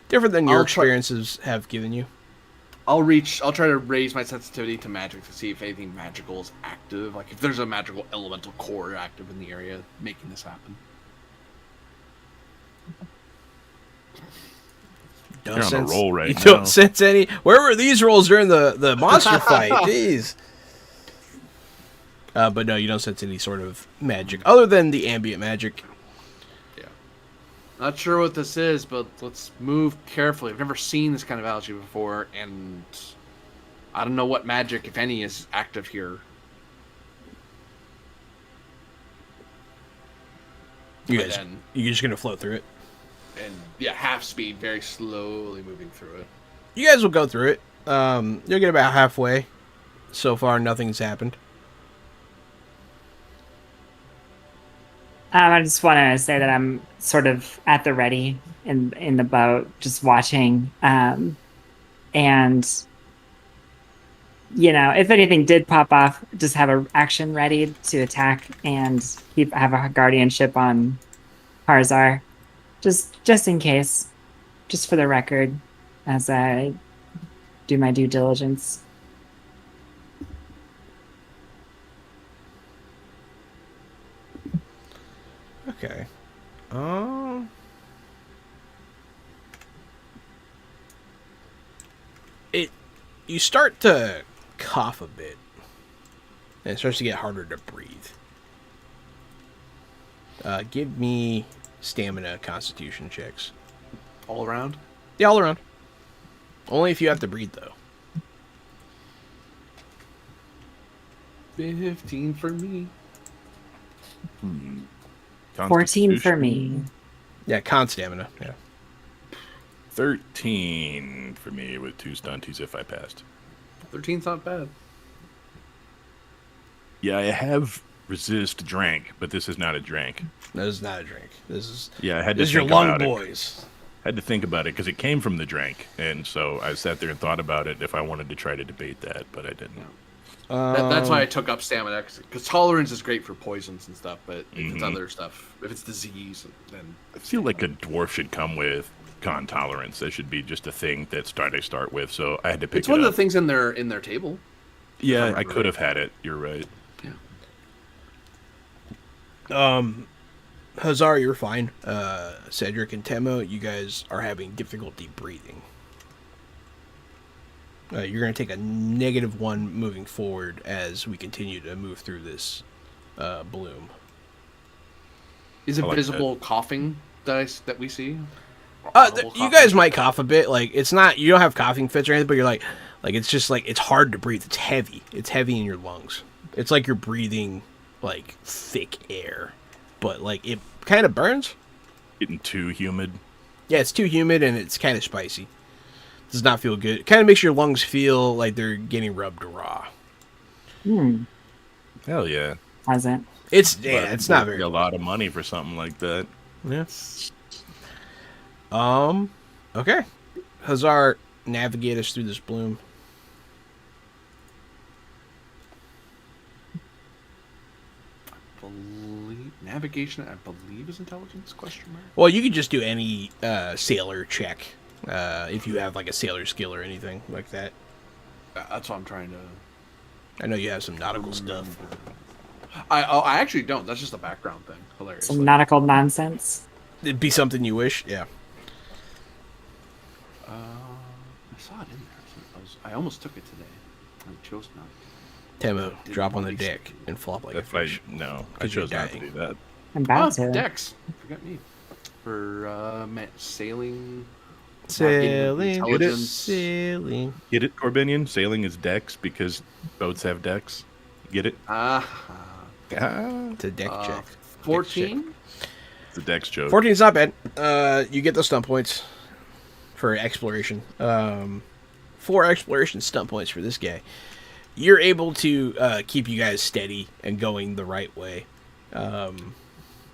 Different than your experiences have given you. I'll try to raise my sensitivity to magic to see if anything magical is active. Like if there's a magical elemental core active in the area making this happen. You're on a roll right you now. don't sense any. Where were these rolls during the monster fight? Jeez. But no, you don't sense any sort of magic other than the ambient magic. Yeah. Not sure what this is, but let's move carefully. I've never seen this kind of algae before, and I don't know what magic, if any, is active here. You're just gonna float through it. And yeah, half speed, very slowly moving through it. You guys will go through it. You'll get about halfway. So far, nothing's happened. I just want to say that I'm sort of at the ready in the boat, just watching. And, you know, if anything did pop off, just have an action ready to attack and have a guardianship on Harzar. Just in case. Just for the record, as I do my due diligence. Okay. You start to cough a bit, and it starts to get harder to breathe. Give me stamina constitution checks. All around? Yeah, all around. Only if you have to breathe, though. 15 for me. 14 for me. Yeah, con stamina. Yeah. 13 for me with 2 stunties if I passed. 13's not bad. Yeah, I have resist drank, but this is not a drink. This is not a drink. This is Yeah, I had to this is your think lung about it. boys. had to think about it because it came from the drink, and so I sat there and thought about it if I wanted to try to debate that, but I didn't. That's why I took up stamina, because tolerance is great for poisons and stuff, but if it's other stuff, if it's disease, then I feel like a dwarf should come with con tolerance. That should be just a thing that I start with. So I had to pick it's it one up. of the things in their table. Yeah, I could have had it. You're right. Yeah. Hazar, you're fine. Cedric and Temo, you guys are having difficulty breathing. You're going to take a -1 moving forward as we continue to move through this bloom. Is it I like visible coughing that we see? You guys might cough a bit. Like, it's not, you don't have coughing fits or anything, but you're like it's just like, it's hard to breathe. It's heavy. It's heavy in your lungs. It's like you're breathing like thick air, but like it kind of burns. Getting too humid. Yeah, it's too humid and it's kind of spicy. Does not feel good. It kind of makes your lungs feel like they're getting rubbed raw. Hell yeah. Pleasant. It's But it's not that'd very be a lot of money for something like that. Yeah. Okay. Hazar, navigate us through this bloom. Navigation, I believe, is intelligence? Question mark. Well, you could just do any sailor check if you have like a sailor skill or anything like that. That's what I'm trying to. I know you have some nautical stuff. I actually don't. That's just a background thing. Hilarious. Some nautical nonsense. It'd be something you wish, yeah. I saw it in there. I almost took it today. I chose not. Temo, drop on the deck and flop like a If I fish. no, I 'Cause you're chose not to dying. do that. I'm about Oh, to. Dex. Forgot me. For sailing. Sailing, Intelligence. sailing. Get it, Corbinian? Sailing is decks because boats have decks. Get it? Ah, It's a deck check. 14. It's a dex joke. 14 is not bad. You get the stunt points for exploration. 4 exploration stunt points for this guy. You're able to keep you guys steady and going the right way.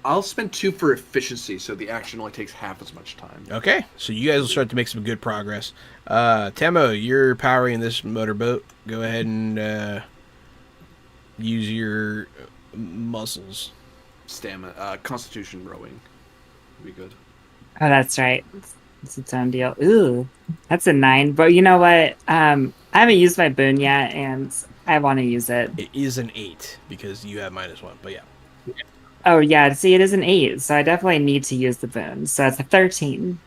I'll spend 2 for efficiency, so the action only takes half as much time. Okay, so you guys will start to make some good progress. Temo, you're powering this motorboat. Go ahead and use your muscles. Stamina, Constitution rowing would be good. Oh, that's right. It's its own deal. Ooh, that's a 9. But you know what? I haven't used my boon yet, and I want to use it. It is an 8 because you have -1, but yeah. Oh, yeah. See, it is an 8, so I definitely need to use the boon. So it's a 13.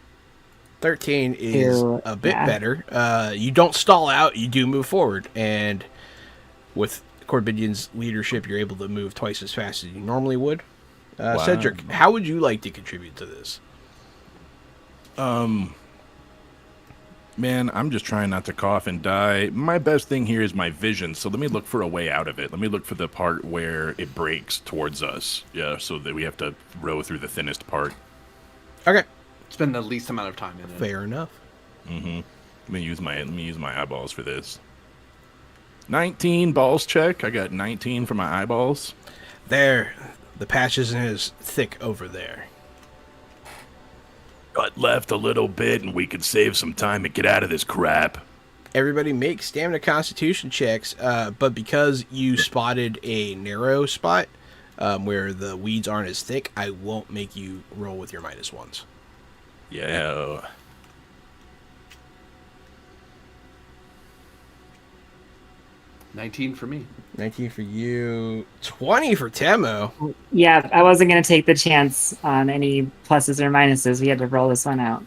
13 is a bit yeah. better. You don't stall out, you do move forward, and with Corbinian's leadership, you're able to move twice as fast as you normally would. Wow. Cedric, how would you like to contribute to this? Man, I'm just trying not to cough and die. My best thing here is my vision, so let me look for a way out of it. Let me look for the part where it breaks towards us. Yeah, so that we have to row through the thinnest part. Okay, Spend the least amount of time in it. fair enough. Let me use my eyeballs for this. 19 balls check. I got 19 for my eyeballs. There, the patch isn't as thick over there. Got left a little bit, and we could save some time and get out of this crap. Everybody make stamina constitution checks, but because you spotted a narrow spot where the weeds aren't as thick, I won't make you roll with your -1s. Yeah. 19 for me. 19 for you, 20 for Temo. Yeah, I wasn't going to take the chance on any pluses or minuses. We had to roll this one out.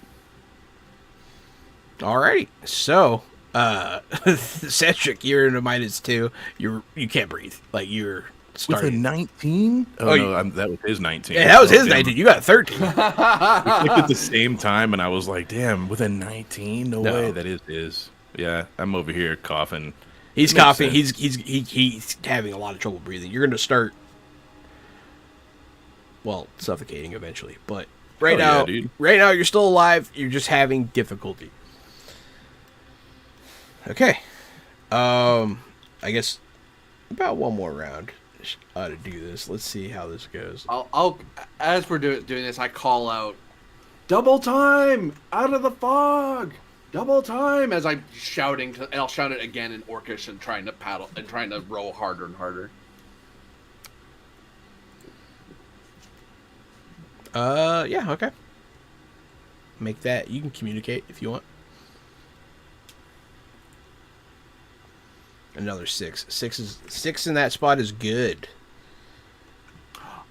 Alrighty, so Cedric, you're in a -2. You can't breathe. Like you're With a starting. 19? Oh, Oh, no, that was his 19. Yeah, that was his damn. 19. You got 13. We clicked at the same time, and I was like, damn, with a 19? No No. way. That is his. Yeah, I'm over here coughing. He's Makes coughing. sense. He's having a lot of trouble breathing. You're going to start, well, suffocating eventually. But right Oh, yeah, now, dude. you're still alive. You're just having difficulty. Okay. I guess about one more round to do this. Let's see how this goes. I'll as we're doing this, I call out double time! Out of the fog! Double time! As I'm shouting, and I'll shout it again in Orcish and trying to paddle and trying to row harder and harder. Yeah, okay. Make that. You can communicate if you want. Another 6. 6 in that spot is good.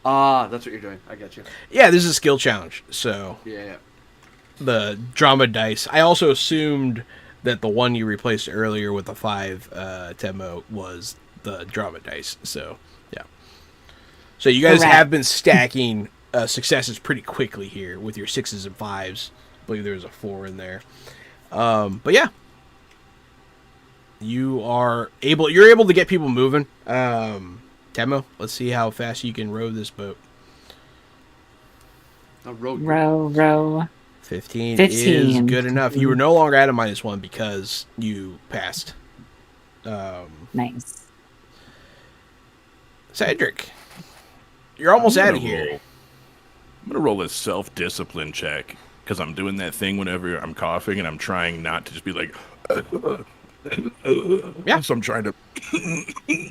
Ah, that's what you're doing. I get you. Yeah, this is a skill challenge, so Yeah. the drama dice. I also assumed that the one you replaced earlier with the 5 Temo was the drama dice. So yeah. So you guys Correct. have been stacking successes pretty quickly here with your 6s and 5s. I believe there's a 4 in there. But yeah. You're able to get people moving. Temo, let's see how fast you can row this boat. A road. Row. 15 is 15. good enough. You were no longer at a -1 because you passed. Nice. Cedric, you're almost out of I'm here. gonna roll a self-discipline check because I'm doing that thing whenever I'm coughing and I'm trying not to just be like, Yeah. So I'm trying to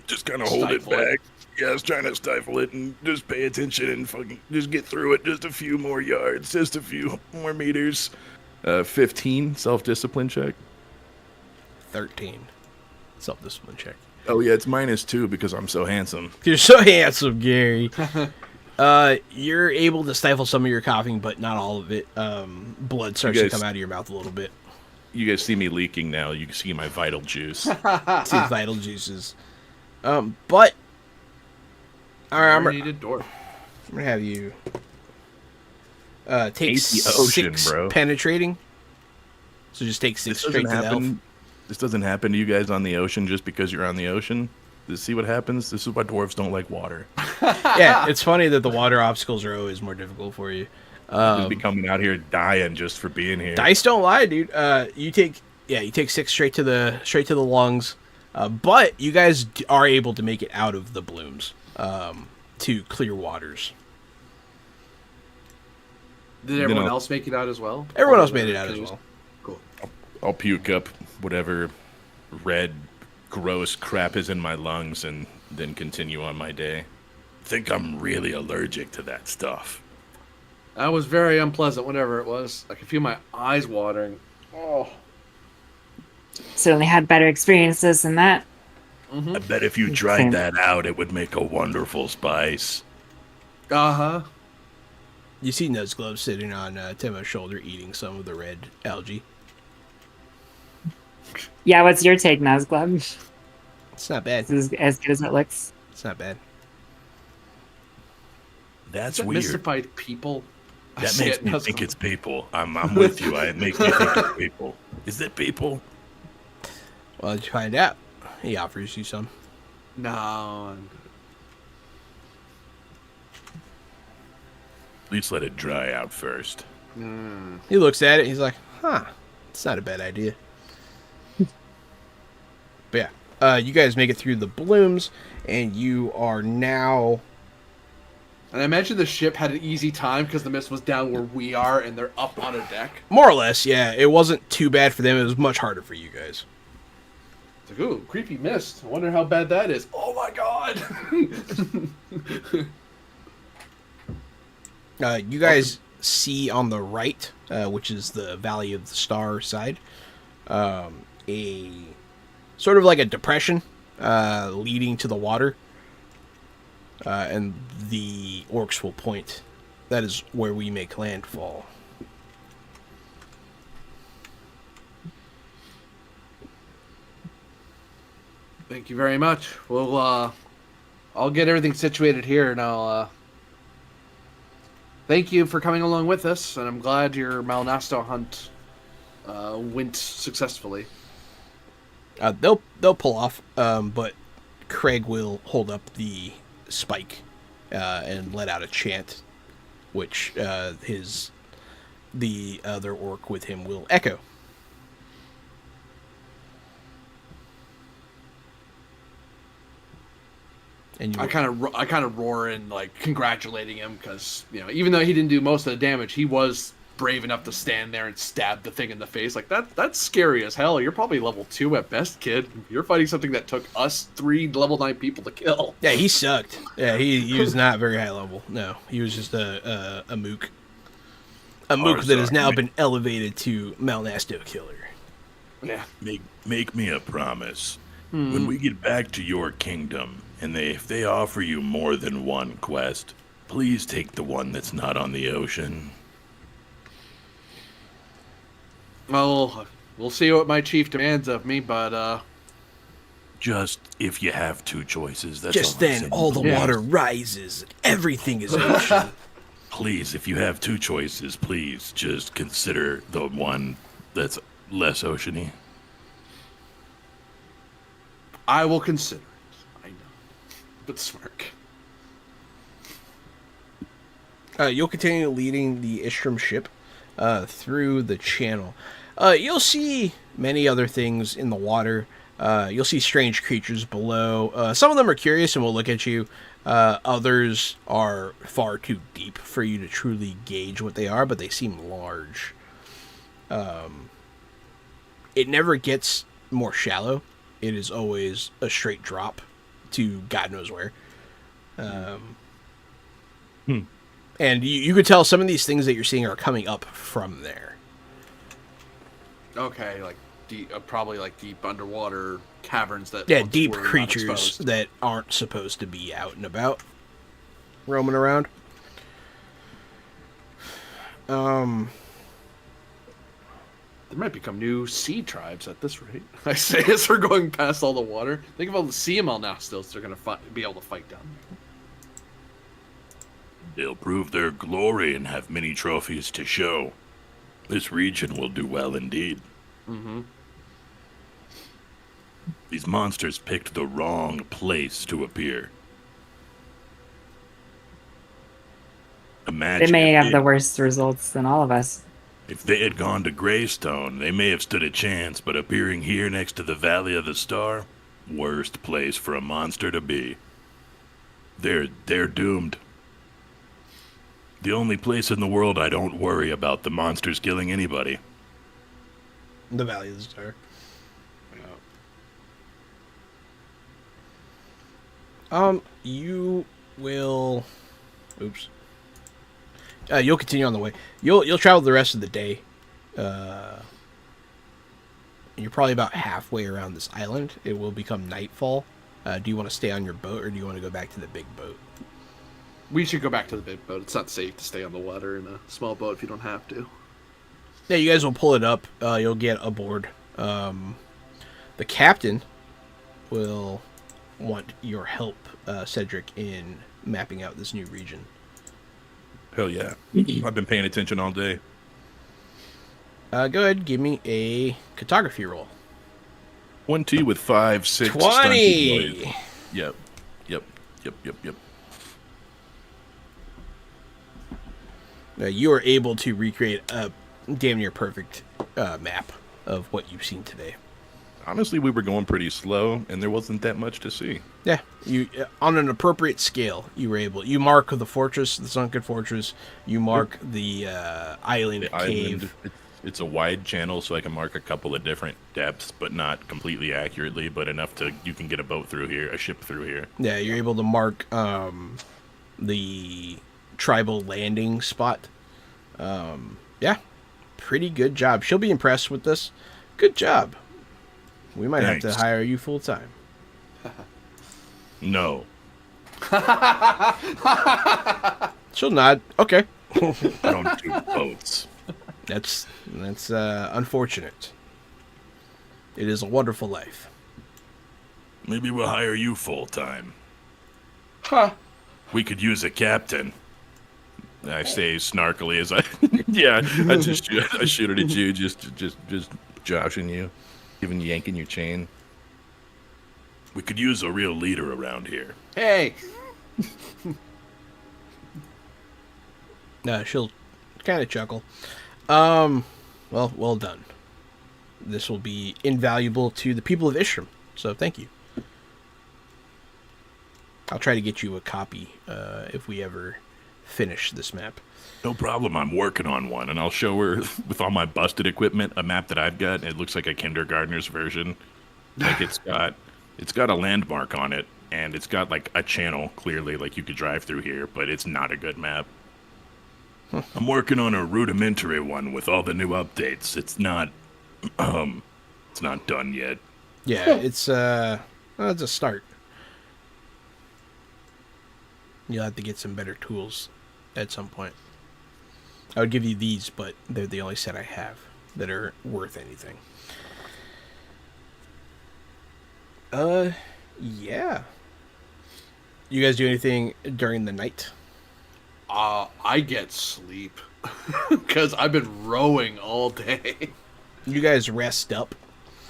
just kind of hold it Stifle it. back. Yeah, I was trying to stifle it and just pay attention and fucking just get through it. Just a few more yards, just a few more meters. 15 self-discipline check. 13. Self-discipline check. Oh yeah, it's -2 because I'm so handsome. You're so handsome, Gary. You're able to stifle some of your coughing, but not all of it. Blood starts to guys- come out of your mouth a little bit. You guys see me leaking now. You can see my vital juice. See vital juices. But all right, I'm Needed door. gonna have you take Hate the ocean, 6 bro. penetrating. So just take 6 This straight doesn't to the elf. happen. This doesn't happen to you guys on the ocean just because you're on the ocean. See what happens? This is why dwarves don't like water. Yeah, it's funny that the water obstacles are always more difficult for you. Just be coming out here dying just for being here. Dice don't lie, dude. You take 6 straight to the lungs, but you guys are able to make it out of the blooms to clear waters. Did everyone I'll- else make it out as well? Everyone Or else made it out as can you- well. Cool. I'll puke up whatever red, gross crap is in my lungs and then continue on my day. Think I'm really allergic to that stuff. That was very unpleasant, whatever it was. I could feel my eyes watering. Oh. Certainly had better experiences than that. I bet if you tried that out, it would make a wonderful spice. Uh-huh. You see Nose Glove sitting on Temo's shoulder eating some of the red algae. Yeah, what's your take, Nazglub? It's not bad. This is as good as it looks. It's not bad. That's Is that weird. mystified people? I That say makes it me now, think so- it's people. I'm with you. It makes me think it's people. Is it people? Well, let's find out. He offers you some. No. At least let it dry out first. He looks at it. He's like, "Huh, it's not a bad idea." But yeah, you guys make it through the blooms, and you are now. And I imagine the ship had an easy time because the mist was down where we are and they're up on a deck. More or less, yeah. It wasn't too bad for them. It was much harder for you guys. It's like, ooh, creepy mist. I wonder how bad that is. Oh my god! You guys see on the right, which is the Valley of the Star side, a sort of like a depression leading to the water. And the orcs will point. That is where we make landfall. Thank you very much. Well, I'll get everything situated here and I'll, thank you for coming along with us, and I'm glad your Malnasto hunt, went successfully. They'll pull off, but Craig will hold up the spike and let out a chant, which the other orc with him will echo. And you I kind of roar in, like, congratulating him because, you know, even though he didn't do most of the damage, he was brave enough to stand there and stab the thing in the face. Like that's scary as hell. You're probably level 2 at best, kid. You're fighting something that took us 3 level 9 people to kill. Yeah, he sucked. Yeah, he was not very high level. No, he was just a mook. A mook that has now been elevated to Malnasto Killer. Yeah. Make me a promise. When we get back to your kingdom, and if they offer you more than one quest, please take the one that's not on the ocean. Well, we'll see what my chief demands of me, but Just if you have 2 choices, that's Just all I'm then, saying. all the water rises, and everything is ocean. Please, if you have 2 choices, please just consider the one that's less oceany. I will consider it. I know. But smirk. You'll continue leading the Istraam ship through the channel. You'll see many other things in the water. You'll see strange creatures below. Some of them are curious and will look at you. Others are far too deep for you to truly gauge what they are, but they seem large. It never gets more shallow. It is always a straight drop to God knows where. And you could tell some of these things that you're seeing are coming up from there. Okay, like deep, probably like deep underwater caverns that Yeah, once deep were not creatures exposed. that aren't supposed to be out and about, roaming around. There might become new sea tribes at this rate. I say as we're going past all the water. Think of all the CML now still, so they're going to be able to fight down there. They'll prove their glory and have many trophies to show. This region will do well indeed. Mm-hmm. These monsters picked the wrong place to appear. Imagine They may if have the worst results than all of us. If they had gone to Greystone, they may have stood a chance, but appearing here next to the Valley of the Star, worst place for a monster to be. They're doomed. The only place in the world I don't worry about the monsters killing anybody. The Valley of the Star. You will. Oops. You'll continue on the way. You'll travel the rest of the day. You're probably about halfway around this island. It will become nightfall. Do you want to stay on your boat, or do you want to go back to the big boat? We should go back to the big boat. It's not safe to stay on the water in a small boat if you don't have to. Yeah, you guys will pull it up. You'll get aboard. The captain will want your help, Cedric, in mapping out this new region. Hell yeah. I've been paying attention all day. Go ahead, give me a cartography roll. 1T with 5, 6 20! stunted. Yep. You are able to recreate a damn near perfect map of what you've seen today. Honestly, we were going pretty slow, and there wasn't that much to see. Yeah, you on an appropriate scale, you were able. You mark the fortress, the sunken fortress. You mark the island cave. It's a wide channel, so I can mark a couple of different depths, but not completely accurately, but enough to you can get a boat through here, a ship through here. Yeah, you're able to mark the tribal landing spot. Yeah, pretty good job. She'll be impressed with this. Good job. We might have Thanks. to hire you full time. No. She'll nod. Okay. I don't do boats. That's unfortunate. It is a wonderful life. Maybe we'll hire you full time. Huh. We could use a captain. I say snarkily as I, yeah, I shoot it at you, just joshing you, even yanking your chain. We could use a real leader around here. Hey! She'll kind of chuckle. Well done. This will be invaluable to the people of Istraam, so thank you. I'll try to get you a copy if we ever finish this map. No problem. I'm working on one, and I'll show her with all my busted equipment a map that I've got. It looks like a kindergartner's version. Like it's got a landmark on it, and it's got like a channel clearly, like you could drive through here, but it's not a good map. I'm working on a rudimentary one with all the new updates. It's not done yet. Yeah, it's a start. You'll have to get some better tools at some point. I would give you these, but they're the only set I have that are worth anything. Yeah. You guys do anything during the night? I get sleep because I've been rowing all day. You guys rest up.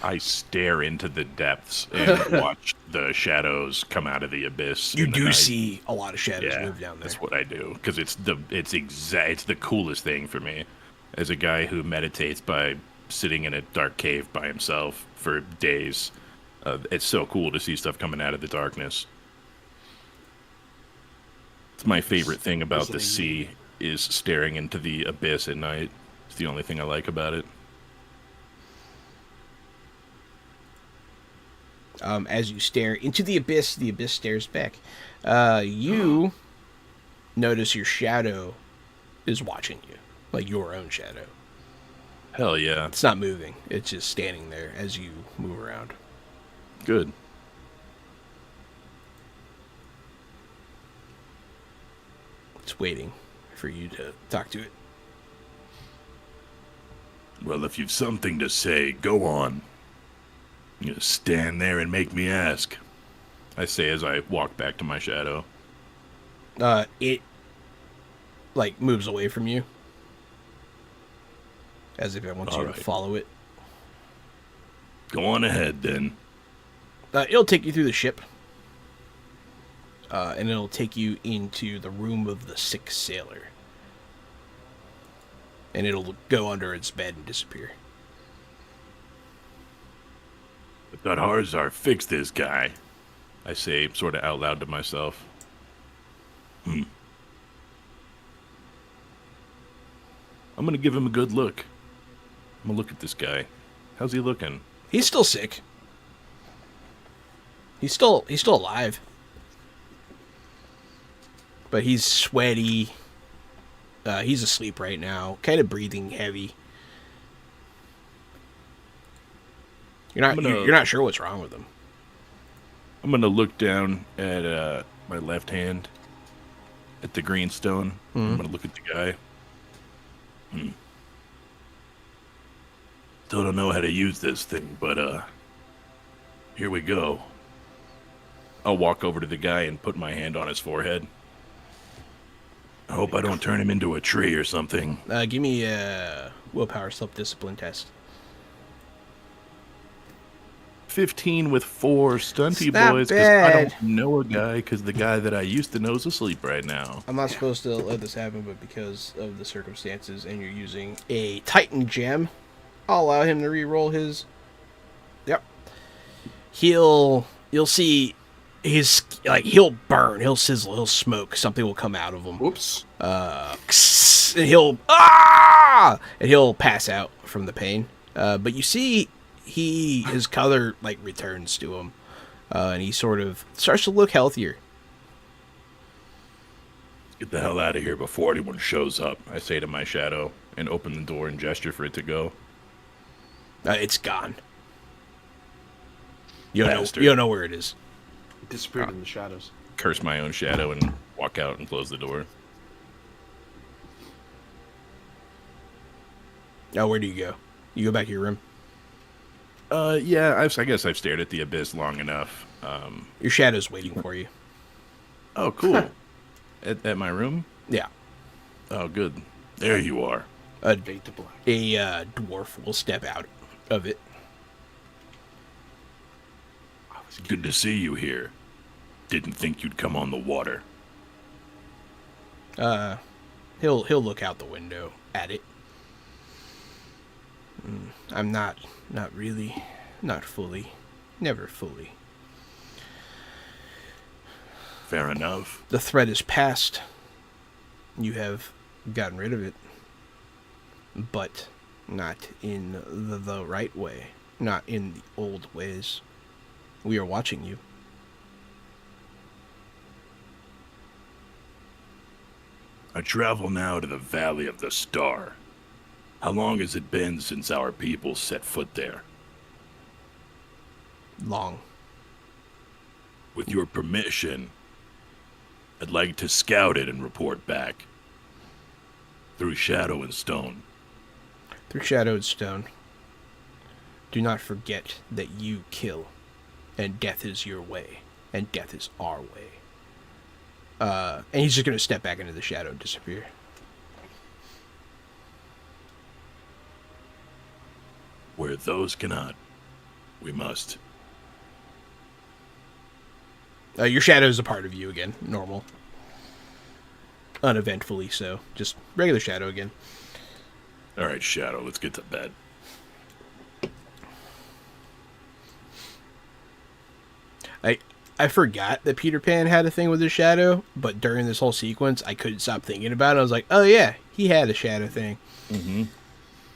I stare into the depths and watch the shadows come out of the abyss. You in the do night. see a lot of shadows Yeah, move down there. that's what I do because it's the coolest thing for me as a guy who meditates by sitting in a dark cave by himself for days. It's so cool to see stuff coming out of the darkness. It's my favorite thing about the sea is staring into the abyss at night. It's the only thing I like about it. As you stare into the abyss stares back. You notice your shadow is watching you, like your own shadow. Hell yeah. It's not moving. It's just standing there as you move around. Good. It's waiting for you to talk to it. Well, if you've something to say, go on. You stand there and make me ask, I say as I walk back to my shadow. It like moves away from you, as if it wants you to follow it. Go on ahead, then. It'll take you through the ship, and it'll take you into the room of the sick sailor, and it'll go under its bed and disappear. I thought Harzar fixed this guy, I say sort of out loud to myself. I'm gonna give him a good look. I'm gonna look at this guy. How's he looking? He's still sick. He's still alive. But he's sweaty. He's asleep right now, kind of breathing heavy. You're not sure what's wrong with him. I'm gonna look down at my left hand at the greenstone. I'm gonna look at the guy. Still don't know how to use this thing, but here we go. I'll walk over to the guy and put my hand on his forehead. I hope I don't turn him into a tree or something. Give me a willpower self-discipline test. 15 with 4 stunty Not boys because I bad. don't know a guy because the guy that I used to know is asleep right now. I'm not supposed to let this happen, but because of the circumstances and you're using a Titan gem, I'll allow him to re-roll his... Yep. You'll see his... Like, he'll burn, he'll sizzle, he'll smoke. Something will come out of him. Whoops. And he'll... Ah! And he'll pass out from the pain. But you see... his color like returns to him, and he sort of starts to look healthier. Get the hell out of here before anyone shows up, I say to my shadow, and open the door and gesture for it to go. It's gone. You don't Bastard. know where it is. It disappeared in the shadows. Curse my own shadow and walk out and close the door. Oh, where do you go? You go back to your room. Yeah, I guess I've stared at the abyss long enough. Your shadow's waiting for you. Oh, cool. at my room? Yeah. Oh, good. There you are. Fade to black. A dwarf will step out of it. Good to see you here. Didn't think you'd come on the water. He'll look out the window at it. I'm not really, not fully, never fully. Fair enough. The threat is past. You have gotten rid of it, but not in the right way, not in the old ways. We are watching you. I travel now to the Valley of the Star. How long has it been since our people set foot there? Long. With your permission, I'd like to scout it and report back. Through shadow and stone. Through shadow and stone. Do not forget that you kill, and death is your way, and death is our way. And he's just going to step back into the shadow and disappear. Where those cannot, we must. Your shadow is a part of you again. Normal. Uneventfully so. Just regular shadow again. All right, Shadow, let's get to bed. I forgot that Peter Pan had a thing with his shadow, but during this whole sequence, I couldn't stop thinking about it. I was like, oh yeah, he had a shadow thing. Mm-hmm.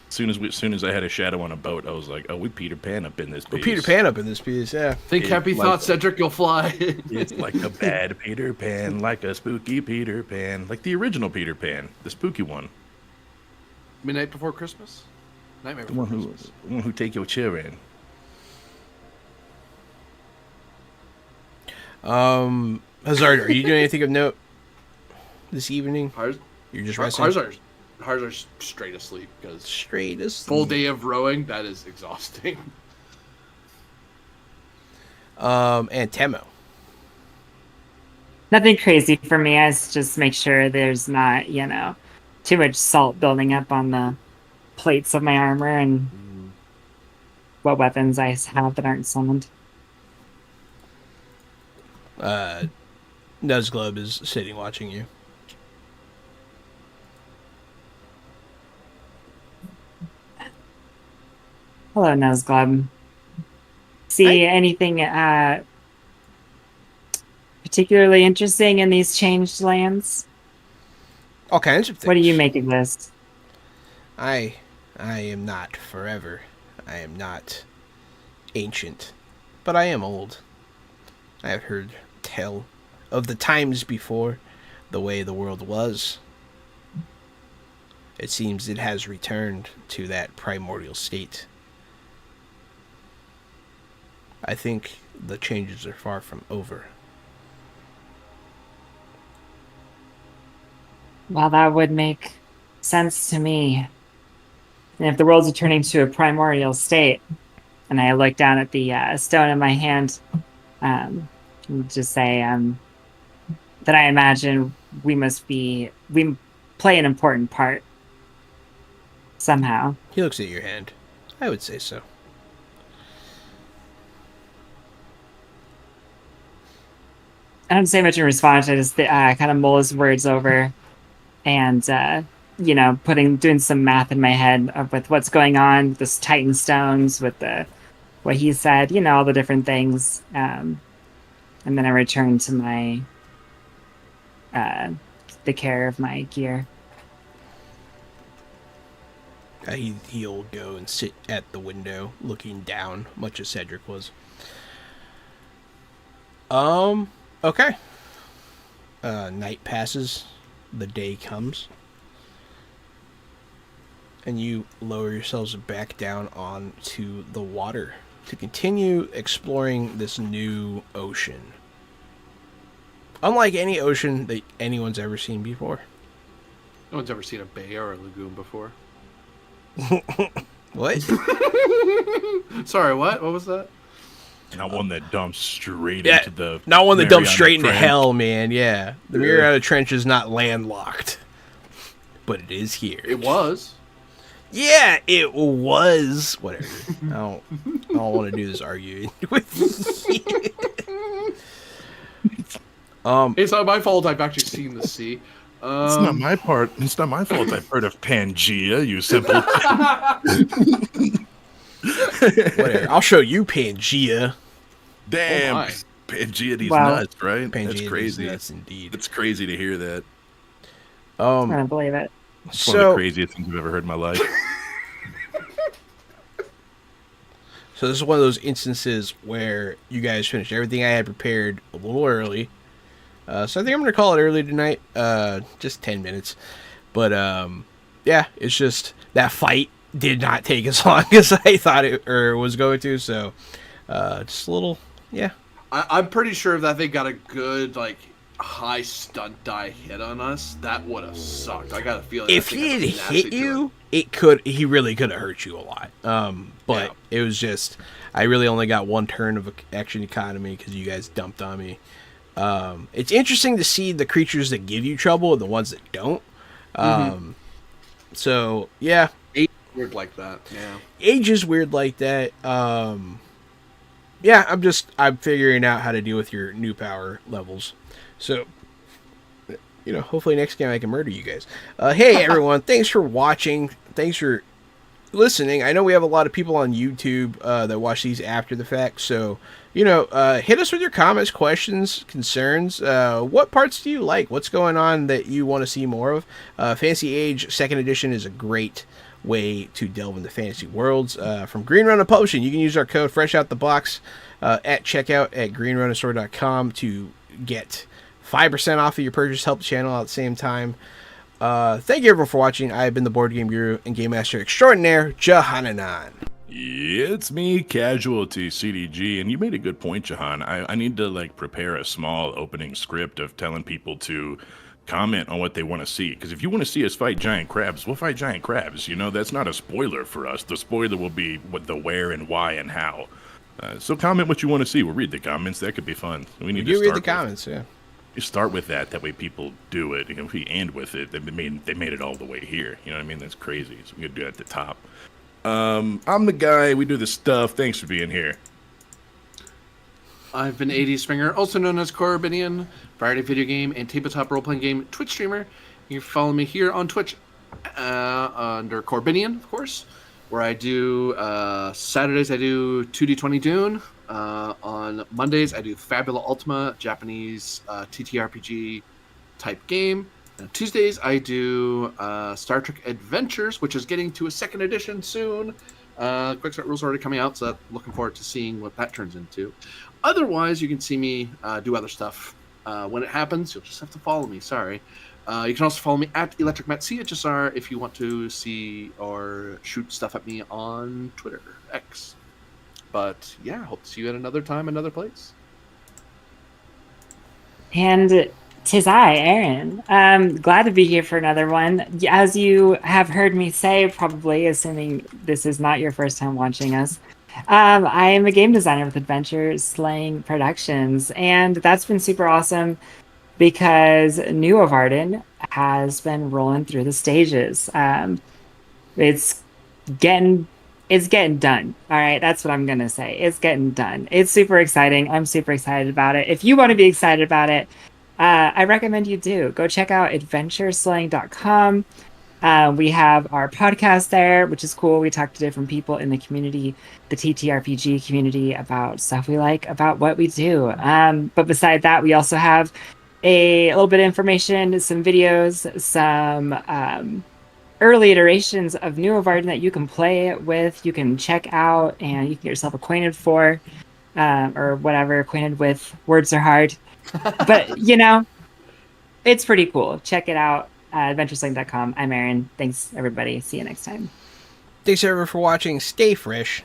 As soon as I had a shadow on a boat, I was like, oh, we Peter Pan up in this piece. We're Peter Pan up in this piece, yeah. Think happy thoughts, Cedric, you'll fly. It's like a bad Peter Pan, like a spooky Peter Pan, like the original Peter Pan, the spooky one. Midnight Before Christmas? Nightmare The Before one Christmas. who take your children. Hazard, are you doing anything of note this evening? You're just resting? Ours are straight asleep because Straight asleep. full day of rowing, that is exhausting. And Temo. Nothing crazy for me. I just make sure there's not, too much salt building up on the plates of my armor and what weapons I have that aren't summoned. Nuzglub is sitting watching you. Hello, Nuzglub. See anything particularly interesting in these changed lands? All kinds of things. What do you make of this? I am not forever. I am not ancient. But I am old. I have heard tell of the times before, the way the world was. It seems it has returned to that primordial state. I think the changes are far from over. Well, that would make sense to me. And if the world's returning to a primordial state, and I look down at the stone in my hand, just say that I imagine we play an important part somehow. He looks at your hand. I would say so. I don't say much in response. I just kind of mull his words over, and doing some math in my head with what's going on with this Titan stones, with what he said, all the different things, and then I return to my the care of my gear. He'll go and sit at the window, looking down, much as Cedric was. Okay. Night passes. The day comes. And you lower yourselves back down onto the water to continue exploring this new ocean. Unlike any ocean that anyone's ever seen before. No one's ever seen a bay or a lagoon before. What? Sorry, what? What was that? Not one that dumps straight into the... Not one that dumps straight into Trench. hell, man, yeah. The Mariana Trench is not landlocked. But it is here. It was. Yeah, it was. Whatever. I don't want to do this arguing with you. It's not my fault I've actually seen the sea. It's not my part. It's not my fault I've heard of Pangea, you simple... Whatever. I'll show you Pangea. Damn. Oh my. Pangea, these Wow. nuts, right? Pangea That's crazy. Nuts, indeed. It's crazy to hear that. I don't believe it. It's one of the So, craziest things I've ever heard in my life. so this is one of those instances where you guys finished everything I had prepared a little early. So I think I'm gonna call it early tonight. Just 10 minutes. But yeah, it's just that fight did not take as long as I thought it or was going to. So just a little, yeah. I'm pretty sure if that thing got a good like high stunt die hit on us, that would have sucked. I got a feeling If he had hit you, he really could have hurt you a lot. But it was just, I really only got one turn of action economy because you guys dumped on me. It's interesting to see the creatures that give you trouble and the ones that don't. So yeah, Age is weird like that. Yeah, age is weird like that. Yeah, I'm figuring out how to deal with your new power levels. So, hopefully next game I can murder you guys. Hey everyone, thanks for watching. Thanks for listening. I know we have a lot of people on YouTube that watch these after the fact. So, hit us with your comments, questions, concerns. What parts do you like? What's going on that you want to see more of? Fantasy Age 2nd Edition is a great way to delve into fantasy worlds. From Green Run Publishing, you can use our code Fresh Out the Box at checkout at greenrunstore.com to get 5% off of your purchase. Help the channel out at the same time. Thank you everyone for watching. I have been the Board Game Guru and Game Master Extraordinaire, Jahananan. It's me, Casualty CDG, and you made a good point, Jahan. I need to prepare a small opening script of telling people to comment on what they want to see. Because if you want to see us fight giant crabs, we'll fight giant crabs. That's not a spoiler for us. The spoiler will be what the where and why and how. So comment what you want to see. We'll read the comments. That could be fun. We need to You start read the comments, yeah. You start with that. That way people do it. If we end with it, they made it all the way here. You know what I mean? That's crazy. So we could do it at the top. I'm the guy. We do the stuff. Thanks for being here. I've been AD Springer, also known as Corbinian, variety video game and tabletop role-playing game Twitch streamer. You can follow me here on Twitch under Corbinian, of course, where I do Saturdays I do 2D20 Dune. On Mondays I do Fabula Ultima, Japanese ttrpg type game. And Tuesdays I do Star Trek Adventures, which is getting to a 2nd edition soon. Quick Start rules are already coming out, so looking forward to seeing what that turns into. Otherwise, you can see me do other stuff. When it happens, you'll just have to follow me. Sorry. You can also follow me at ElectricMattCHSR if you want to see or shoot stuff at me on Twitter, X. But yeah, hope to see you at another time, another place. And 'tis I, Aaron. Glad to be here for another one. As you have heard me say, probably, assuming this is not your first time watching us, I am a game designer with Adventure Slaying Productions, and that's been super awesome because New Varden has been rolling through the stages. It's getting done. All right, that's what I'm gonna say. It's getting done. It's super exciting. I'm super excited about it. If you want to be excited about it, I recommend you do. Go check out adventureslaying.com. We have our podcast there, which is cool. We talk to different people in the community, the TTRPG community, about stuff we like, about what we do. But beside that, we also have a little bit of information, some videos, some early iterations of New Varden that you can play with, you can check out, and you can get yourself acquainted for, or whatever. Acquainted with words are hard. But, it's pretty cool. Check it out. Adventureslaying.com. I'm Aaron. Thanks, everybody. See you next time. Thanks, everyone, for watching. Stay fresh.